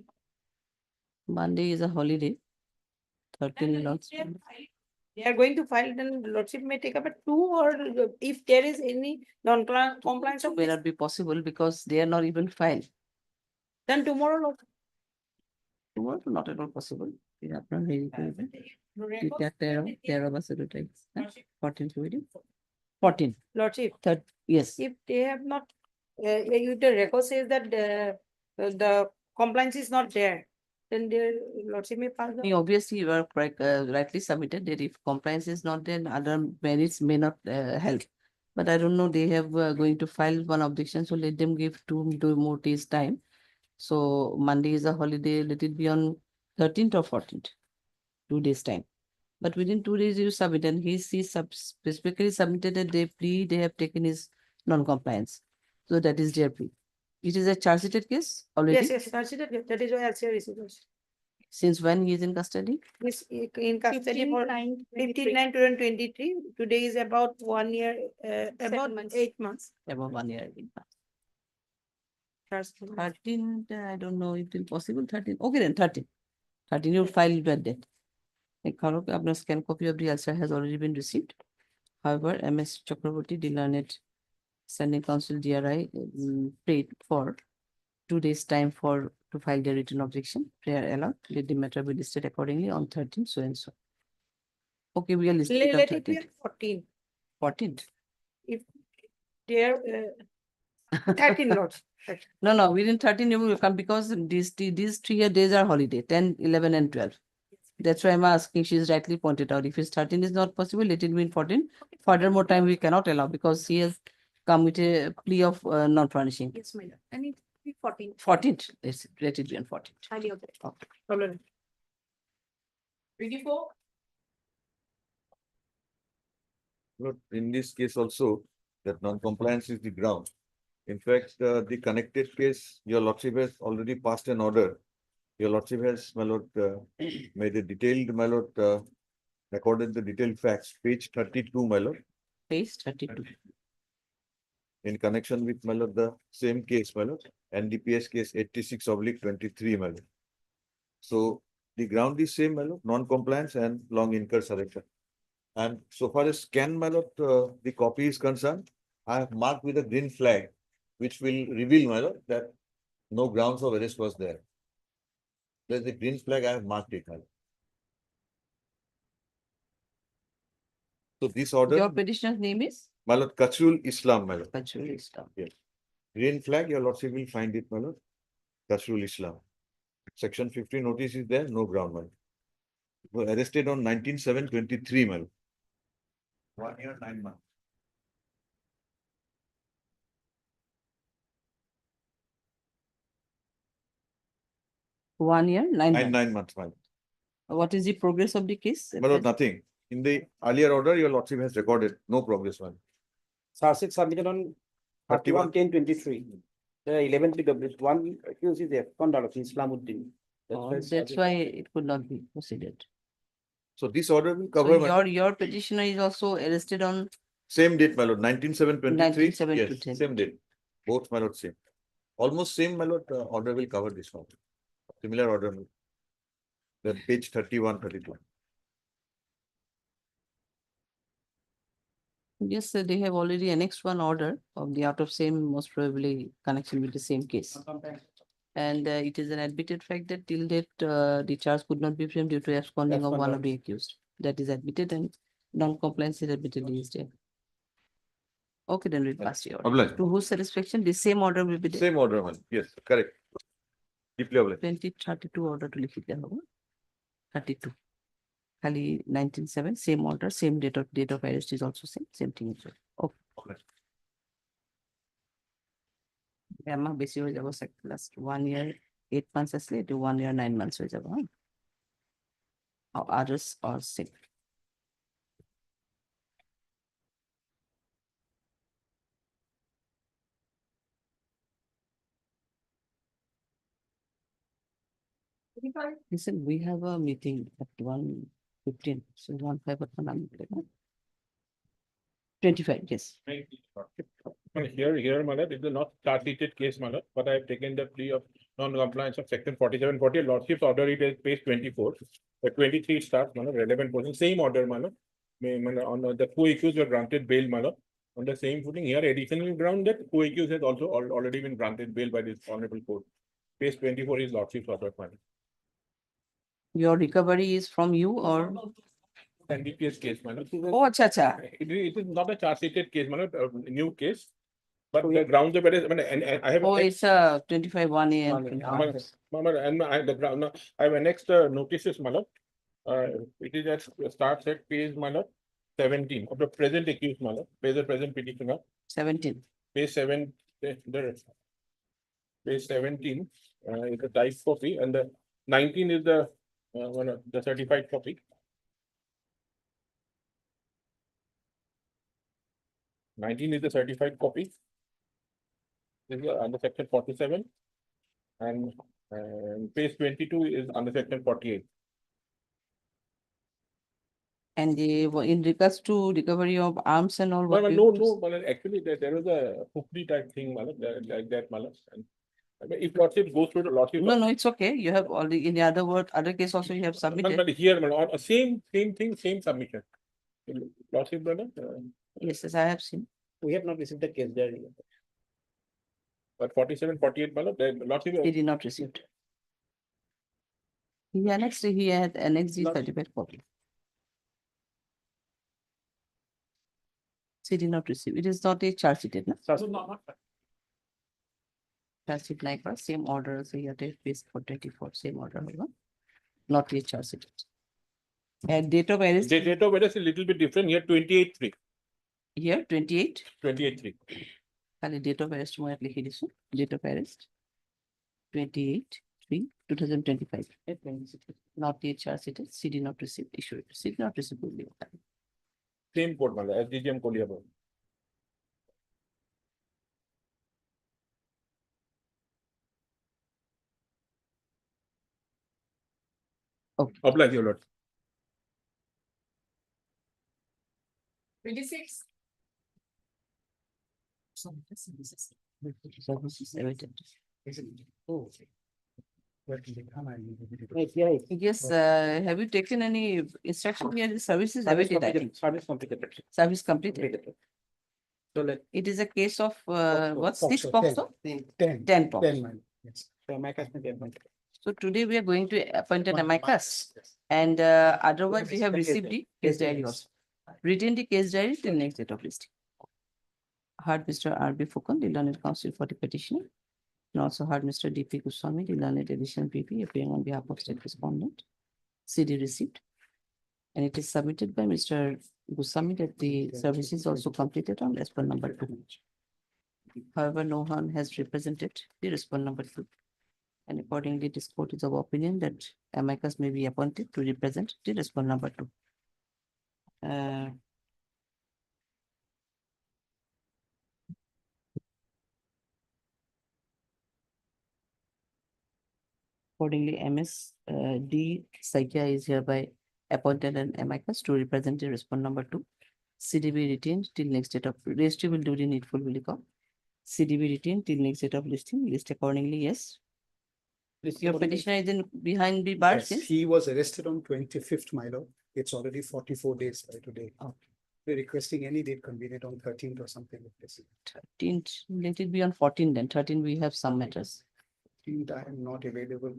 Monday is a holiday 13 not they are going to file, then lordship may take up a 2, or if there is any non-compliance of May this, not be possible because they are not even filed. then tomorrow, Lord. Tomorrow, not at all possible. Yeah, আপনার হেৰি কৰিবে। তেতিয়া 13 বা 14 14 কৰি দিম। 14 Lordship, third, yes. if they have not, if the record says that the compliance is not there, then their lordship may pass the. Obviously, you are correct, rightly submitted that if compliance is not there, other merits may not help. But I don't know, they have going to file one objection, so let them give 2 more days time. So Monday is a holiday, let it be on 13th or 14th, 2 days time. But within 2 days you submit, and he specifically submitted that they plea they have taken is non-compliance. So that is their plea. It is a charge sheeted case already. Yes, that is why LCR received. Since when he is in custody? Is in custody for 15/9/2023. Today is about 1 year, about 8 months. About 1 year. 13. 13, I don't know if it is possible. 13. Okay, then 13. 13, you file that date. A scan copy of the answer has already been received. However, MS Chakraborty, the learned Standing Council DRI, prayed for 2 days time to file their written objection. Prayer allowed. Let the matter be listed accordingly on 13th, so and so. Okay, we are listed on Let it be 13th. at 14. 14th. If they are 13 lots. No, within 13 you will come because these 3 days are holiday, 10, 11, and 12. That's why I'm asking, she's rightly pointed out. If it's 13 is not possible, let it be in 14. Furthermore time we cannot allow because he has come with a plea of non-furnishing. Yes, my lord. And it be 14. 14th, let it be on 14th. Highly object. Okay. Problem. 24. But in this case also, that non-compliance is the ground. In fact, the connected case, your lordship has already passed an order. Your lordship has, my lord, made a detailed, my lord, recorded the detailed facts, page 32, my lord. Page 32. In connection with, my lord, the same case, my lord, NDPS case 86/23, my lord. So the ground is same, my lord, non-compliance and long incur surrender. And so far as scan, my lord, the copy is concerned, I have marked with a green flag, which will reveal, my lord, that no grounds of arrest was there. There's the green flag, I have marked it, my lord. So this order, Your petitioner's name is? my lord, Custodial Islam, my lord. Custodial Islam. Yes. Green flag, your lordship will find it, my lord. Custodial Islam. Section 50 notice is there, no ground, my lord. Were arrested on 19/7/23, my lord. 1 year, 9 months. One year, 9 months. 9 months, my lord. What is the progress of the case? My lord, nothing. In the earlier order, your lordship has recorded no progress, my lord. Charge sheet submitted on 31/10/23. The 11th of one accused is there, conduct Islamuddin. That's why it could not be proceeded. So this order will So cover my your petitioner is also arrested on same date, my lord, 19/7/23. 19/7/23. Yes, same date. Both, my lord, same. Almost same, my lord, order will cover this one. Similar order. The page 31, 32. Yes, sir, they have already annexed one order of the out of same, most probably connection with the same case. And it is an admitted fact that till date, the charge could not be framed due to absconding of one of the accused. That is admitted, and non-compliance is admittedly is there. Okay, then we'll pass the order. Obliged. To whose satisfaction, the same order will be there. Same order, man. Yes, correct. Deeply obliged. 2032 order to লিখি দেওয়া হবে 32 খালি 19/7 same order, same date of arrest is also same thing is well. Okay, আমার বেশি হয়ে যাব last 1 year 8 months আসলে এটা 1 year 9 months হয়ে যাব হ্যাঁ others are same. Listen, we have a meeting at 1:15, so 1:05 at 25, yes. Here, my lord, it is not charge sheeted case, my lord, but I have taken the plea of non-compliance of section 47/48, Lordship's order it is page 24. The 23 starts, relevant portion, same order, on the co-accused were granted bail, on the same footing. Here, additional ground that co-accused has also already been granted bail by this honorable court. Page 24 is Lordship's order, Your recovery is from you or? NDPS case, Oh, acha. It is not a charge sheeted case, a new case. But the grounds of arrest, and I have. Oh, it's a 25-1A and. And I have annexed notices, it is at starts at page 17 of the present accused, present petitioner. 17. Page 7, page 17 is the type copy, and the 19 is the certified copy. 19 is the certified copy. This is under section 47, and page 22 is under section 48. And in regards to recovery of arms and all. what No, you- actually there was a hoopty type thing, like that, and I mean, if Lordship goes through the Lordship. No, it's okay. You have already, in the other word, other case also you have submitted. But here, same thing, same submission. Lordship, brother. Yes, I have seen. We have not received the case diary. But 47, 48, Lordship. He did not receive it. He had annexed the certified copy. He did not receive. It is not a charge sheet, no? Charge sheet like same order, so you have to page 424, same order, not a charge sheet. And date of arrest. The date of arrest is a little bit different here, 28/3. Here, 28. 28/3. And date of arrest, date of arrest. 28/3/2025. Not a charge sheet, she did not receive, issue, she did not receive. Same code, SDGM Koliaba. Okay. Oblige, your lord. 26. Services evident. Oh. Yes, have you taken any instruction here? The service is awaited, I think. Service completed. Service completed. So It is a case of, what, Foxo, 6 Foxo? 10. 10 Foxo. 10, man. Yes. So today we are going to appoint an amicus, and otherwise we have received the case diary also. Written the case diary till next date of listing. Heard Mr. R.B. Fukan, the learned counsel for the petitioner. And also heard Mr. D.P. Goswami, the learned additional PP, appearing on behalf of state respondent. CD received. And it is submitted by Mr. Goswami that the service is also completed on respond number 2. However, no one has represented the respond number 2. And accordingly, this court is of opinion that amicus may be appointed to represent the respond number 2. Accordingly, D. Saikya is hereby appointed an amicus to represent the respond number 2. CDB retained till next date of registry will do the needful will come. CDB retained till next date of listing. List accordingly, yes. Your petitioner is in behind the bars. Yes, he was arrested on 25th, my lord. It's already 44 days by today. Okay. We're requesting any date convenient on 13th or something like this. 13th, let it be on 14th then. 13 we have some matters. 13th, I am not available.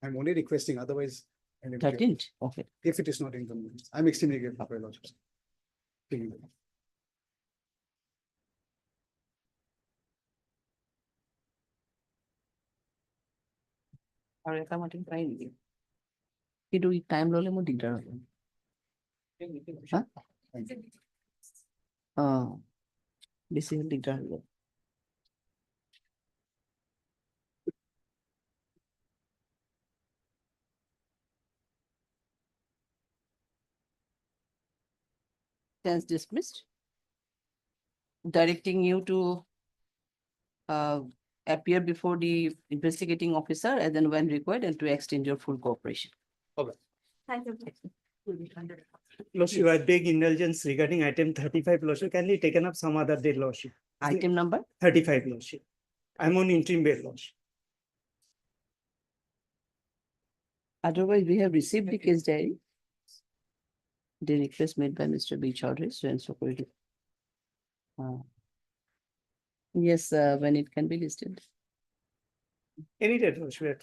I'm only requesting, otherwise. I'm available. 13th, okay. If it is not inconvenient, I'm extremely grateful for your lordship. Thank you. Or if I'm not in time. You do it time lole mo digdar. This is digdar. Hence dismissed. Directing you to appear before the investigating officer and then when required and to extend your full cooperation. Thank you. Lordship, I beg indulgence regarding item 35, Lordship. Can be taken up some other day, Lordship? Item number? 35, Lordship. I'm on interim bail, Lordship. Otherwise, we have received the case diary. The request made by Mr. B. Chaudhary, so and so forth. Yes, when it can be listed. Any date, Your Worship.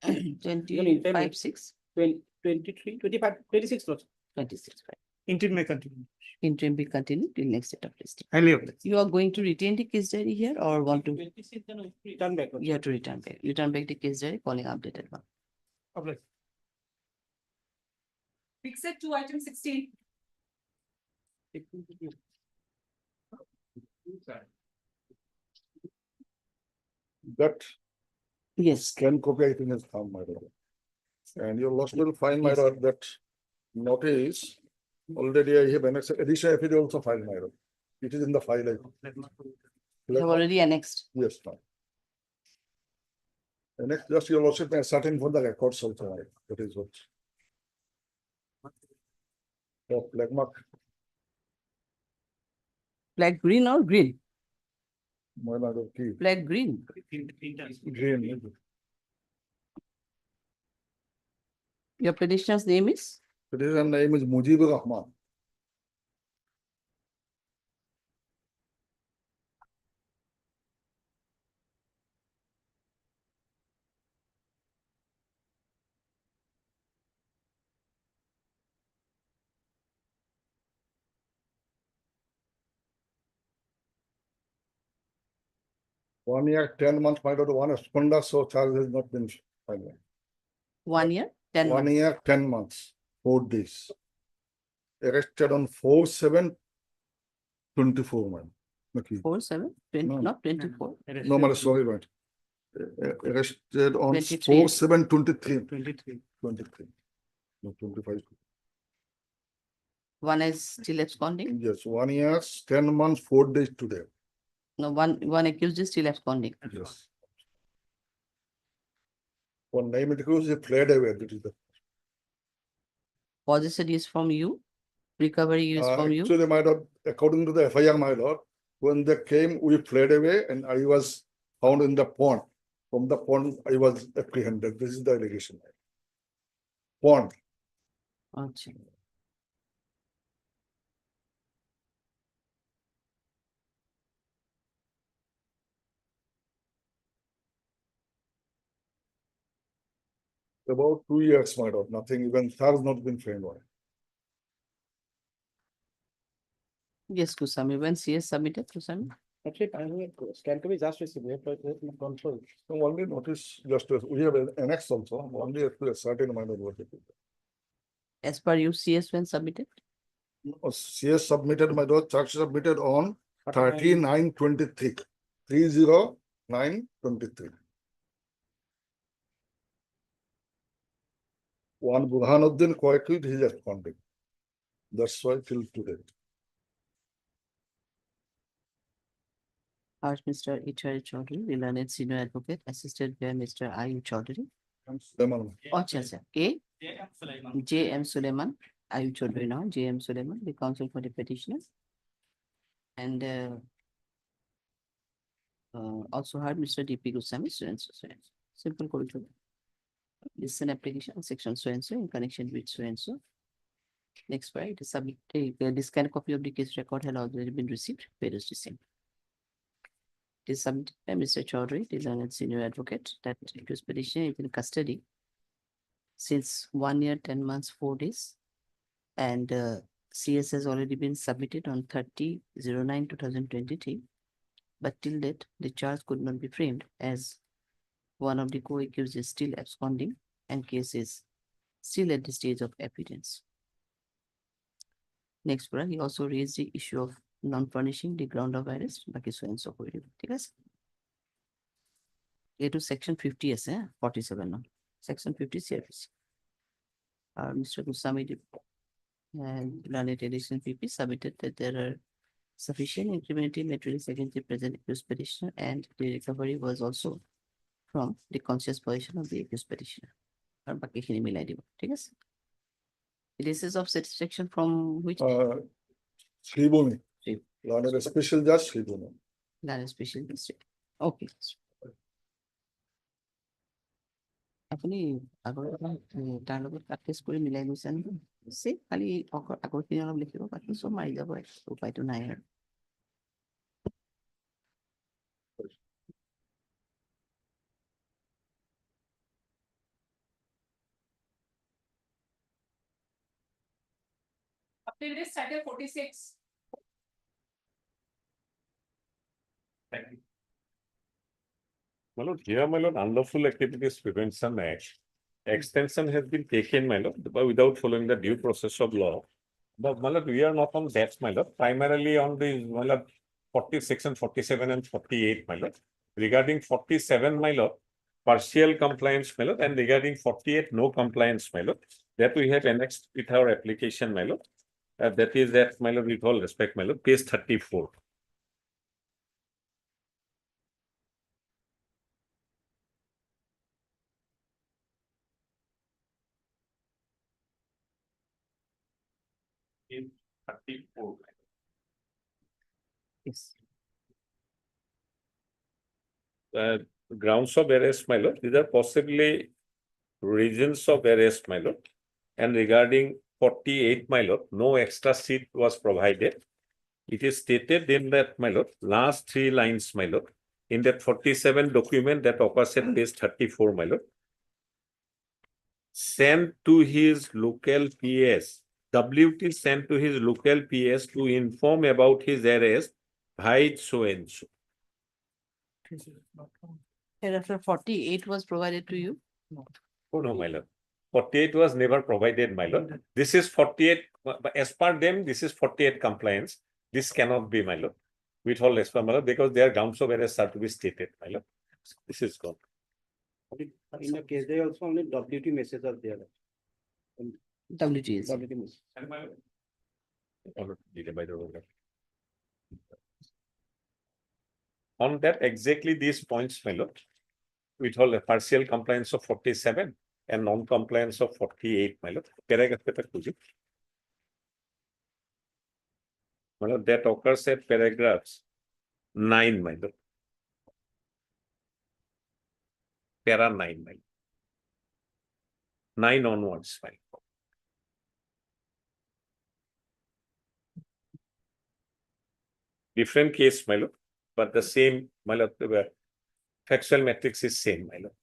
25, 6, 23, 25, 26 Lordship. 26, 5. Interim may continue. Interim be continued till next date of listing. Highly obliged. You are going to retain the case diary here or want to? 26, then return back. You have to return back. Return back the case diary, calling updated one. Obliged. Fix it to item 16. That Yes. scan copy, I think, has come, my lord. And your lordship will find, my Yes. lord, that notice already I have annexed additional affidavit also filed, my lord. It is in the file. You have already annexed. Yes, ma'am. And next, just your lordship may ascertain for the records also, my lord. That is what. The flag mark, Flag green or green? my lord, key, Flag green. green. Your petitioner's name is? Petitioner name is Mujibur Rahman. One year, 10 months, my lord, one sponder, so charge has not been filed. 1 year, 10 1 months. year, 10 months, 4 days. Arrested on 4/7/24, man. Okay. 4, 7, 20, No. not 24. No, man, sorry, man. Arrested on 23. 4/7/23. 23. 23. No, 25. One is still absconding. Yes, 1 year, 10 months, 4 days today. No, one accused is still absconding. Yes. One name it goes, he fled away. That is the. Possession is from you. Recovery is from you. Actually, my lord, according to the FIR, my lord, when they came, we fled away and I was found in the pond. From the pond, I was apprehended. This is the allegation. Pond. Acha. About 2 years, my lord, nothing, even has not been framed on. Yes, Kusami. When CS submitted, Kusami? Actually, I have a scan copy just received. We have to control. So only notice justice, we have an annex also, only to a certain amount of work. As per you, CS when submitted? CS submitted, my lord, charge submitted on 39/23, 309/23. One Burhanuddin quietly, he is absconding. That's why till today. Asked Mr. H.R. Chaudhary, the learned senior advocate, assisted by Mr. I. Chaudhary. Suleiman. Acha, A. J. M. Suleiman. I. Chaudhary now, J. M. Suleiman, the counsel for the petitioners. And also heard Mr. D.P. Goswami, so and so. Simple code to this is an application section so and so in connection with so and so. Next, right, submit this kind of copy of the case record had already been received. Where is the same? It is submitted by Mr. Chaudhary, the learned senior advocate, that accused petitioner is in custody since 1 year, 10 months, 4 days. And CS has already been submitted on 30/09/2023. But till date, the charge could not be framed as one of the co-accused is still absconding and case is still at the stage of evidence. Next, he also raised the issue of non-furnishing the ground of arrest. Baki so and so kori dibo, thik ache? A to section 50 is 47 now. Section 50 CRPC. Mr. Goswami and learned edition PP submitted that there are sufficient incriminating materials against the present accused petitioner and the recovery was also from the conscious position of the accused petitioner. Or baki khini milai dibo, thik ache? This is of satisfaction from which? Sribhumi. Learned special judge, Sribhumi. Learned special district. Okay. আপুনি আগৰ তাৰ লগত কাটেজ কৰি মিলাই গৈছে নহয় খালি আগৰখিনি অলপ লিখিব বাকী চব মাৰি যাব উপায়টো নাই আৰু Up till this title 46. Thank you. My lord, here, my lord, unlawful activities prevention act. Extension has been taken, my lord, but without following the due process of law. But my lord, we are not on that, my lord, primarily on the, my lord, 46 and 47 and 48, my lord. Regarding 47, my lord, partial compliance, my lord, and regarding 48, no compliance, my lord. That we have annexed with our application, my lord. That is that, my lord, with all respect, my lord, page 34. In 34. yes Grounds of arrest, my lord, these are possibly reasons of arrest, my lord. And regarding 48, my lord, no extra seat was provided. It is stated in that, my lord, last 3 lines, my lord, in that 47 document that occurs at page 34, my lord. Sent to his local PS, WT sent to his local PS to inform about his arrest by so and so. After 48 was provided to you Oh, no, my lord. 48 was never provided, my lord. This is 48, as per them, this is 48 compliance. This cannot be, my lord, with all respect, my lord, because their grounds of arrest are to be stated, my lord. This is gone. In the case, they also only WT messages are there. WTs WT message. And my lord, by the order. On that, exactly these points, my lord, with all a partial compliance of 47 and non-compliance of 48, my lord. Paragraph my lord, that occurs at paragraphs 9, my lord. Para 9, my lord. 9 onwards, my lord. Different case, my lord, but the same, my lord, the factual matrix is same, my lord.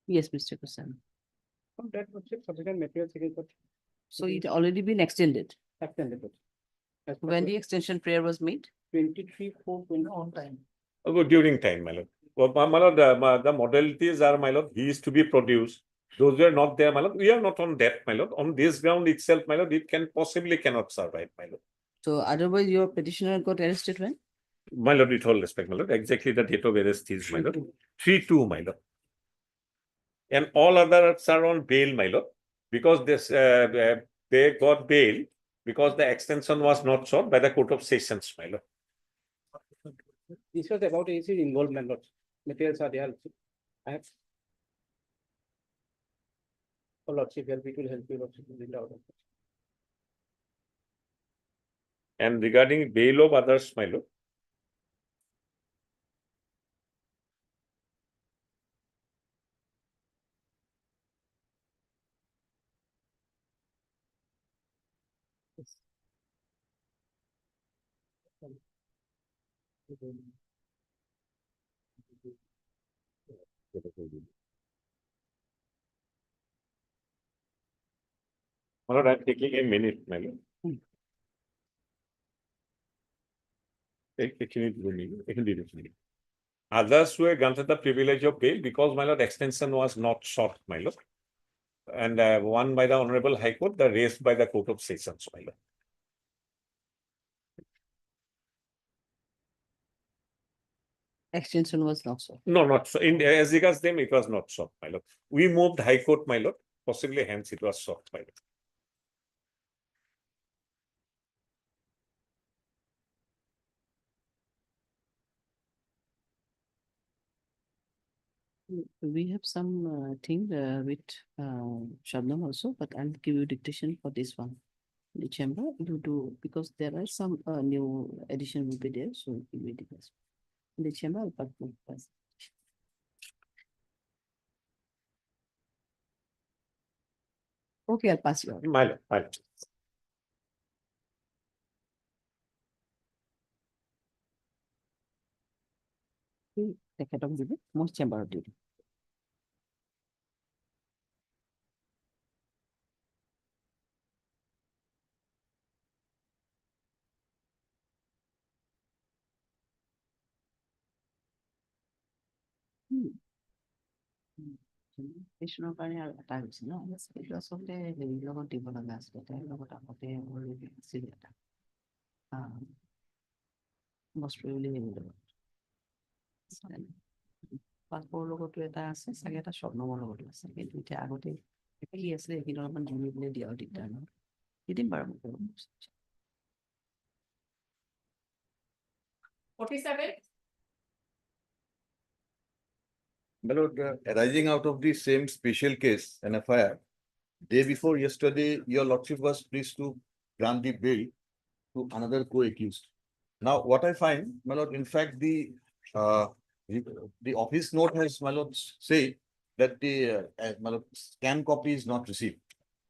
yes Mr. Kusan That was subsequent material signature so it already been extended extended. As per when the extension prayer was made 23/4/20 on time. Oh, during time, my lord. Well, my lord, the modalities are, my lord, he is to be produced. Those were not there, my lord. We are not on that, my lord. On this ground itself, my lord, it can possibly cannot survive, my lord. so otherwise your petitioner got arrested when My lord, with all respect, my lord, exactly the date of arrest is, my lord. 3/2, my lord. And all others are on bail, my lord, because this they got bail because the extension was not sought by the Court of Sessions, my lord. This was about his involvement. Materials are there. I have. Oh, Lordship, help, it will help you, Lordship, in the order. And regarding bail of others, my lord. My lord, I'm taking a minute, my lord. Others were granted the privilege of bail because, my lord, extension was not sought, my lord. And one by the Honorable High Court, the rest by the Court of Sessions, my lord. extension was not so No, not so. In as regards them, it was not sought, my lord. We moved High Court, my lord. Possibly, hence it was sought, my lord. We have some thing with Shabnam also, but I'll give you dictation for this one. The chamber, you do, because there are some new addition will be there, so it will be discussed. The chamber, I'll pass the first. Okay, I'll pass you out. My lord, my lord. The head of duty, most chamber of duty. কৃষ্ণৰ কাৰণে আৰু এটা হৈছে ন এইটো আচলতে হেৰিৰ লগত দিব লগা আছিলে তাইৰ লগত আগতে already আছিল এটা বস্ত্ৰ বুলি হেৰিৰ লগত পাছপোৰ্টৰ লগতো এটা আছে চাগে এটা স্বপ্নমৰ লগতো আছে কিন্তু এতিয়া আগতে কি আছিলে সেইখিনি অলপমান জুমি পেলাই দিয়াও দিগদাৰ ন দি দিম বাৰু 47. My lord, arising out of the same special case, an FIR, day before yesterday, your lordship was pleased to grant the bail to another co-accused. Now, what I find, my lord, in fact, the office note has, my lord, say that the my lord, scan copy is not received.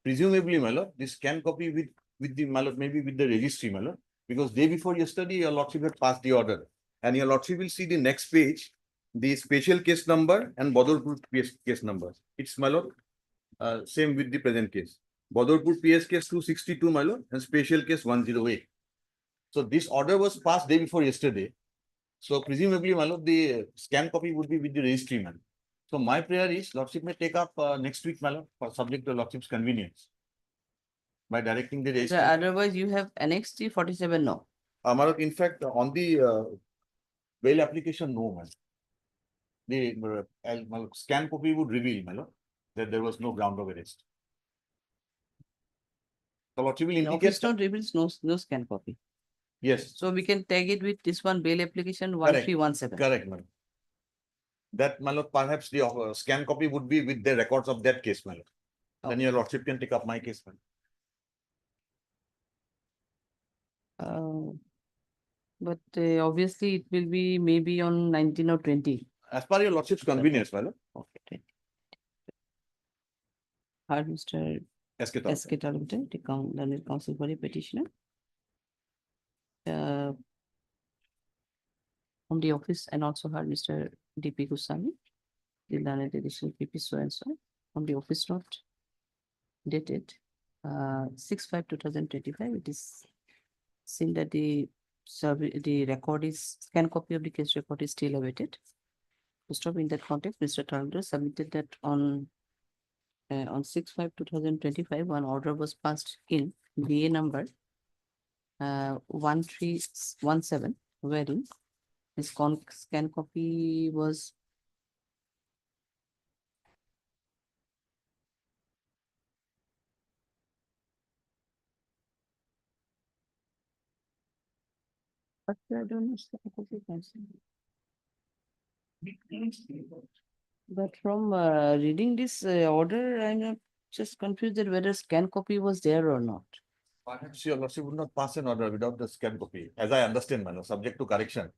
Presumably, my lord, the scan copy with the, my lord, maybe with the registry, my lord, because day before yesterday, your lordship had passed the order, and your lordship will see the next page, the special case number and Babulkar case number. It's, my lord, same with the present case. Babulkar PS case 262, my lord, and special case 108. So this order was passed day before yesterday. So presumably, my lord, the scan copy would be with the registry, man. So my prayer is, lordship may take up next week, my lord, for subject to lordship's convenience. By directing the registry. Otherwise, you have annexed the 47 no. My lord, in fact, on the bail application, no, man. The my lord, scan copy would reveal, my lord, that there was no ground of arrest. So lordship will The indicate. office note reveals no scan copy. Yes. So we can tag it with this one bail application Correct. 1317. Correct, madam. That, my lord, perhaps the scan copy would be with the records of that case, my lord. Then your lordship can take up my case, madam. But obviously it will be maybe on 19 or 20. As per your lordship's convenience, my lord. Okay, 20. Heard Mr. S.K. Talabte, the learned counsel for the petitioner. From the office and also heard Mr. D.P. Goswami, the learned additional PP so and so. From the office note dated 6/5/2025, it is seen that the record is scan copy of the case record is still awaited. To stop in that context, Mr. Talabte submitted that on 6/5/2025, one order was passed in VA number 1317, wherein his scan copy was but I don't know scan copy cancelled. But from reading this order, I'm not just confused that whether scan copy was there or not. Perhaps your lordship would not pass an order without the scan copy, as I understand, my lord, subject to correction.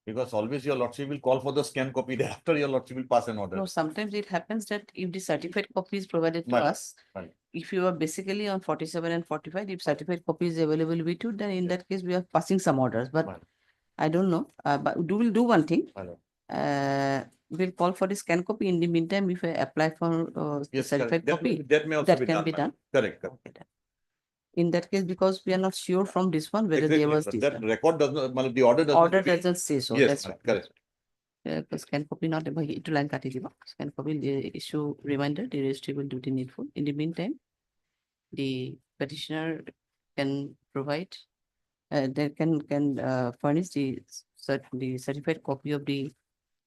Because always your lordship will call for the scan copy, thereafter your lordship will pass an order. No, sometimes it happens that if the certified copy is provided to Right, us, right. if you are basically on 47 and 45, if certified copy is available with you, then in that case we are passing some orders. But I don't know. But we'll do one thing. We'll call for the scan copy. In the meantime, if I apply for the Yes, certified correct. copy, That may also that be can done. be done. Correct, correct. Okay, done. In that case, because we are not sure from this one whether there was this. That record does not, the order does Order not. doesn't say so. Yes, That's ma'am, right. correct. Scan copy not to line scan copy issue reminder, the registry will do the needful. In the meantime, the petitioner can provide, they can furnish the certified copy of the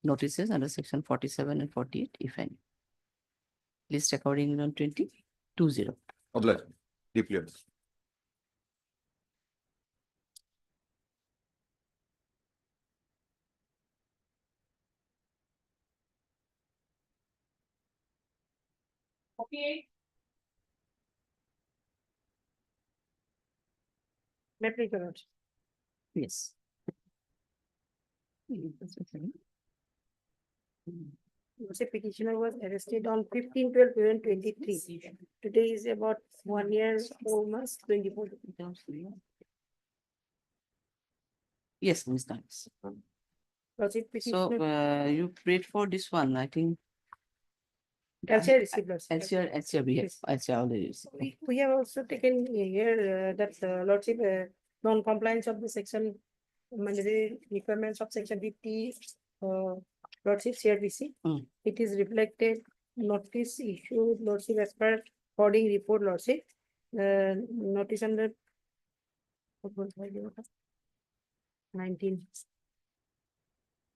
notices under section 47 and 48, if any. List according on 2020. Obliged. Deeply obliged. 48. Lordship. Yes. Lordship, petitioner was arrested on 15/12/2023. Today is about 1 year, 4 months, 24. Yes, Ms. Davis. Lordship, So, petitioner. you prayed for this one, I think. LCR received, Lordship. LCR, we have, Yes. LCR already received. We have also taken here that Lordship, non-compliance of the section mandatory requirements of section 50, Lordship CRPC. It is reflected notice issued Lordship as per forwarding report Lordship. Notice under 19.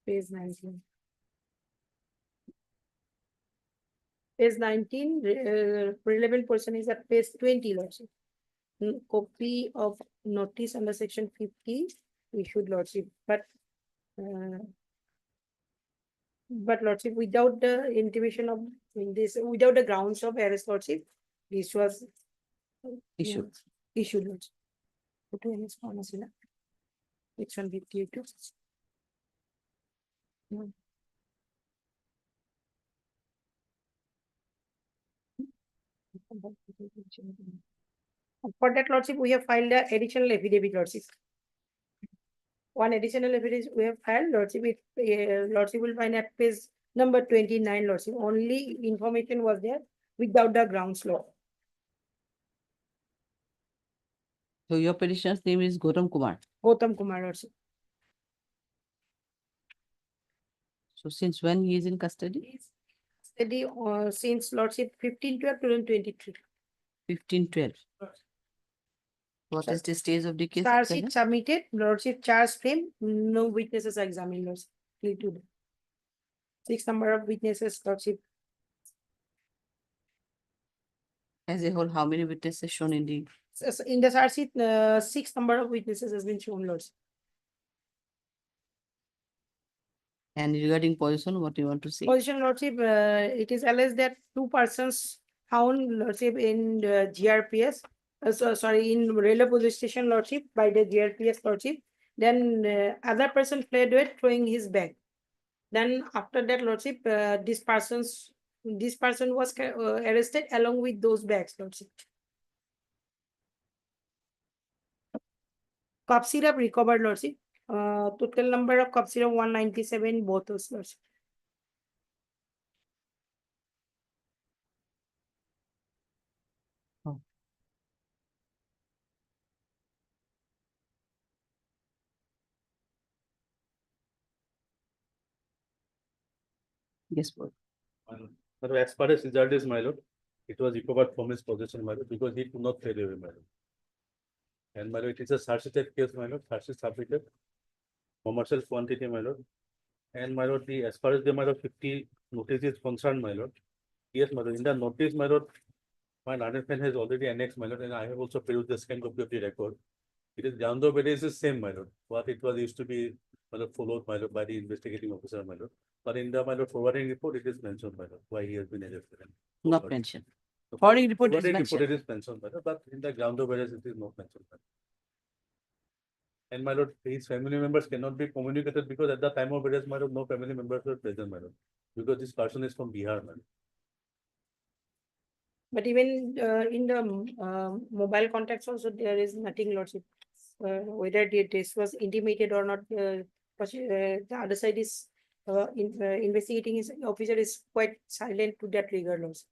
Page 19. Page 19, relevant portion is at page 20, Lordship. Copy of notice under section 50 issued, Lordship, but Lordship, without the intimation of this, without the grounds of arrest, Lordship, this was Issued. Issued, Lordship. Which one 52? For that, Lordship, we have filed the additional affidavit, Lordship. One additional affidavit we have filed, Lordship. Lordship will find at page number 29, Lordship. Only information was there without the grounds law. So your petitioner's name is Gautam Kumar. Gautam Kumar, Lordship. So since when he is in custody? Custody since Lordship 15/12/2023. 15/12. What is the stage of the case? Charge sheet submitted, Lordship charge frame, no witnesses are examined, Lordship. 6 number of witnesses, Lordship. As a whole, how many witnesses shown in the? In the charge sheet, 6 number of witnesses has been shown, Lordship. And regarding position, what do you want to say? Position, Lordship, it is alleged that 2 persons found, Lordship, in the GRPS, in railway police station, Lordship, by the GRPS, Lordship. Then other person fled with throwing his bag. Then after that, Lordship, this person was arrested along with those bags, Lordship. Cough syrup recovered, Lordship. Total number of cough syrup 197 bottles, Lordship. Yes, board. But as far as result is, my lord, it was recovered from his possession, my lord, because he could not fail away, my lord. And my lord, it is a search-and case, my lord, search is submitted, commercial quantity, my lord. And my lord, as far as the my lord 50 notice is concerned, my lord. Yes, my lord, in the notice, my lord, my learned friend has already annexed, my lord, and I have also produced the scanned copy of the record. It is ground of evidence is same, my lord. What it was used to be, my lord, followed, my lord, by the investigating officer, my lord. But in the my lord forwarding report, it is mentioned, my lord, why he has been arrested. Not mentioned. Forwarding report is mentioned. It is mentioned, my lord, but in the ground of evidence, it is not mentioned. My lord. And my lord, his family members cannot be communicated because at the time of arrest, my lord, no family members were present, my lord, because this person is from Bihar, my lord. But even in the mobile context also, there is nothing, Lordship. Whether this was intimated or not, the other side is investigating his officer is quite silent to that regard, Lordship.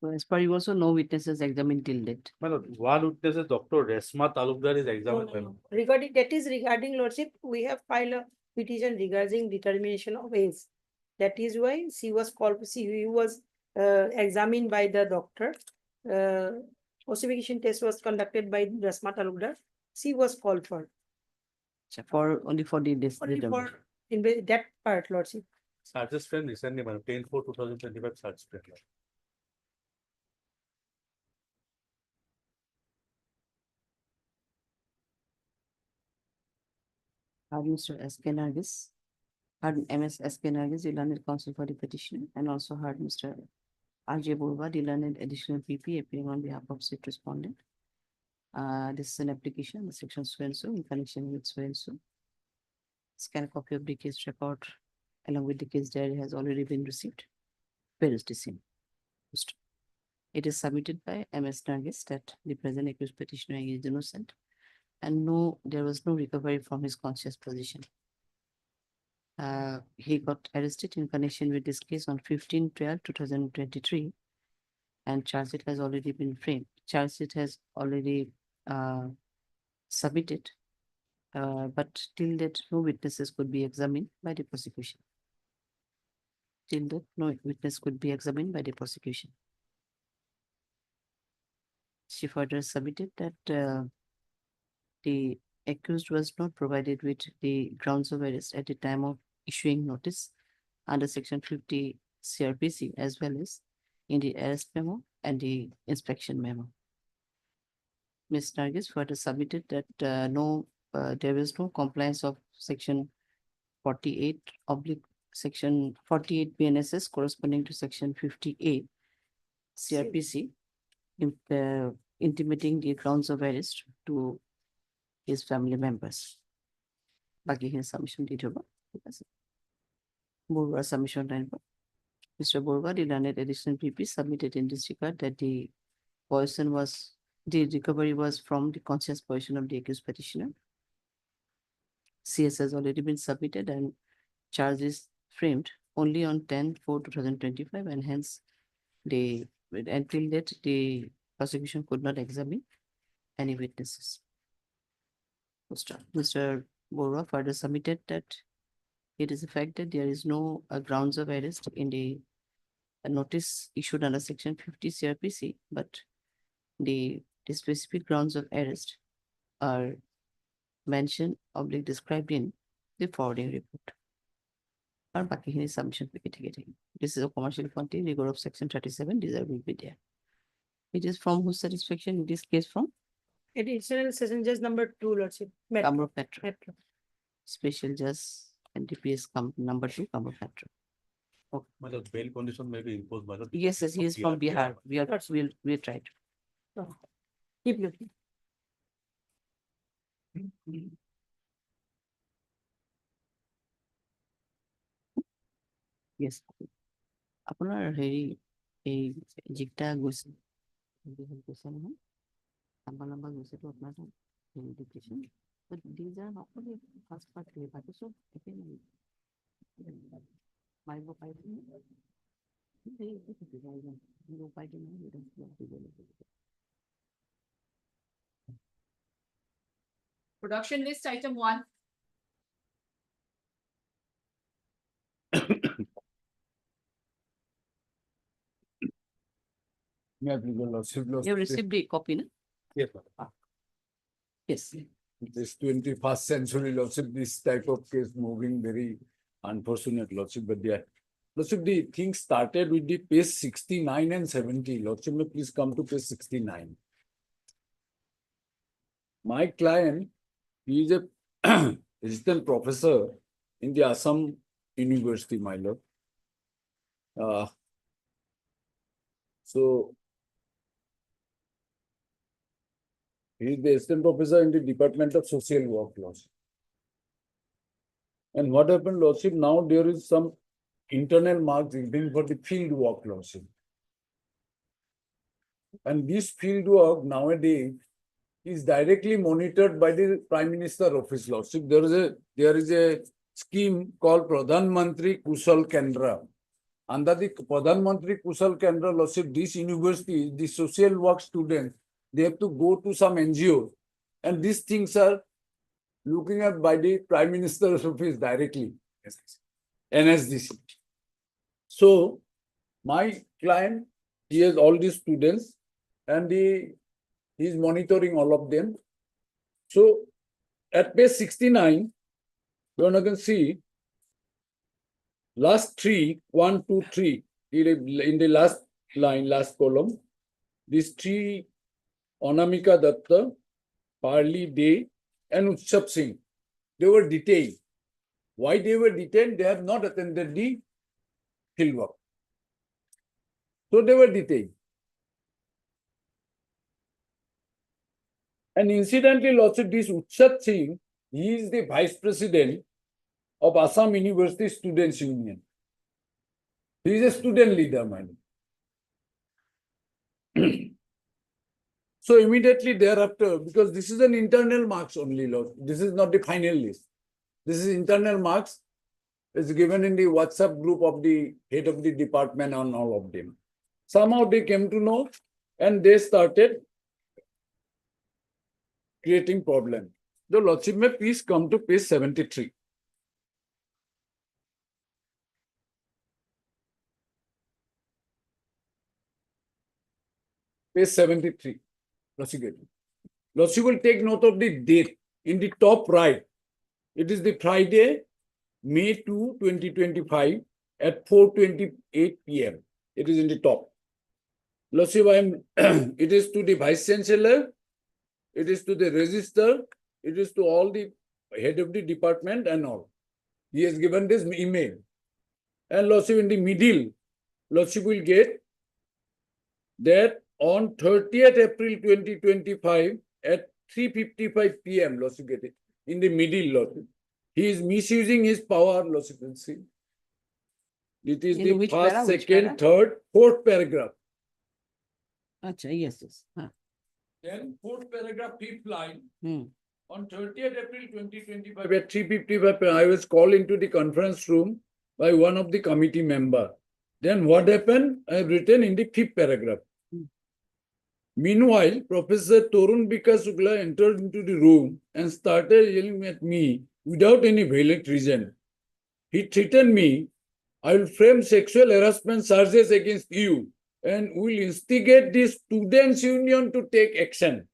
So as per you also, no witnesses examined till date. My lord, one witness is Dr. Resma Talukdar is examined. My lord. Regarding that is regarding, Lordship, we have filed a petition regarding determination of age. That is why she was called. She was examined by the doctor. Ossification test was conducted by Resma Talukdar. She was called for. For only for the this. Only for in that part, Lordship. Search friend recently, my lord, 10/4/2025 search friend. heard Mr. S.K. Nargis, heard MS S.K. Nargis, the learned counsel for the petitioner, and also heard Mr. R.J. Burva, the learned additional PP appearing on behalf of said respondent. This is an application under section so and so in connection with so and so. Scan copy of the case record along with the case diary has already been received. Where is the same? It is submitted by MS Nargis that the present accused petitioner is innocent and there was no recovery from his conscious position. He got arrested in connection with this case on 15/12/2023 and charge sheet has already been framed. Charge sheet has already submitted, but till that no witnesses could be examined by the prosecution. Till that no witness could be examined by the prosecution. She further submitted that the accused was not provided with the grounds of arrest at the time of issuing notice under section 50 CRPC as well as in the arrest memo and the inspection memo. Ms. Nargis further submitted that there was no compliance of section 48 oblique section 48 BNSS corresponding to section 58 CRPC intimating the grounds of arrest to his family members. Baki his submission did over. Burva submission time. Mr. Burva, the learned additional PP submitted in this regard that the recovery was from the conscious position of the accused petitioner. CS has already been submitted and charge is framed only on 10/4/2025 and hence until that the prosecution could not examine any witnesses. Mr. Burva further submitted that it is a fact that there is no grounds of arrest in the notice issued under section 50 CRPC, but the specific grounds of arrest are mentioned described in the forwarding report. Or Baki submission. This is a commercial quantity, rigor of section 37, these will be there. It is from whose satisfaction in this case from? Additional session judge number 2, Lordship. Metro. Special judge NDPS number 2, Metro. Okay. Well, bail condition may be imposed by the. Yes, he is from Bihar. We'll try to. Keep looking. Yes. আপোনাৰ হেৰি এই জিকটা গৈছে গৈছে নহয় লম্বা গৈছেতো আপোনাৰ depression but these are not only first part but so again মাৰিব পাৰিব Production list item 1. You have received the copy, no? Yes, Yes. This 21st century lordship, this type of case moving very unfortunate lordship, but yeah. Lordship, the thing started with the page 69 and 70. Lordship, may please come to page 69. My client, he is a assistant professor in the Assam University, my lord. So he is the assistant professor in the Department of Social Work laws. And what happened, lordship, now there is some internal marks given for the field work, lordship. And this field work nowadays is directly monitored by the Prime Minister office, lordship. There is a scheme called Pradhan Mantri Kushal Kendra. Under the Pradhan Mantri Kushal Kendra, lordship, this university, the social work students, they have to go to some NGO, and these things are looking at by the Prime Minister's office directly, NSDC. So my client, he has all these students, and he is monitoring all of them. So at page 69, you can see last 3, 1, 2, 3, in the last line, last column, these 3 Anamika Datta, Parley Day, and Utsav Singh. they were detained. Why they were detained? They have not attended the fieldwork. So they were detained. And incidentally, Lordship, this Uchat Singh, he is the vice president of Assam University Students Union. He is a student leader, man. So immediately thereafter, because this is an internal marks only, Lord. This is not the final list. This is internal marks. It's given in the WhatsApp group of the head of the department on all of them. Somehow they came to know and they started creating problem. The Lordship, may please come to page 73. Page 73. Prosecutor. Lordship will take note of the date in the top right. It is the Friday, May 2, 2025 at 4:28 p.m. It is in the top. Lordship, it is to the Vice Chancellor, it is to the Register, it is to all the head of the department and all. He has given this email. And Lordship, in the middle, Lordship will get that on 30th April 2025 at 3:55 p.m. Lordship get it. In the middle, Lordship. He is misusing his power, Lordship will see. It is In the which first, para, which second, para? third, fourth paragraph. Acha, yes, yes. Huh. Then fourth paragraph, fifth line. Hmm. On 30th April 2025 at 3:55, I was called into the conference room by one of the committee member. Then what happened? I have written in the fifth paragraph. Meanwhile, Professor Torun Bikas Shukla entered into the room and started yelling at me without any valid reason. He threatened me, I will frame sexual harassment charges against you and will instigate the students' union to take action.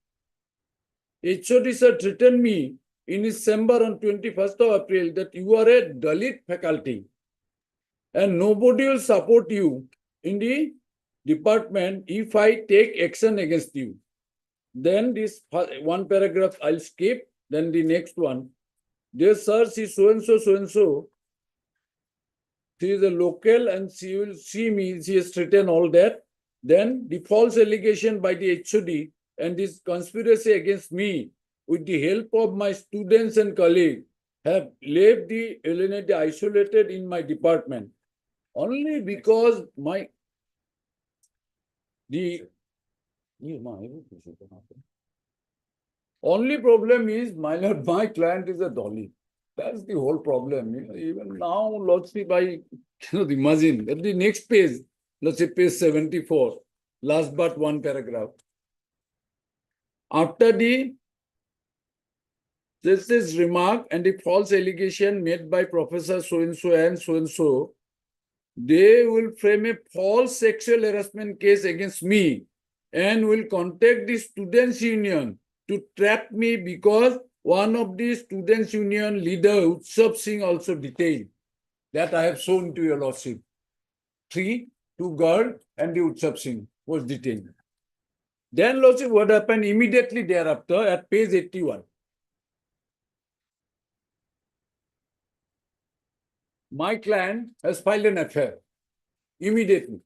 HOD sir threatened me in his chamber on 21st of April that you are a Dalit faculty and nobody will support you in the department if I take action against you. Then this one paragraph I'll skip, then the next one. Dear sir, she so-and-so, she is a local and she will see me, she has written all that. Then the false allegation by the HOD and this conspiracy against me with the help of my students and colleagues have left the alienated isolated in my department. Only because only problem is, my lord, my client is a Dalit. That's the whole problem. Even now, Lordship, I cannot imagine. At the next page, Lordship, page 74, last but one paragraph. After this remark and the false allegation made by Professor so-and-so and so-and-so, they will frame a false sexual harassment case against me and will contact the students' union to trap me because one of the students' union leader, Utsav Singh, also detained. That I have shown to your Lordship. 2 girls and the Utsav Singh was detained. Then, Lordship, what happened immediately thereafter at page 81? My client has filed an affair immediately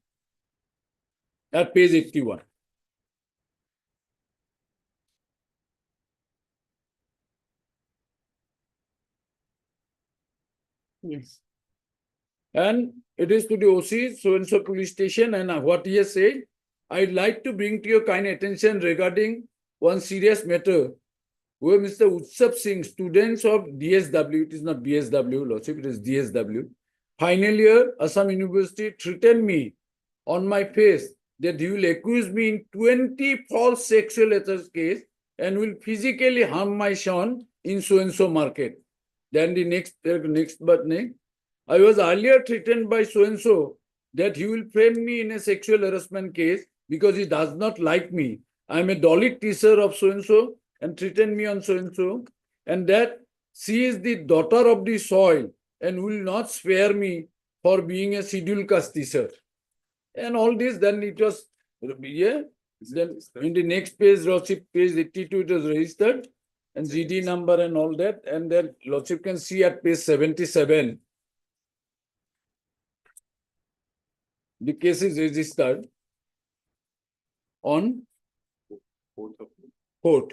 at page 81. Yes. And it is to the OC, so-and-so police station, and what he has said, I'd like to bring to your kind attention regarding one serious matter where Mr. Utsav Singh, students of DSW, it is not BSW, Lordship, it is DSW, final year, Assam University, threatened me on my face that he will accuse me in 20 false sexual assault case and will physically harm my son in so-and-so market. Then the next, I was earlier threatened by so-and-so that he will frame me in a sexual harassment case because he does not like me. I am a Dalit teacher of so-and-so and threatened me on so-and-so, and that she is the daughter of the soil and will not spare me for being a scheduled caste teacher. And all this, then it was, yeah, then in the next page, Lordship, page 82, it was registered. and GD number and all that, and then Lordship can see at page 77. The case is registered on 4th.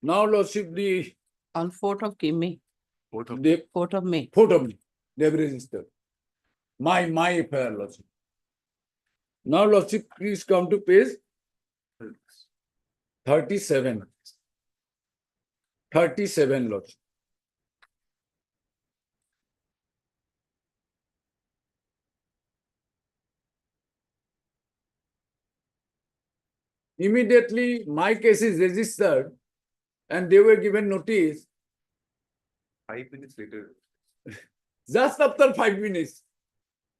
Now, Lordship, the On 4th of May. they 4th of May. 4th of May, they have registered. My affair, Lordship. Now, Lordship, please come to page 37. 37, Lordship. Immediately, my case is registered and they were given notice. 5 minutes later. Just after 5 minutes,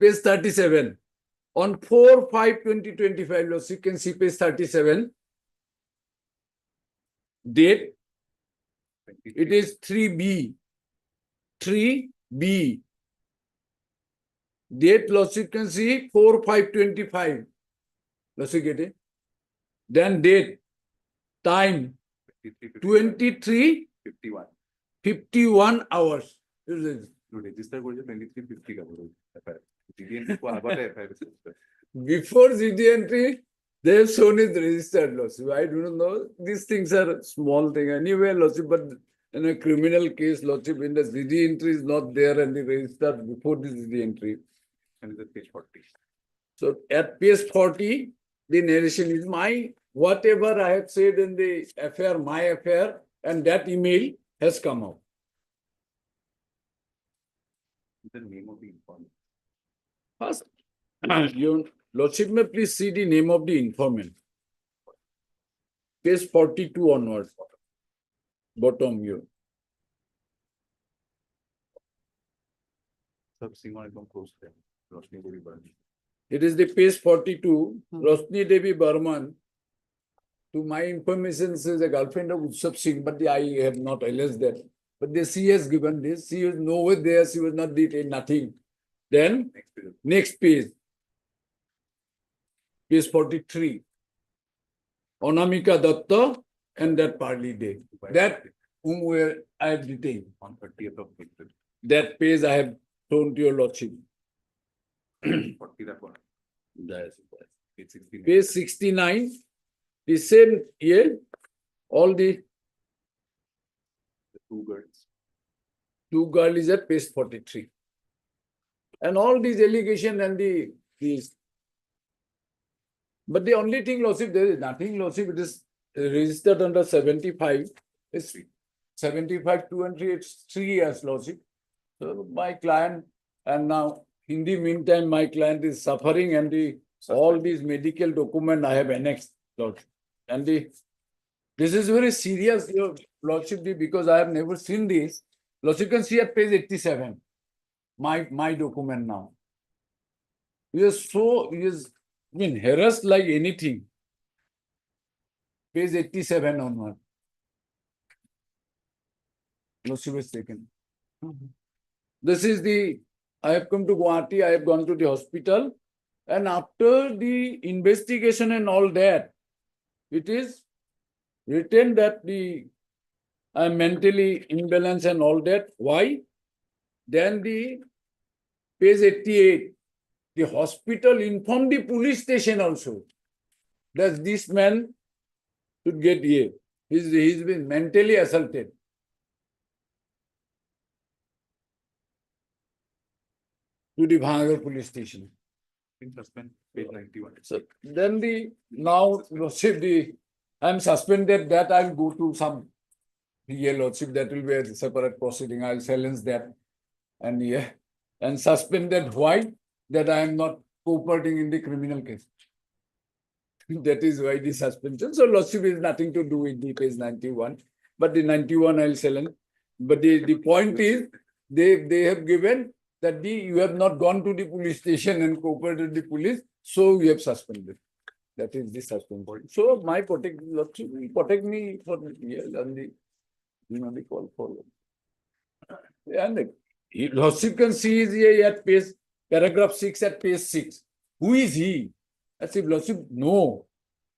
page 37. On 4/5/2025, you can see page 37. Date, it is 3B. 3B. Date, you can see 4/5/25. Get it? Then date, time, 23:51 hours. Register 23:50. Before GD entry, they have shown it registered, Lordship. I do not know. These things are small thing anyway, Lordship, but in a criminal case, Lordship, in the GD entry is not there and the registered before the GD entry. And it's at page 40. So at page 40, the narration is whatever I have said in the affair, my affair, and that email has come out. The name of the informant. First, your Lordship, may please see the name of the informant. Page 42 onwards. Bottom here. It is the page 42. Roshni Devi Burman. To my information, she is a girlfriend of Utsav Singh, but I have not alleged that. But she has given this. She was nowhere there. She was not detailed, nothing. Then, next page. Page 43. Anamika Datta and that Parley Day. That whom I have detained. On 30th of April. That page I have shown to your Lordship. 40 that one. That's Page 69. Page 69. The same year, all the two girls. Two girls is at page 43. And all these allegations and these. But the only thing, Lordship, there is nothing, Lordship, it is registered under 75. It's 75, 2 and 3, it's 3 years, Lordship. So my client, and now in the meantime, my client is suffering and all these medical documents I have annexed, Lordship. And this is very serious, your Lordship, because I have never seen this. Lordship, can see at page 87, my document now. He is been harassed like anything. Page 87 onward. Lordship is taken. This is I have come to Guwahati, I have gone to the hospital, and after the investigation and all that, it is written that I am mentally imbalanced and all that. Why? Then the page 88, the hospital informed the police station also that this man should get here. He's been mentally assaulted. To the Bhangar police station. Page 91. So then now Lordship, I am suspended that I'll go to some Lordship, that will be a separate proceeding. I'll challenge that. And suspended why? That I am not cooperating in the criminal case. That is why the suspension. So Lordship is nothing to do with the page 91. But the 91 I'll challenge. But the point is, they have given that you have not gone to the police station and cooperated with the police, so we have suspended. That is the suspension. So my Lordship will protect me for and the call for. And Lordship can see is here at paragraph 6 at page 6. Who is he? As if Lordship, no.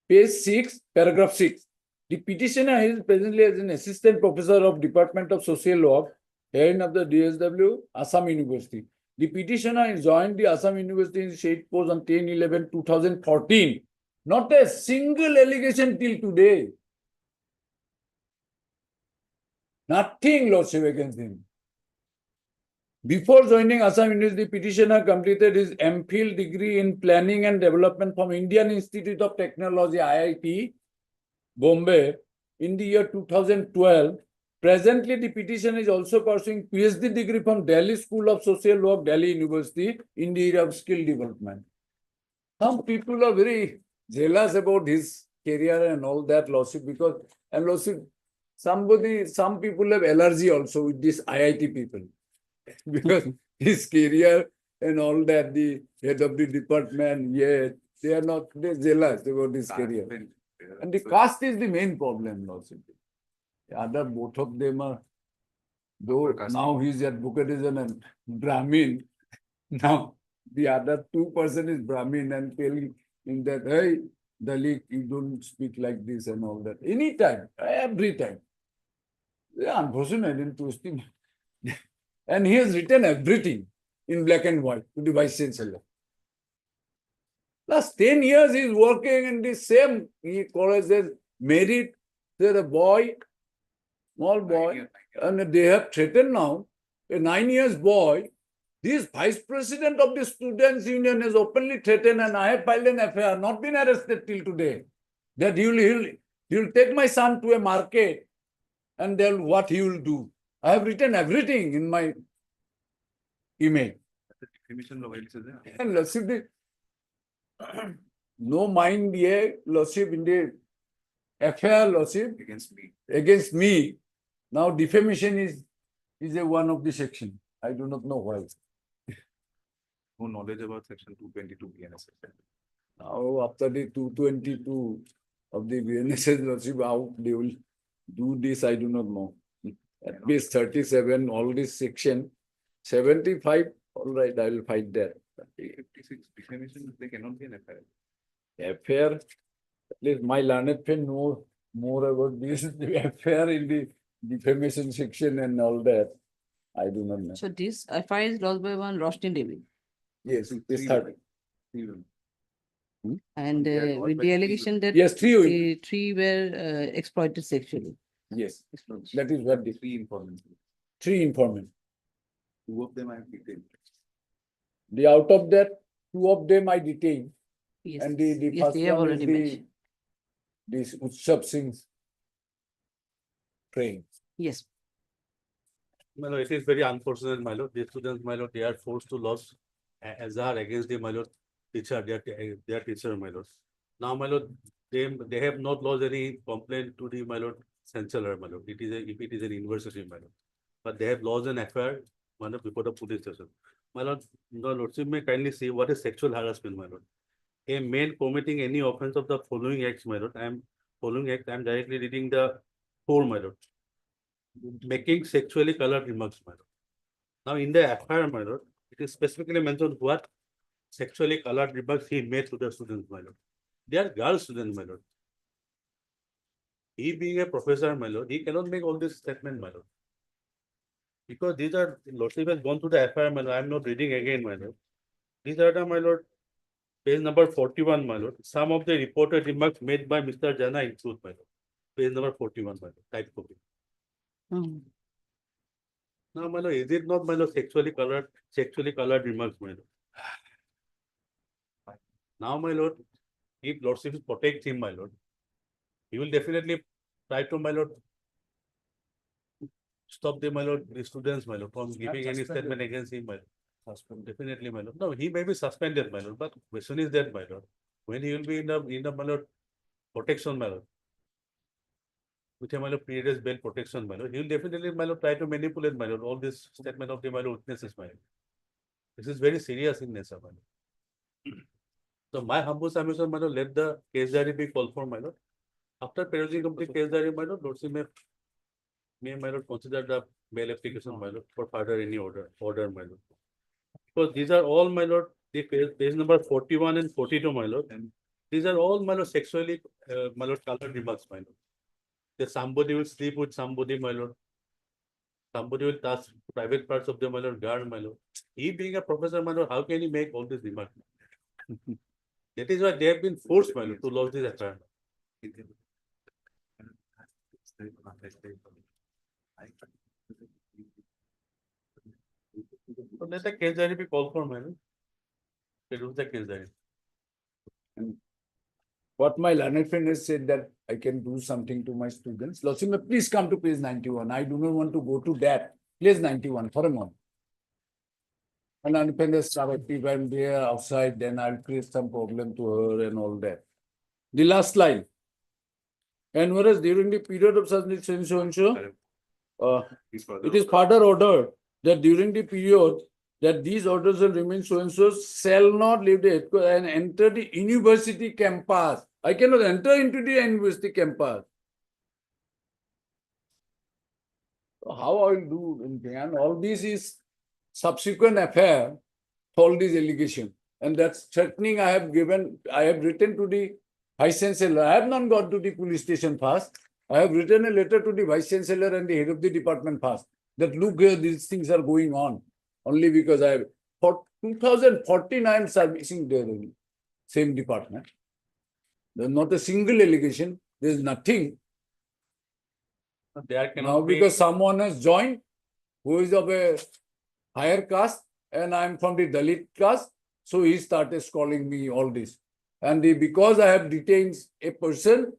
page 6, paragraph 6. The petitioner is presently as an assistant professor of Department of Social Work, head of the DSW, Assam University. The petitioner joined the Assam University in shade post on 10/11/2014. Not a single allegation till today. Nothing, Lordship, against him. Before joining Assam University, petitioner completed his MPhil degree in Planning and Development from Indian Institute of Technology, IIT, Bombay, in the year 2012. Presently, the petitioner is also pursuing PhD degree from Delhi School of Social Work, Delhi University, in the area of skill development. Some people are very jealous about his career and all that, Lordship, because, and Lordship, some people have allergy also with this IIT people. Because his career and all that, the head of the department, yeah, they are not, they're jealous about his career. And the caste is the main problem, Lordship. The other, both of them are, though now his advocate is a Brahmin, now the other 2% is Brahmin and telling him that, hey, Dalit, you don't speak like this and all that. Anytime, every time. They are unfortunate in twisting. And he has written everything in black and white to the Vice Chancellor. Last 10 years he is working in the same college as married. They're a boy, small boy, and they have threatened now a 9 years boy. This vice president of the students union has openly threatened, and I have filed an FIR, not been arrested till today, that he'll take my son to a market and then what he will do. I have written everything in my email. And Lordship, no mind here, Lordship, in the affair, Lordship, against me. Now defamation is a one of the section. I do not know why. No knowledge about section 222 BNS. Now after the 222 of the BNSS, Lordship, how they will do this, I do not know. At least 37, all this section, 75, all right, I will fight that. 56 defamation, they cannot be an affair. Affair, at least my learned friend know more about this affair in the defamation section and all that. I do not know. So this FIR is lost by one Rostin Devi. Yes, this 30. And with the allegation that Yes, the three were exploited sexually. Yes, that is what the three informant. Two of them I have detained. The out of that, 2 of them I detained. Yes, And the yes, first they have one already is the mentioned. this Utsav Singh's train. Yes. My lord, it is very unfortunate, my lord. The students, my lord, they are forced to lodge azhar against the, my lord, teacher, their teacher, my lord. Now, my lord, they have not lodged any complaint to the, my lord, chancellor, my lord. It is if it is an university, my lord. But they have lodged an FIR, my lord, before the police station. My lord, the lordship may kindly see what is sexual harassment, my lord. A man committing any offense of the following acts, my lord. I am directly reading the 4, my lord. Making sexually colored remarks, my lord. Now, in the FIR, my lord, it is specifically mentioned what sexually colored remarks he made to the students, my lord. They are girl students, my lord. He being a professor, my lord, he cannot make all this statement, my lord. Because these are, lordship has gone through the FIR, my lord. I am not reading again, my lord. These are the, my lord, page number 41, my lord. Some of the reported remarks made by Mr. Jana include, my lord. Page number 41, my lord. Type copy. Now, my lord, is it not, my lord, sexually colored remarks, my lord? Now, my lord, if lordship protects him, my lord, he will definitely try to, my lord, stop the, my lord, the students, my lord, from giving any statement against him, my lord. Definitely, my lord. No, he may be suspended, my lord, but question is that, my lord, when he will be in the, my lord, protection, my lord, with a, my lord, previous bail protection, my lord, he will definitely, my lord, try to manipulate, my lord, all this statement of the, my lord, witnesses, my lord. This is very serious in nature, my lord. So my humble submission, my lord, let the case diary be called for, my lord. After perusing of the case diary, my lord, lordship may, my lord, consider the bail application, my lord, for further any order, my lord. Because these are all, my lord, the page number 41 and 42, my lord, and These are all, my lord, sexually, my lord, colored remarks, my lord. That somebody will sleep with somebody, my lord. Somebody will touch private parts of the, my lord, guard, my lord. He being a professor, my lord, how can he make all these remarks? That is why they have been forced, my lord, to lodge this affair. So let the case diary be called for, my lord. Schedule the case diary. What my learned friend has said that I can do something to my students. Lordship, please come to page 91. I do not want to go to that. Page 91 for a moment. And unfinished started, if I'm there outside, then I'll create some problem to her and all that. The last line. And whereas during the period of such so and so, it is further ordered that during the period that these orders will remain so and so shall not leave the headquarters and enter the university campus. I cannot enter into the university campus. So how I will do anything? And all this is subsequent affair, all these allegations. And that's threatening I have written to the Vice Chancellor. I have not gone to the police station first. I have written a letter to the Vice Chancellor and the head of the department first. That look here, these things are going on. Only because I have, for 2014, I am servicing there in same department. There is not a single allegation. There is nothing. There Now, cannot be. because someone has joined who is of a higher caste and I am from the Dalit caste, so he started calling me all this. And because I have detained a person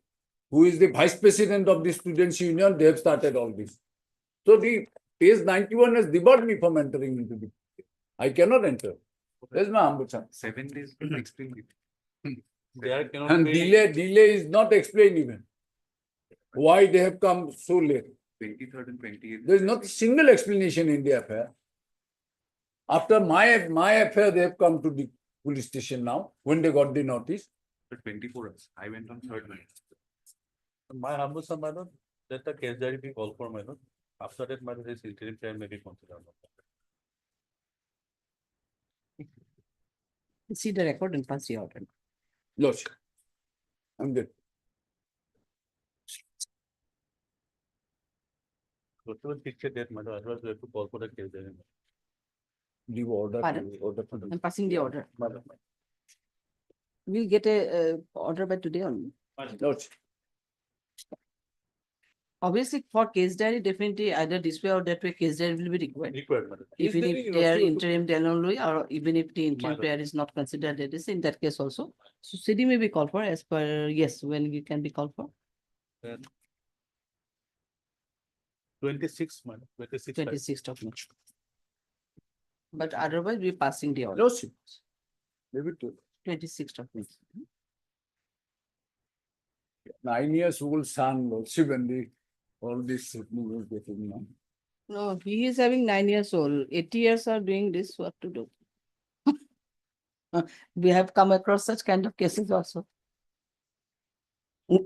who is the vice president of the Students' Union, they have started all this. So the page 91 has debarred me from entering into the. I cannot enter. That's my humble son. 7 days to explain it. There cannot And be. delay is not explained even. Why they have come so late. 23rd and 28th. There is not a single explanation in the affair. After my affair, they have come to the police station now, when they got the notice. 24 hours. I went on 3rd night. My humble son, my lord, let the case diary be called for, my lord. After that, my lord, this interim trial may be considered. See the record and pass the order. Lordship, I'm good. So to fix a date, my lord, otherwise we have to call for the case diary. Give order. Pardon? To I'm passing the order. My lord. We'll get a order by today only. Lordship. Obviously, for case diary, definitely either this way or that way, case diary will be required. Required, madam. Even Is if there they are also- interim then only, or even if the interim Madam. prayer is not considered, that is in that case also. So CD may be called for as per, yes, when you can be called for, 26, madam. 26. 26th of March. But otherwise, we're passing the order, Lordship. Maybe 26th of March. 9 years old son, Lordship, and all this was getting on. No, he is having 9 years old, 80 years are doing this, what to do? We have come across such kind of cases also.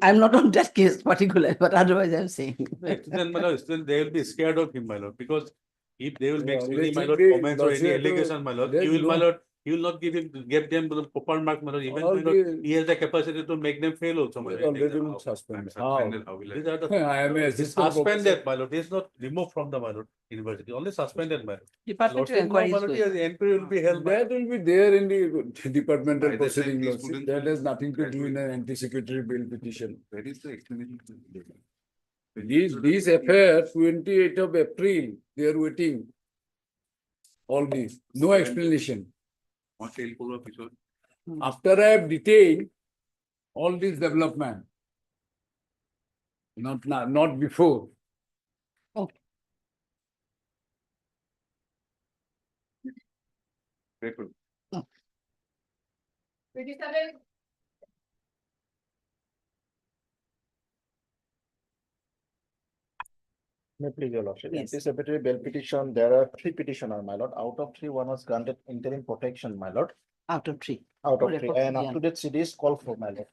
I'm not on that case particular, but otherwise I'm saying. Then, my lord, still they will be scared of him, my lord, because if they will make Yeah, any, my let lord, it be, comments or any Lordship, allegation, my lord, let you will, my no- lord, you will not give them the proper mark, my lord, even, All my lord, the- he has the capacity to make them fail also, my They're lord. already been suspended. How? These are the. I am a It's assistant suspended, professor. my lord, he is not removed from the, my lord, university, only suspended, my lord. Departmental Lordship, no, inquiry my is lord, going. the inquiry will be held by. That will be there in the departmental By the time proceeding, these Lordship. students That will has nothing to do in graduate. an anticipatory bail petition. Where is the explanation? This affair, 28th of April, they are waiting. All this, no explanation. What tail for officer? After I have detained all this development. Not before. Grateful. 27. May please, your lordship. Yes. Anticipatory bail petition, there are 3 petitioners, my lord. Out of 3, one was granted interim protection, my lord. Out of 3. Out of Oh, 3, record, and yeah. up to date CD is called for, my lord.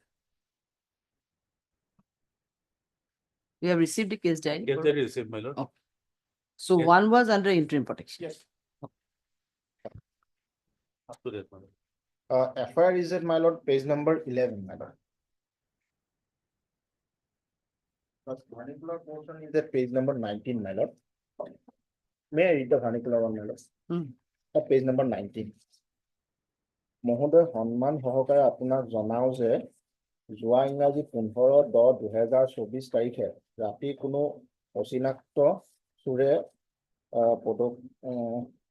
We have received the case diary. Case diary received, my lord. Okay. So Yes. one was under interim protection. Yes. Up to that, my lord. FIR is at my lord, page number 11, my lord. Vernacular portion is at page number 19, my lord. May I read the vernacular one, my lord? At page number 19. মহোদয় সন্মান সহকাৰে আপোনাক জনাও যে যোৱা ইংৰাজী 15-10-2024 তাৰিখে ৰাতি কোনো অচিনাক্ত চোৰে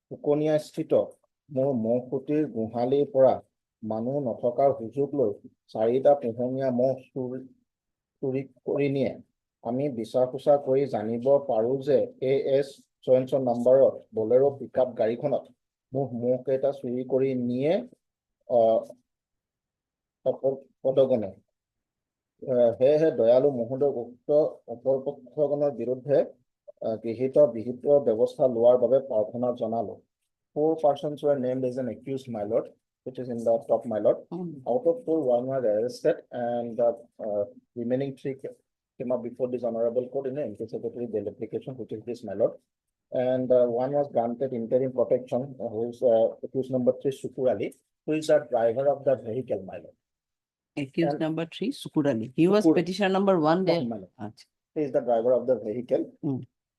ফুকনীয়া স্থিত মোৰ মহকুটিৰ গোহালিৰ পৰা মানুহ নথকাৰ সুযোগ লৈ 4টা পোহনীয়া মহ চুৰি কৰি নিয়ে আমি বিচাৰ খোচা কৰি জানিব পাৰো যে AS ছয়ঞ্চৰ নম্বৰৰ বলেৰো পিকআপ গাড়ীখনত মহ কেইটা চুৰি কৰি নিয়ে পদগণে সেয়েহে দয়ালু মহোদয় উক্ত অপৰপক্ষগণৰ বিৰুদ্ধে গৃহীত বিহিত ব্যৱস্থা লোৱাৰ বাবে প্ৰাৰ্থনা জনালো 4 persons were named as an accused, my lord, which is in the top, my lord. Out of 4, 1 was arrested and the remaining 3 came up before this honorable court in the anticipatory bail application, which is this, my lord. And 1 was granted interim protection, who is accused number 3, Sukur Ali, who is the driver of the vehicle, my lord. Accused number 3, Sukur Ali. He was petitioner number 1 there. My lord. He is the driver of the vehicle.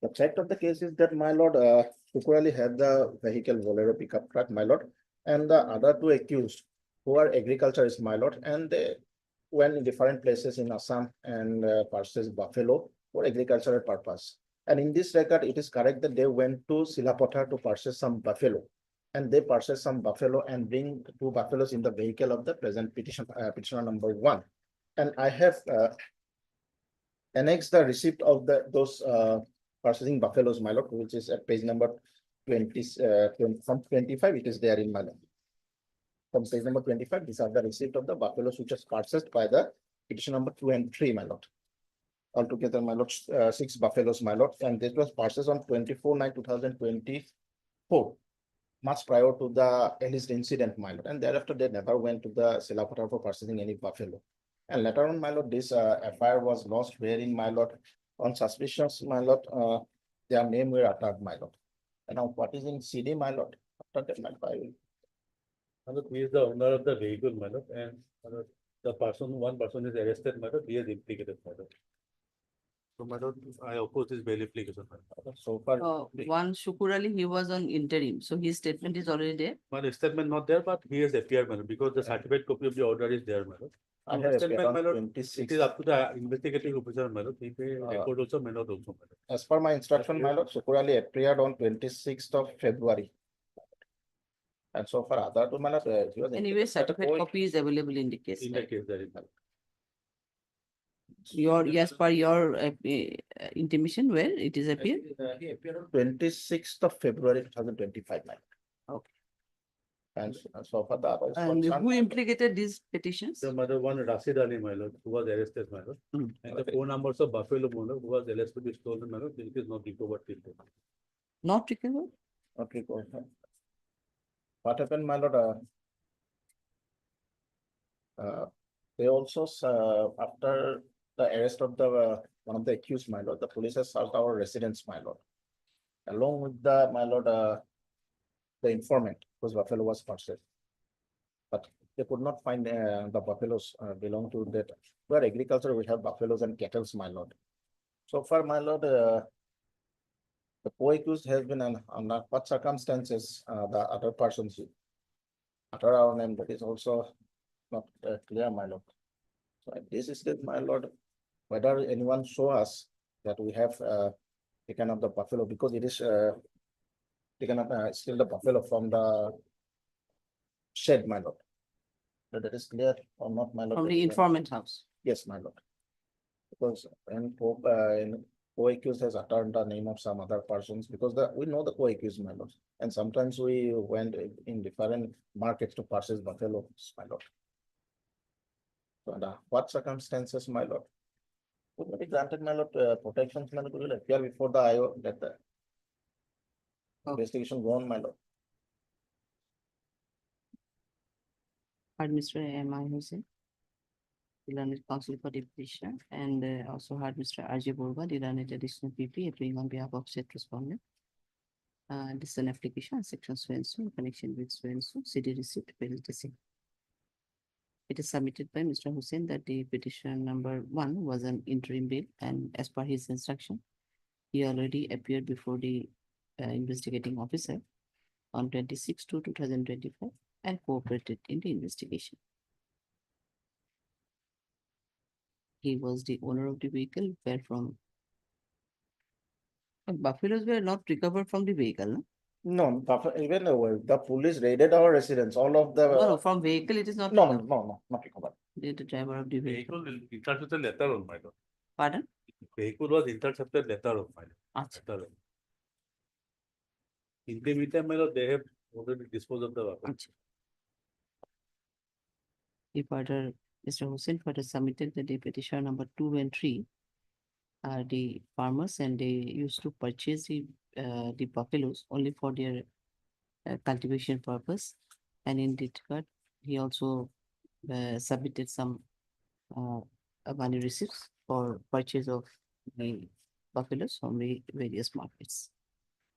The fact of the case is that, my lord, Sukur Ali had the vehicle Bolero pickup truck, my lord, and the other 2 accused who are agriculturists, my lord, and they went in different places in Assam and purchased buffalo for agricultural purpose. And in this record, it is correct that they went to Silapota to purchase some buffalo, and they purchased some buffalo and bring 2 buffaloes in the vehicle of the present petitioner number 1. And I have annexed the receipt of those purchasing buffaloes, my lord, which is at page number 20, from 25, it is there in my lord. From page number 25, these are the receipt of the buffaloes which was purchased by the petition number 2 and 3, my lord. Altogether, my lord, 6 buffaloes, my lord, and this was purchased on 24/9/2024, much prior to the alleged incident, my lord, and thereafter they never went to the Silapota for purchasing any buffalo. And later on, my lord, this FIR was lost, wherein, my lord, on suspicions, my lord, their name were uttered, my lord. And now what is in CD, my lord? After that, my lord, I will. He is the owner of the vehicle, my lord, and the person, 1 person is arrested, my lord, he is implicated, my lord. So, my lord, I oppose this bail application, my lord. So far, 1 Sukur Ali, he was on interim, so his statement is already there. My statement not there, but he has appeared, my lord, because the certified copy of the order is there, my lord. I have Statement, appeared my on lord, 26. it is up to the investigating officer, my lord. He may record also, may not also, my lord. As per my instruction, my lord, Sukur Ali appeared on 26th of February. And so far, other 2, my lord, he was Anyway, certificate copy is available in the case. In the case, there is, my lord. As per your intimation, where it is appeared? He appeared on 26th of February 2025, my lord. Okay. And so far, the others. And who implicated these petitions? The mother 1 Rashid Ali, my lord, who was arrested, my lord. And the 4 numbers of buffalo, my lord, who was alleged to be stolen, my lord, it is not recovered till date. Not recovered? Okay, go ahead. What happened, my lord? They also, after the arrest of the 1 of the accused, my lord, the police has searched our residence, my lord, along with the, my lord, the informant whose buffalo was purchased. But they could not find the buffaloes belong to that. Where agriculture, we have buffaloes and cattle, my lord. So far, my lord, the co-accused has been under what circumstances the other persons utter our name, that is also not clear, my lord. So at this stage, my lord, whether anyone show us that we have taken up the buffalo, because it is taken up still the buffalo from the shed, my lord. So that is clear or not, my lord? From the informant house? Yes, my lord. Because when co-accused has uttered the name of some other persons, because we know the co-accused, my lord. And sometimes we went in different markets to purchase buffaloes, my lord. So under what circumstances, my lord? Would be granted, my lord, protections, my lord, will appear before the IO, that the investigation go on, my lord. Heard Mr. M.I. Hussain, the learned counsel for the petitioner, and also heard Mr. R.J. Borga, the learned additional PP, appearing on behalf of said respondent. This is an application, section so and so, in connection with so and so, CD receipt, bill the same. It is submitted by Mr. Hussain that the petition number 1 was an interim bail, and as per his instruction, he already appeared before the investigating officer on 26/2/2025 and cooperated in the investigation. He was the owner of the vehicle where from buffaloes were not recovered from the vehicle, no? No, even the police raided our residence, all of the. No, from vehicle it is not. No, recovered. no, not recovered. The driver of the vehicle. Vehicle intercepted letter on my lord. Pardon? Vehicle was intercepted letter on my lord. Acha. Letter. In the meantime, my lord, they have already disposed of the weapon. Acha. He further, Mr. Hussain further submitted that the petition number 2 and 3 are the farmers, and they used to purchase the buffaloes only for their cultivation purpose. And in that regard, he also submitted some money receipts for purchase of the buffaloes from the various markets.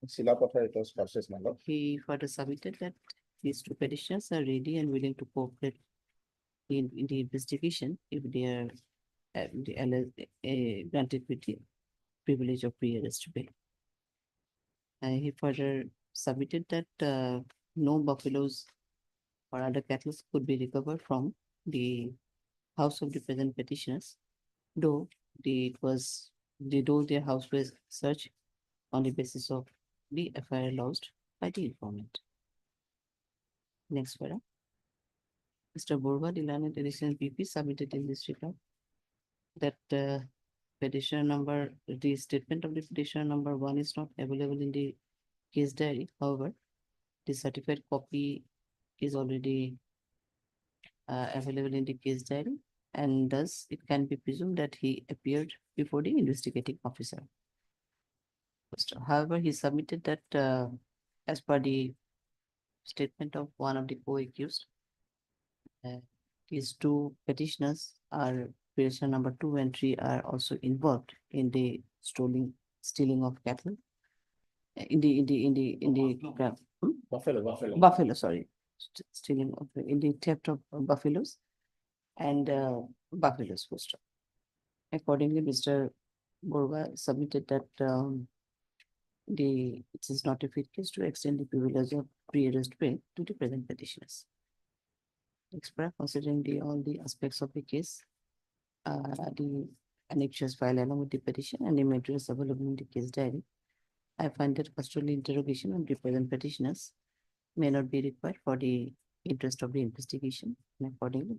Silapatha, it was purchased, my lord. He further submitted that these two petitioners are ready and willing to cooperate in the investigation if they are granted with the privilege of pre-arrest bail. He further submitted that no buffaloes or other cattle could be recovered from the house of the present petitioners, though their house was searched on the basis of the FIR lodged by the informant. Next para. Mr. Borba, the learned additional PP submitted in this regard that petition number, the statement of the petition number 1 is not available in the case diary. However, the certified copy is already available in the case diary, and thus it can be presumed that he appeared before the investigating officer. However, he submitted that as per the statement of one of the co-accused, these two petitioners are petition number 2 and 3 are also involved in the stealing of cattle in the buffalo, sorry, stealing of in the theft of buffaloes and buffaloes poster. Accordingly, Mr. Borba submitted that it is not a fit case to extend the privilege of pre-arrest bail to the present petitioners. Considering all the aspects of the case, the annexures filed along with the petition and the materials available in the case diary, I find that custodial interrogation of the present petitioners may not be required for the interest of the investigation, and accordingly,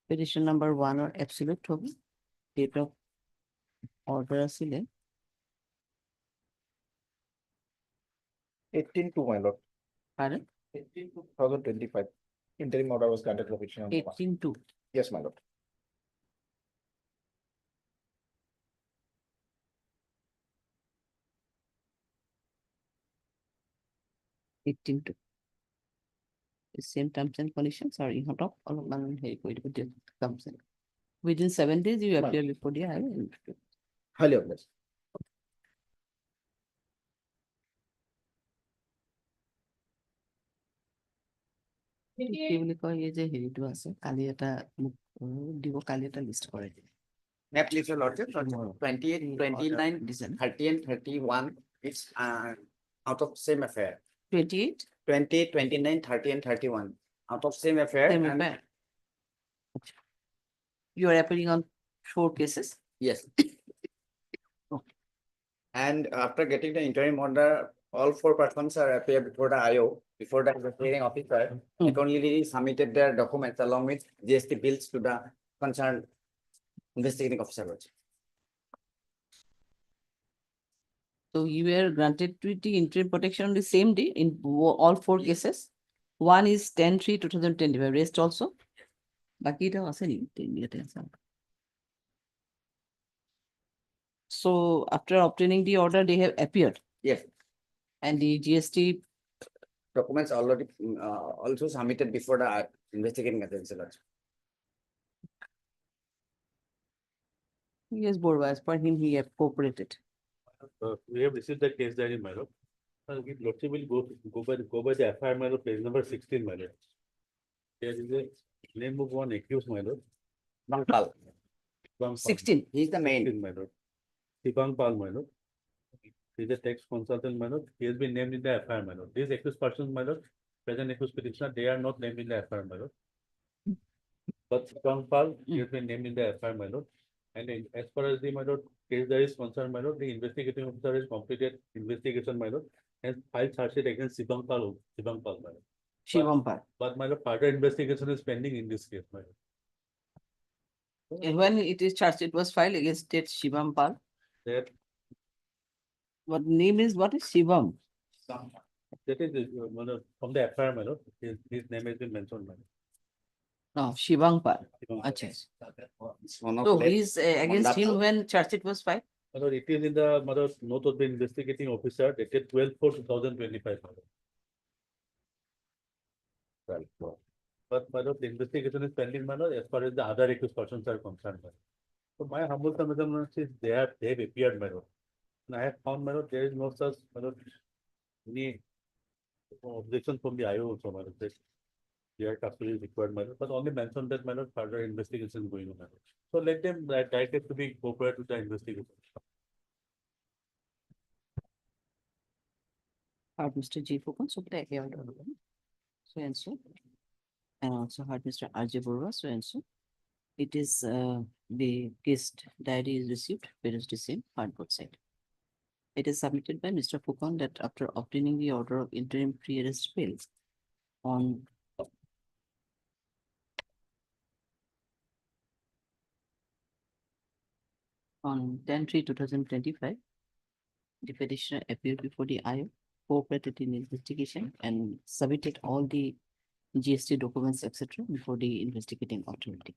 petition number 1 or absolute হবে, date of order asile 18/2, my lord. Pardon? 18/2025. Interim order was granted for petition number 1. 18/2. Yes, my lord. The same terms and conditions are in top all of them comes in. Within 7 days, you Ma'am. appear before the highway. Highly obliged. কি বুলি কয় এই যে হেৰিটো আছে কালি এটা মোক দিব কালি এটা লিষ্ট কৰাই দিব May I please your lordship, 28, 29, 30 and 31, it's out of same affair. 28 20, 29, 30 and 31, out of same affair. Same and- affair. You are appearing on 4 cases. Yes. And after getting the interim order, all 4 persons are appear before the IO, before the hearing officer, accordingly submitted their documents along with GST bills to the concerned investigating officer. So you were granted with the interim protection on the same day in all 4 cases. One is 10/3/2025, rest also. Baki eta ase ni ইয়াতে আছে। So after obtaining the order, they have appeared. Yes. And the GST Documents already also submitted before the investigating officer. Yes, Borba, as per him, he have cooperated. We have received the case diary, my lord. Lordship will go by the FIR, my lord, page number 16, my lord. There is a name of one accused, my lord. Bankal. 16. He is the main. 16, my lord. Sibang Pal, my lord. He is a tax consultant, my lord. He has been named in the FIR, my lord. These accused persons, my lord, present accused petitioner, they are not named in the FIR, my lord. But Sibang Pal, he has been named in the FIR, my lord. And as far as the, my lord, case there is concerned, my lord, the investigating officer has completed investigation, my lord, and filed charge sheet against Sibang Pal, my lord. Shivam Pal. But my lord, further investigation is pending in this case, my lord. And when it is charged, it was filed against that Shivam Pal. That What name is, what is Shivam? that is my lord, from the FIR, my lord. His name has been mentioned, my lord. No, Shivang Pal. Shivang Pal. Achha. It's one of So late he's against him Mandapal. when charge it was filed? My lord, it is in the my lord, note of the investigating officer dated 12/4/2025. Well, but my lord, the investigation is pending, my lord, as far as the other accused persons are concerned. My lord. So my humble submission is they have appeared, my lord. And I have found, my lord, there is no such, my lord, any objection from the IO also, my lord, that their custody is required, my lord, but only mentioned that, my lord, further investigation is going on, my lord. So let them directed to be cooperate with the investigation. Heard Mr. G. Fukan, so play here. So and so. And also heard Mr. R.J. Borwa, so and so. It is the guest diary is received, parents the same, heard both side. It is submitted by Mr. Fukan that after obtaining the order of interim pre-arrest bail on on 10/3/2025, the petitioner appeared before the IO, cooperated in investigation and submitted all the GST documents, etc. before the investigating authority.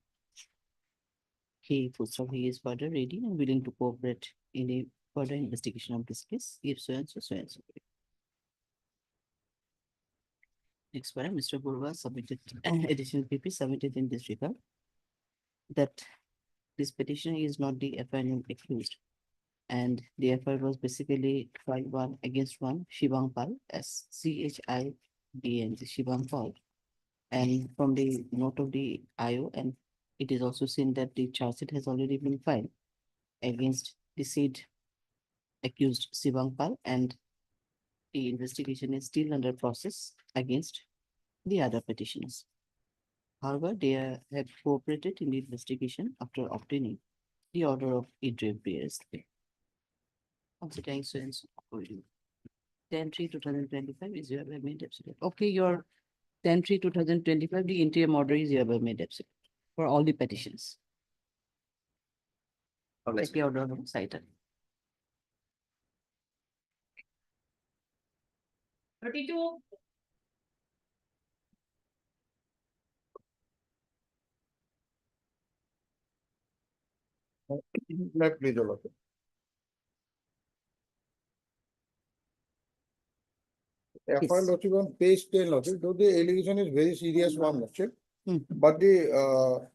He is further ready and willing to cooperate in a further investigation of this case, if so and so, so and so. Next one, Mr. Borwa submitted additional PP submitted in this regard that this petition is not the FIR accused. And the FIR was basically filed one against one Shivang Pal as CHIBN, Shivang Pal. And from the note of the IO, and it is also seen that the charge sheet has already been filed against the said accused Shivang Pal, and the investigation is still under process against the other petitioners. However, they have cooperated in the investigation after obtaining the order of interim pre-arrest bail. Considering so and so for you. 10/3/2025 is hereby made absolute. Okay, your 10/3/2025, the interim order is hereby made absolute for all the petitions. Take the order of cited. 32. Left, please, Your Lordship. FIR Lordship on page 10, Lordship, though the allegation is very serious one, Lordship, but the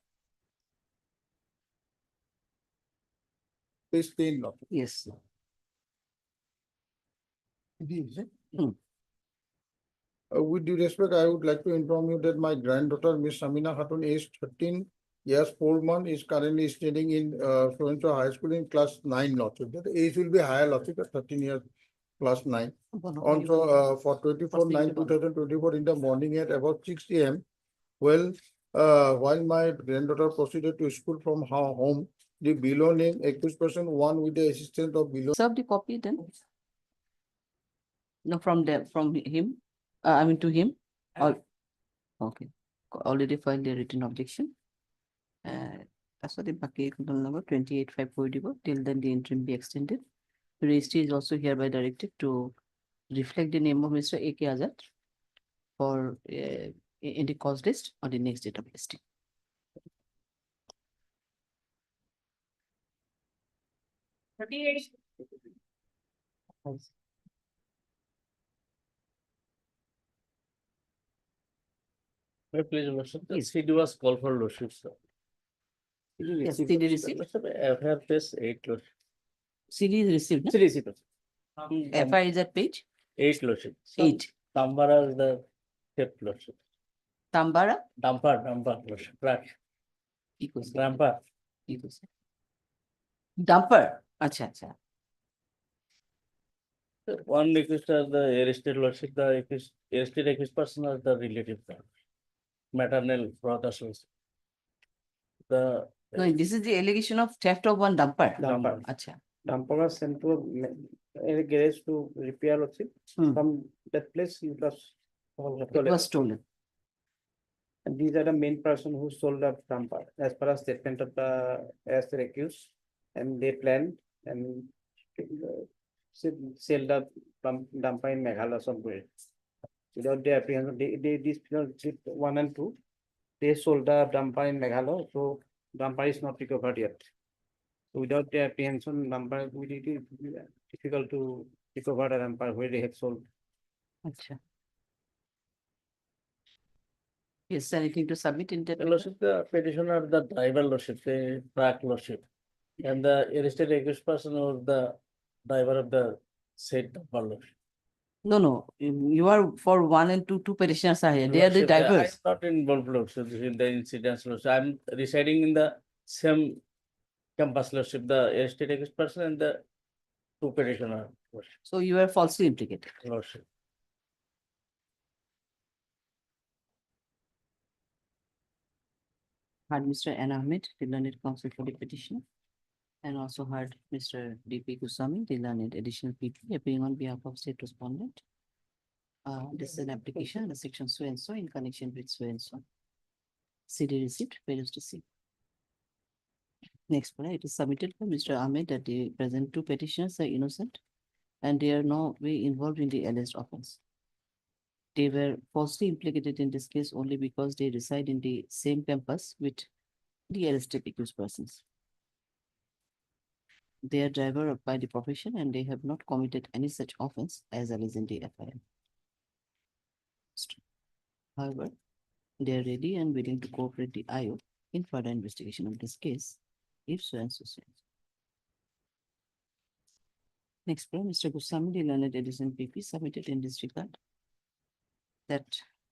page 10, Lordship. Yes. With due respect, I would like to inform you that my granddaughter, Miss Samina Khatun, aged 13 years, 4 months, is currently studying in so-and-so high school in class 9, Lordship. The age will be higher, Lordship, at 13 years, class 9. Also, for 24/9/2024 in the morning at about 6 AM, well, while my granddaughter proceeded to school from her home, the below name accused person, one with the assistance of below. Serve the copy then. No, from him. I mean to him. Okay. Already filed the written objection. That's what the packet number 28/5 till then the interim be extended. The registry is also hereby directed to reflect the name of Mr. A.K. Azad for in the cause list on the next date of listing. May I please, Lordship, the CD was called for Lordship, sir. Yes, CD received. FIR page 8, Lordship. CD is received. CD received. FIR is at page 8, Lordship. 8. Samvara is the fifth, Lordship. Tambara? Dumper, track, কি কইছে? dumper. কি কইছে? Dumper? আচ্ছা আচ্ছা। One request of the arrested lordship, the arrested accused person or the relative, maternal brother. The No, this is the allegation of theft of one dumper. dumper. আচ্ছা। Dumper was sent to a garage to repair also. From that place, it was It was stolen. And these are the main person who sold the dumper as per a statement of the as the accused. And they planned and sell the dumper in Meghalaya somewhere. Without their apprehension, these people did 1 and 2. They sold the dumper in Meghalaya, so dumper is not recovered yet. So without the apprehension, dumper it is difficult to recover the dumper where they have sold. আচ্ছা। Yes, anything to submit in that? Lordship, the petitioner, the driver lordship, the track lordship, and the arrested accused person or the driver of the said dumper lordship. No, no, you are for 1 and 2, 2 petitioners are here. They are the Lordship, drivers. I'm not involved, lordship, in the incidents, lordship. I'm residing in the same campus, lordship, the arrested accused person and the 2 petitioner, lordship. So you are falsely implicated. Lordship. Heard Mr. N. Ahmed, the learned counsel for the petitioner, and also heard Mr. D.P. Kusami, the learned additional PP, appearing on behalf of state respondent. This is an application under section so and so in connection with so and so. CD receipt, fails to see. Next, it is submitted by Mr. Ahmed that the present 2 petitioners are innocent and they are no way involved in the alleged offense. They were falsely implicated in this case only because they reside in the same campus with the arrested accused persons. They are driver by the profession and they have not committed any such offense as alleged in the FIR. However, they are ready and willing to cooperate the IO in further investigation of this case, if so and so. Next, Mr. Goswami, the learned Edison PP, submitted in this regard that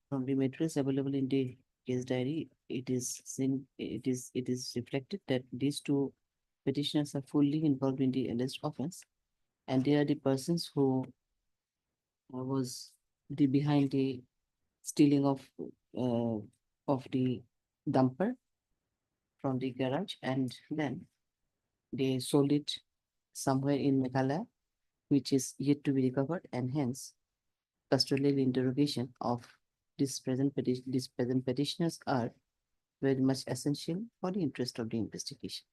from the materials available in the case diary, it is reflected that these 2 petitioners are fully involved in the alleged offense, and they are the persons who was behind the stealing of the dumper from the garage, and then they sold it somewhere in Meghalaya, which is yet to be recovered, and hence custodial interrogation of this present petitioners are very much essential for the interest of the investigation.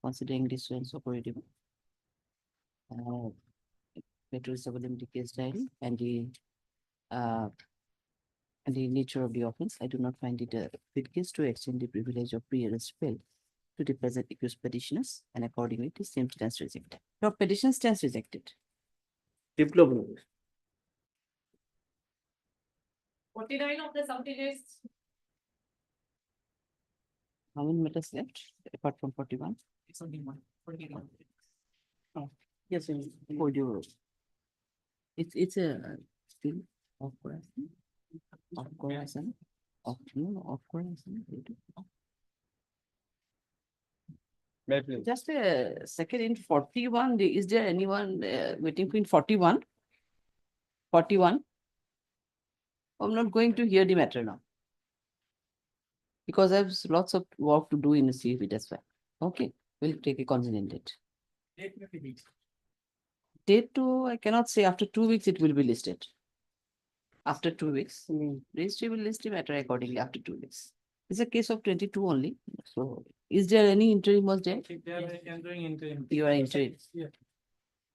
Considering this so and so corrigible, materials available in the case diary and the nature of the offense, I do not find it a fit case to extend the privilege of pre-arrest bail to the present accused petitioners, and accordingly the same stands rejected. Your petition stands rejected. Diploma. 49 of the subjects. How many matters left apart from 41? It's only 1. 41. Oh, yes, for your. It's a still of course, Just a second, in 41, is there anyone waiting for in 41? 41? I'm not going to hear the matter now. Because I have lots of work to do in the CV, that's why. Okay, we'll take a consonant date. Date 2, I cannot say. After 2 weeks, it will be listed. After 2 weeks, registry will list the matter accordingly after 2 weeks. It's a case of 22 only. So, is there any interim was there? They are entering interim. You are interim. Yeah.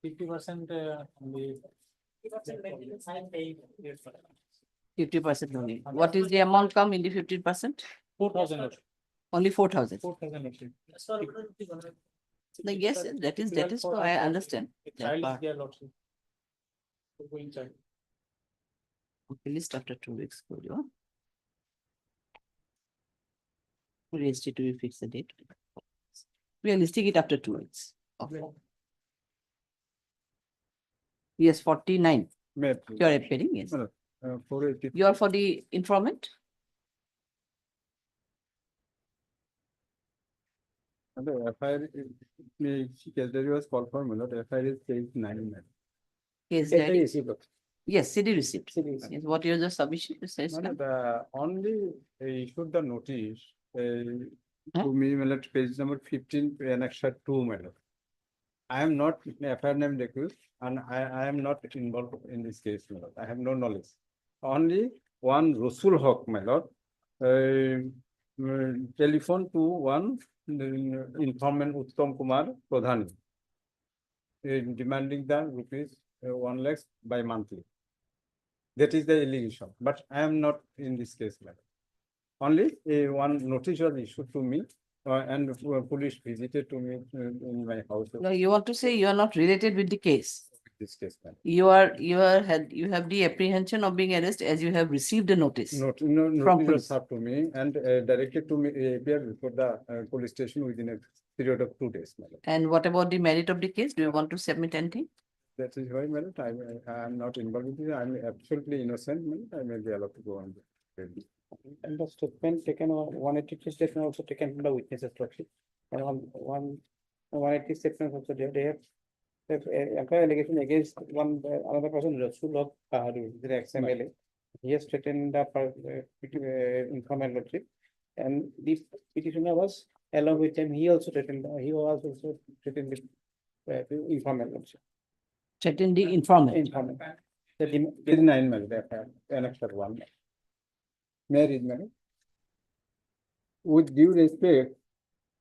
50% only. 50% only. What is the amount come in the 15%? 4,000. Only 4,000. 4,000. Yes, that is, so I understand. The that child is part. there, lordship. Going child. Okay, list after 2 weeks. Good, yeah. Registry to be fixed the date. We are listing it after 2 weeks. Okay. Yes, 49. You are appearing, yes. 480. You are for the informant? And the FIR, case diary was called for, my lord, FIR is page 9. Case Yes, diary? yes, yes. Yes, CD receipt. CD receipt. Yes, what is the submission? It says No, now. no, the only issued the notice Huh? to me, my lord, page number 15, annexure 2, my lord. I am not FIR named accused and I am not involved in this case, my lord. I have no knowledge. Only one Rasul Haq, my lord, telephone to one informant Uttam Kumar Pradhani, demanding the rupees 1 lakh by monthly. That is the allegation, but I am not in this case, madam. Only one notice was issued to me and police visited to me in my house. No, you want to say you are not related with the case. This case, madam. You have the apprehension of being arrested as you have received a notice. No, From notice was police. served to me and directed to me appear before the police station within a period of 2 days, madam. And what about the merit of the case? Do you want to submit anything? That is why, madam, I am not involved with it. I am absolutely innocent, madam. I may be allowed to go on. And the statement taken, 183 statement also taken from the witnesses structure. And 180 statements also there. They have allegation against another person, Rasul Haq Bahadur, the ex-MLA. He has threatened the informant lordship. And the petitioner was along with him. He was also threatened the informant lordship. Threaten the informant. Informant. Page 9, madam, annexure 1. May I read, madam? With due respect,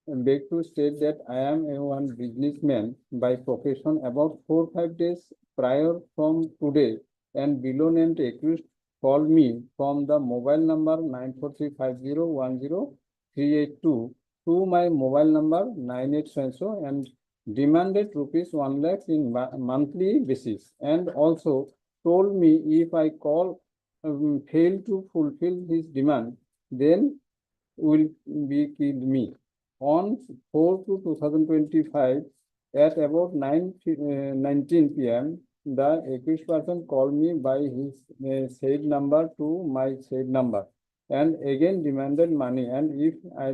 I beg to state that I am a one businessman by profession. About 4-5 days prior from today, and below named accused called me from the mobile number 943501038 to my mobile number 98 so and demanded rupees 1 lakh in monthly basis, and also told me if I fail to fulfill this demand, then will be killed me. On 4/2/2025 at about 19 p.m., the accused person called me by his said number to my said number and again demanded money, and if I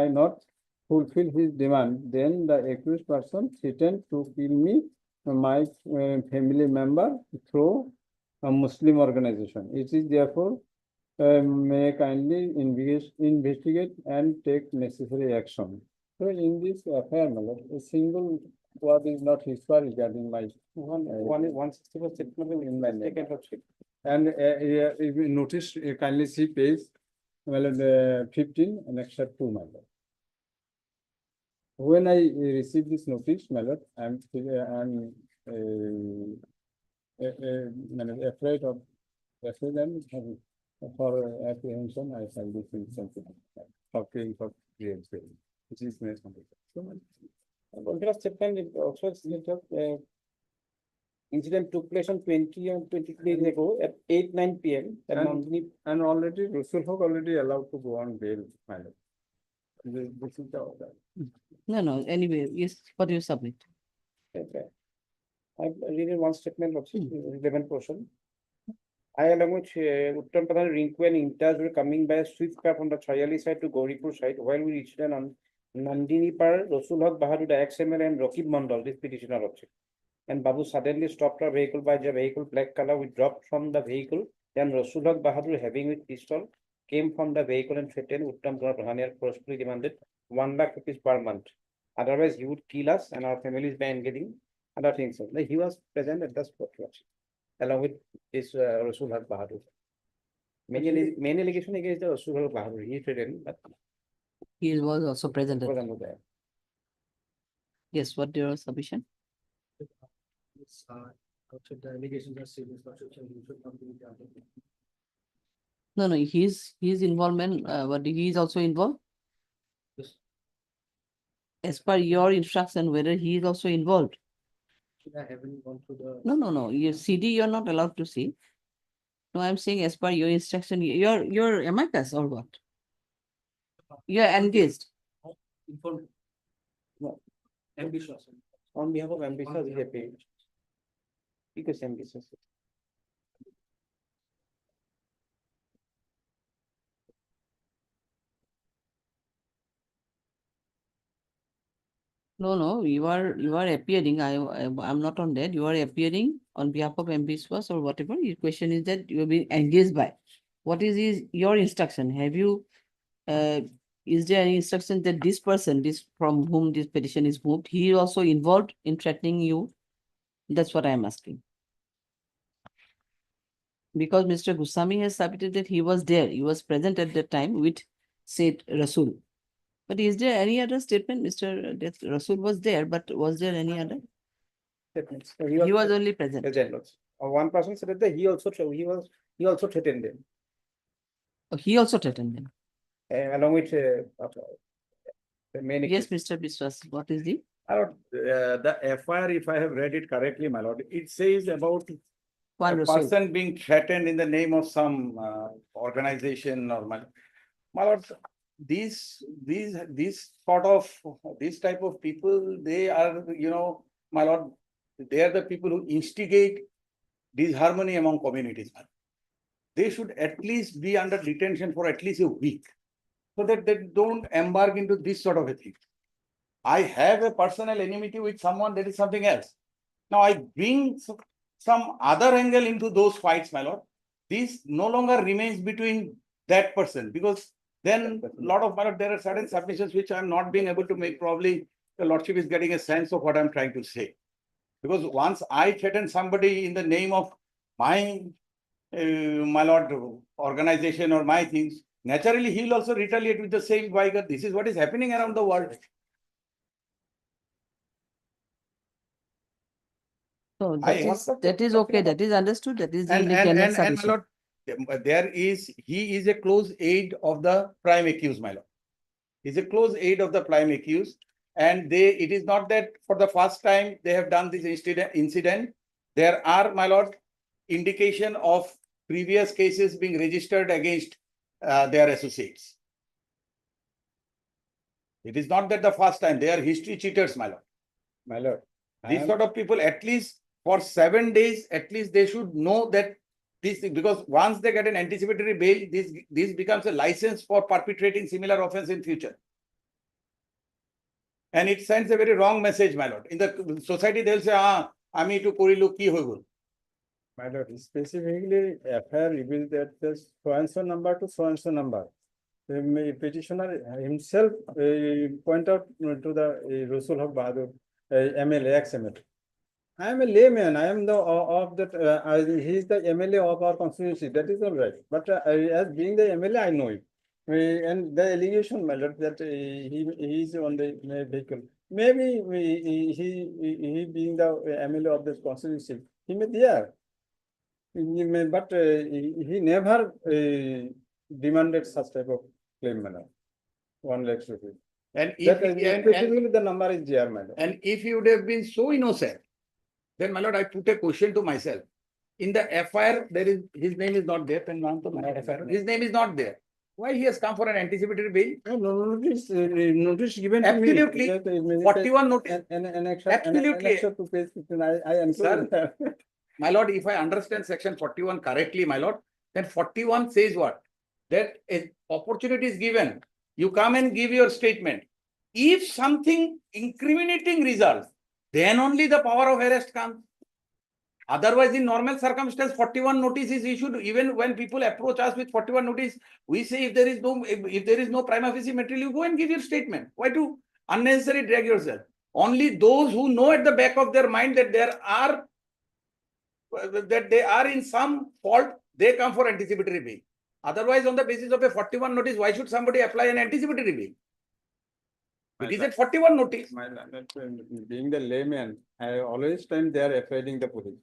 not fulfill his demand, then the accused person threatened to kill me, my family member, through a Muslim organization. It is therefore may kindly investigate and take necessary action. So in this affair, a single word is not histoire regarding my 164 statement in my name. taken lordship. And if you notice, you kindly see page 15, annexure 2, my lord. When I received this notice, my lord, I'm afraid of precedent for apprehension. I shall be sensitive for paying for claims, which is my condition. Contrast statement is also incident took place on 20 and 23 days ago at 8-9 p.m. And already Rasul Haq already allowed to go on bail, my lord. This is the order. No, anyway, yes, what do you submit? Okay. I read in one statement of 11 portion. I, along with Uttam Pradhan, Rinku and Imtiaz, were coming by a swift car from the Chayali side to Gauripur side. While we reached on Nandini Par, Rasul Haq Bahadur, the XML, and Rakib Mandal, this petitioner object. And Babu suddenly stopped our vehicle by the vehicle black color. We dropped from the vehicle. Then Rasul Haq Bahadur, having with pistol, came from the vehicle and threatened Uttam Pradhan and forcefully demanded 1 lakh rupees per month. Otherwise, he would kill us and our families by engaging other things. He was present at the spot, along with this Rasul Haq Bahadur. Main allegation against the Rasul Haq Bahadur. He threatened, but He was also present. was not there. Yes, what your submission? The allegations are serious. No, his involvement, he is also involved? Yes. As per your instruction, whether he is also involved? I haven't gone through the. No, your CD you're not allowed to see. No, I'm saying as per your instruction, you're Amicus or what? You're engaged. Informed. No. Ambitious. On behalf of Ambitious, he paid. Because Ambitious. No, you are appearing. I'm not on that. You are appearing on behalf of Ambitious or whatever. Your question is that you have been engaged by. What is your instruction? Have you, is there any instruction that this person, this from whom this petition is moved, he is also involved in threatening you? That's what I am asking. Because Mr. Goswami has submitted that he was there, he was present at that time with said Rasul. But is there any other statement, Mr. that Rasul was there, but was there any other? Statements. He was only present. One person said that he also threatened them, Oh, he also threatened them. along with the main. Yes, Mr. Biswas, what is the? My lord, the FIR, if I have read it correctly, my lord, it says about One a Rasul. person being threatened in the name of some organization or my lord, these type of people, they are, my lord, they are the people who instigate disharmony among communities. They should at least be under detention for at least a week, so that they don't embark into this sort of a thing. I have a personal enmity with someone, that is something else. Now I bring some other angle into those fights, my lord. This no longer remains between that person, because then a lot of, my lord, there are certain submissions which I'm not being able to make. Probably the lordship is getting a sense of what I'm trying to say. Because once I threaten somebody in the name of my, my lord, organization or my things, naturally he'll also retaliate with the same vigor. This is what is happening around the world. So that is okay, that is understood, that is the independent My submission. lord, he is a close aide of the prime accused, my lord. He's a close aide of the prime accused. And it is not that for the first time they have done this incident. There are, my lord, indication of previous cases being registered against their associates. It is not that the first time, they are history cheaters, my lord. My lord. These sort of people, at least for 7 days, at least they should know that this, because once they get an anticipatory bail, this becomes a license for perpetrating similar offense in future. And it sends a very wrong message, my lord. In the society, they'll say, ami to korilu ki hoigol. My lord, specifically, FIR reveals that the so-and-so number to so-and-so number. The petitioner himself point out to the Rasul Haq Bahadur, MLA, ex-MLA. I am a layman. I am the of that. He is the MLA of our constituency. That is all right. But as being the MLA, I know him. And the allegation, my lord, that he is on the vehicle. Maybe he being the MLA of this constituency, he may be there. But he never demanded such type of claim, my lord. 1 lakh rupees. And if the number is there, my lord. And if he would have been so innocent, then, my lord, I put a question to myself. In the FIR, his name is not there. His name is not there. Why he has come for an anticipatory bail? Notice given Absolutely. to me. 41 notice. Absolutely. Sir, my lord, if I understand section 41 correctly, my lord, then 41 says what? That an opportunity is given. You come and give your statement. If something incriminating results, then only the power of arrest comes. Otherwise, in normal circumstance, 41 notice is issued. Even when people approach us with 41 notice, we say if there is no prima facie material, you go and give your statement. Why to unnecessarily drag yourself? Only those who know at the back of their mind that they are in some fault, they come for anticipatory bail. Otherwise, on the basis of a 41 notice, why should somebody apply an anticipatory bail? It is at 41 notice. Being the layman, I always time they are afraiding the police.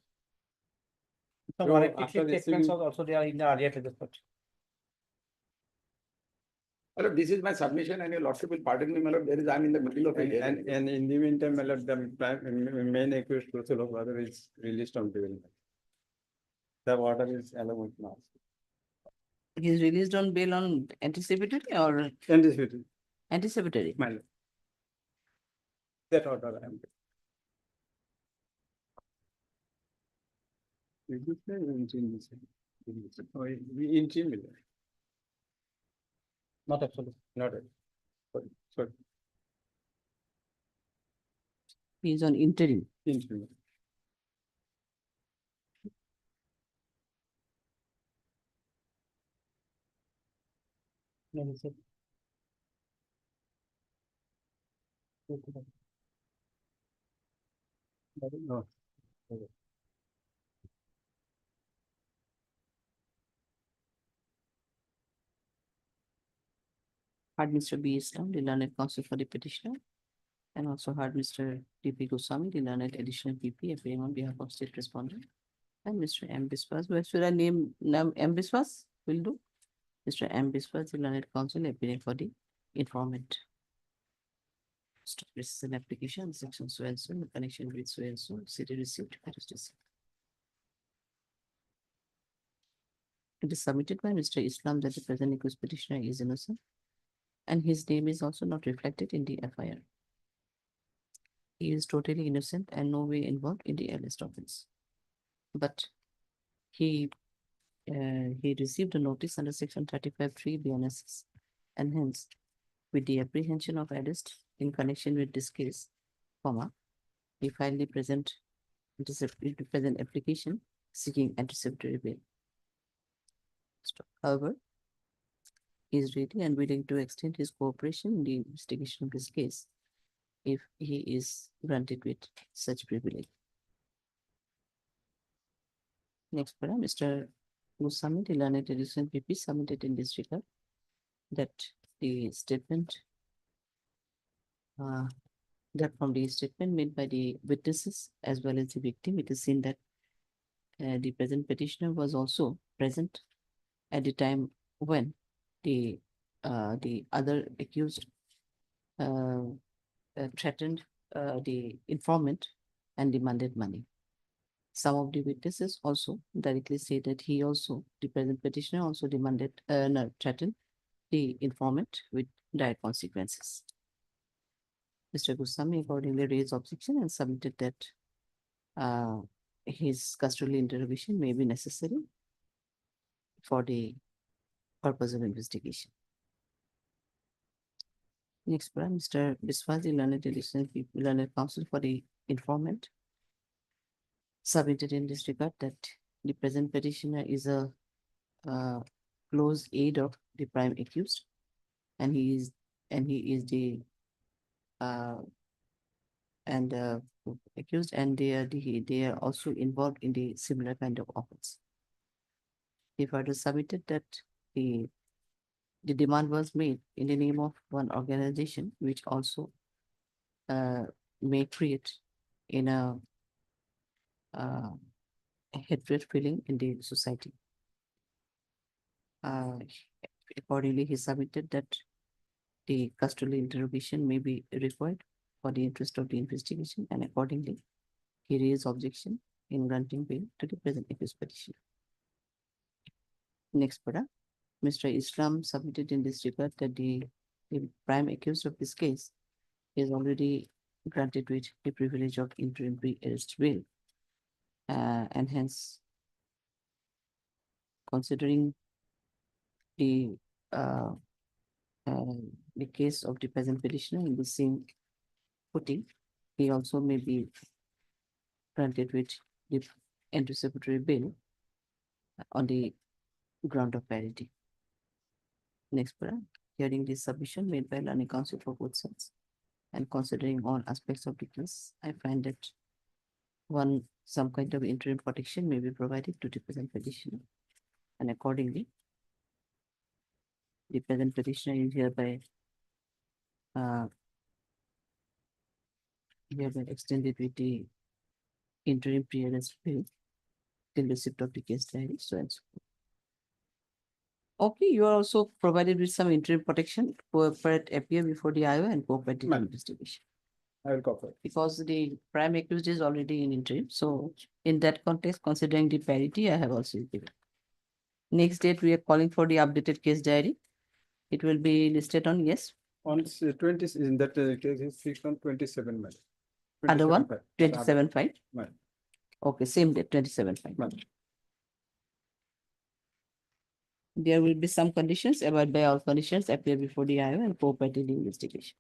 So after statements also they are in the earlier register. This is my submission, and your lordship will pardon me, my lord. I'm in the middle of it. And in the meantime, my lord, the main accused Rasul Haq Bahadur is released on bail. The order is allowed now. He is released on bail on anticipatory or? Anticipatory. Anticipatory. My lord. That order I am. Not absolutely. Not it. Sorry. He is on interim. No. Heard Mr. B. Islam, the learned counsel for the petitioner, and also heard Mr. D.P. Goswami, the learned additional PP appearing on behalf of state respondent, and Mr. M. Biswas. Where should I name M. Biswas? Will do. Mr. M. Biswas, the learned counsel appearing for the informant. This is an application, section so and so, in connection with so and so, city received, arrestation. It is submitted by Mr. Islam that the present accused petitioner is innocent, and his name is also not reflected in the FIR. He is totally innocent and no way involved in the arrest offense. But he received a notice under section 35(3) BNSS, and hence, with the apprehension of arrest in connection with this case, he filed the present application seeking anticipatory bail. However, he is ready and willing to extend his cooperation in the investigation of this case if he is granted with such privilege. Next paragraph, Mr. Goswami, the learned additional PP submitted in this regard that the statement that from the statement made by the witnesses as well as the victim, it is seen that the present petitioner was also present at the time when the other accused threatened the informant and demanded money. Some of the witnesses also directly say that he also, the present petitioner also demanded, threatened the informant with dire consequences. Mr. Goswami accordingly raised objection and submitted that his custodial interrogation may be necessary for the purpose of investigation. Next, Mr. Biswas, the learned counsel for the informant, submitted in this regard that the present petitioner is a close aide of the prime accused, and he is the accused, and they are also involved in the similar kind of offense. He further submitted that the demand was made in the name of one organization, which also may create in a hatred feeling in the society. Accordingly, he submitted that the custodial interrogation may be required for the interest of the investigation, and accordingly, he raised objection in granting bail to the present accused petitioner. Next, Mr. Islam submitted in this regard that the prime accused of this case is already granted with the privilege of interim pre-arrest bail, and hence, considering the case of the present petitioner in the same footing, he also may be granted with the anticipatory bail on the ground of parity. Next, hearing this submission made by learning counsel for both sides, and considering all aspects of the case, I find that some kind of interim protection may be provided to the present petitioner, and accordingly, the present petitioner is hereby extended with the interim pre-arrest bail till receipt of the case diary, so and so. Okay, you are also provided with some interim protection for appear before the IO and cooperate in investigation. I will cooperate. Because the prime accused is already in interim, so in that context, considering the parity, I have also given. Next date, we are calling for the updated case diary. It will be listed on, yes. On 20, in that case is fixed on 27 May. Other one, 27/5. 27/5. May. Okay, same date, 27/5. There will be some conditions, abide by all conditions, appear before the IO and cooperate in the investigation.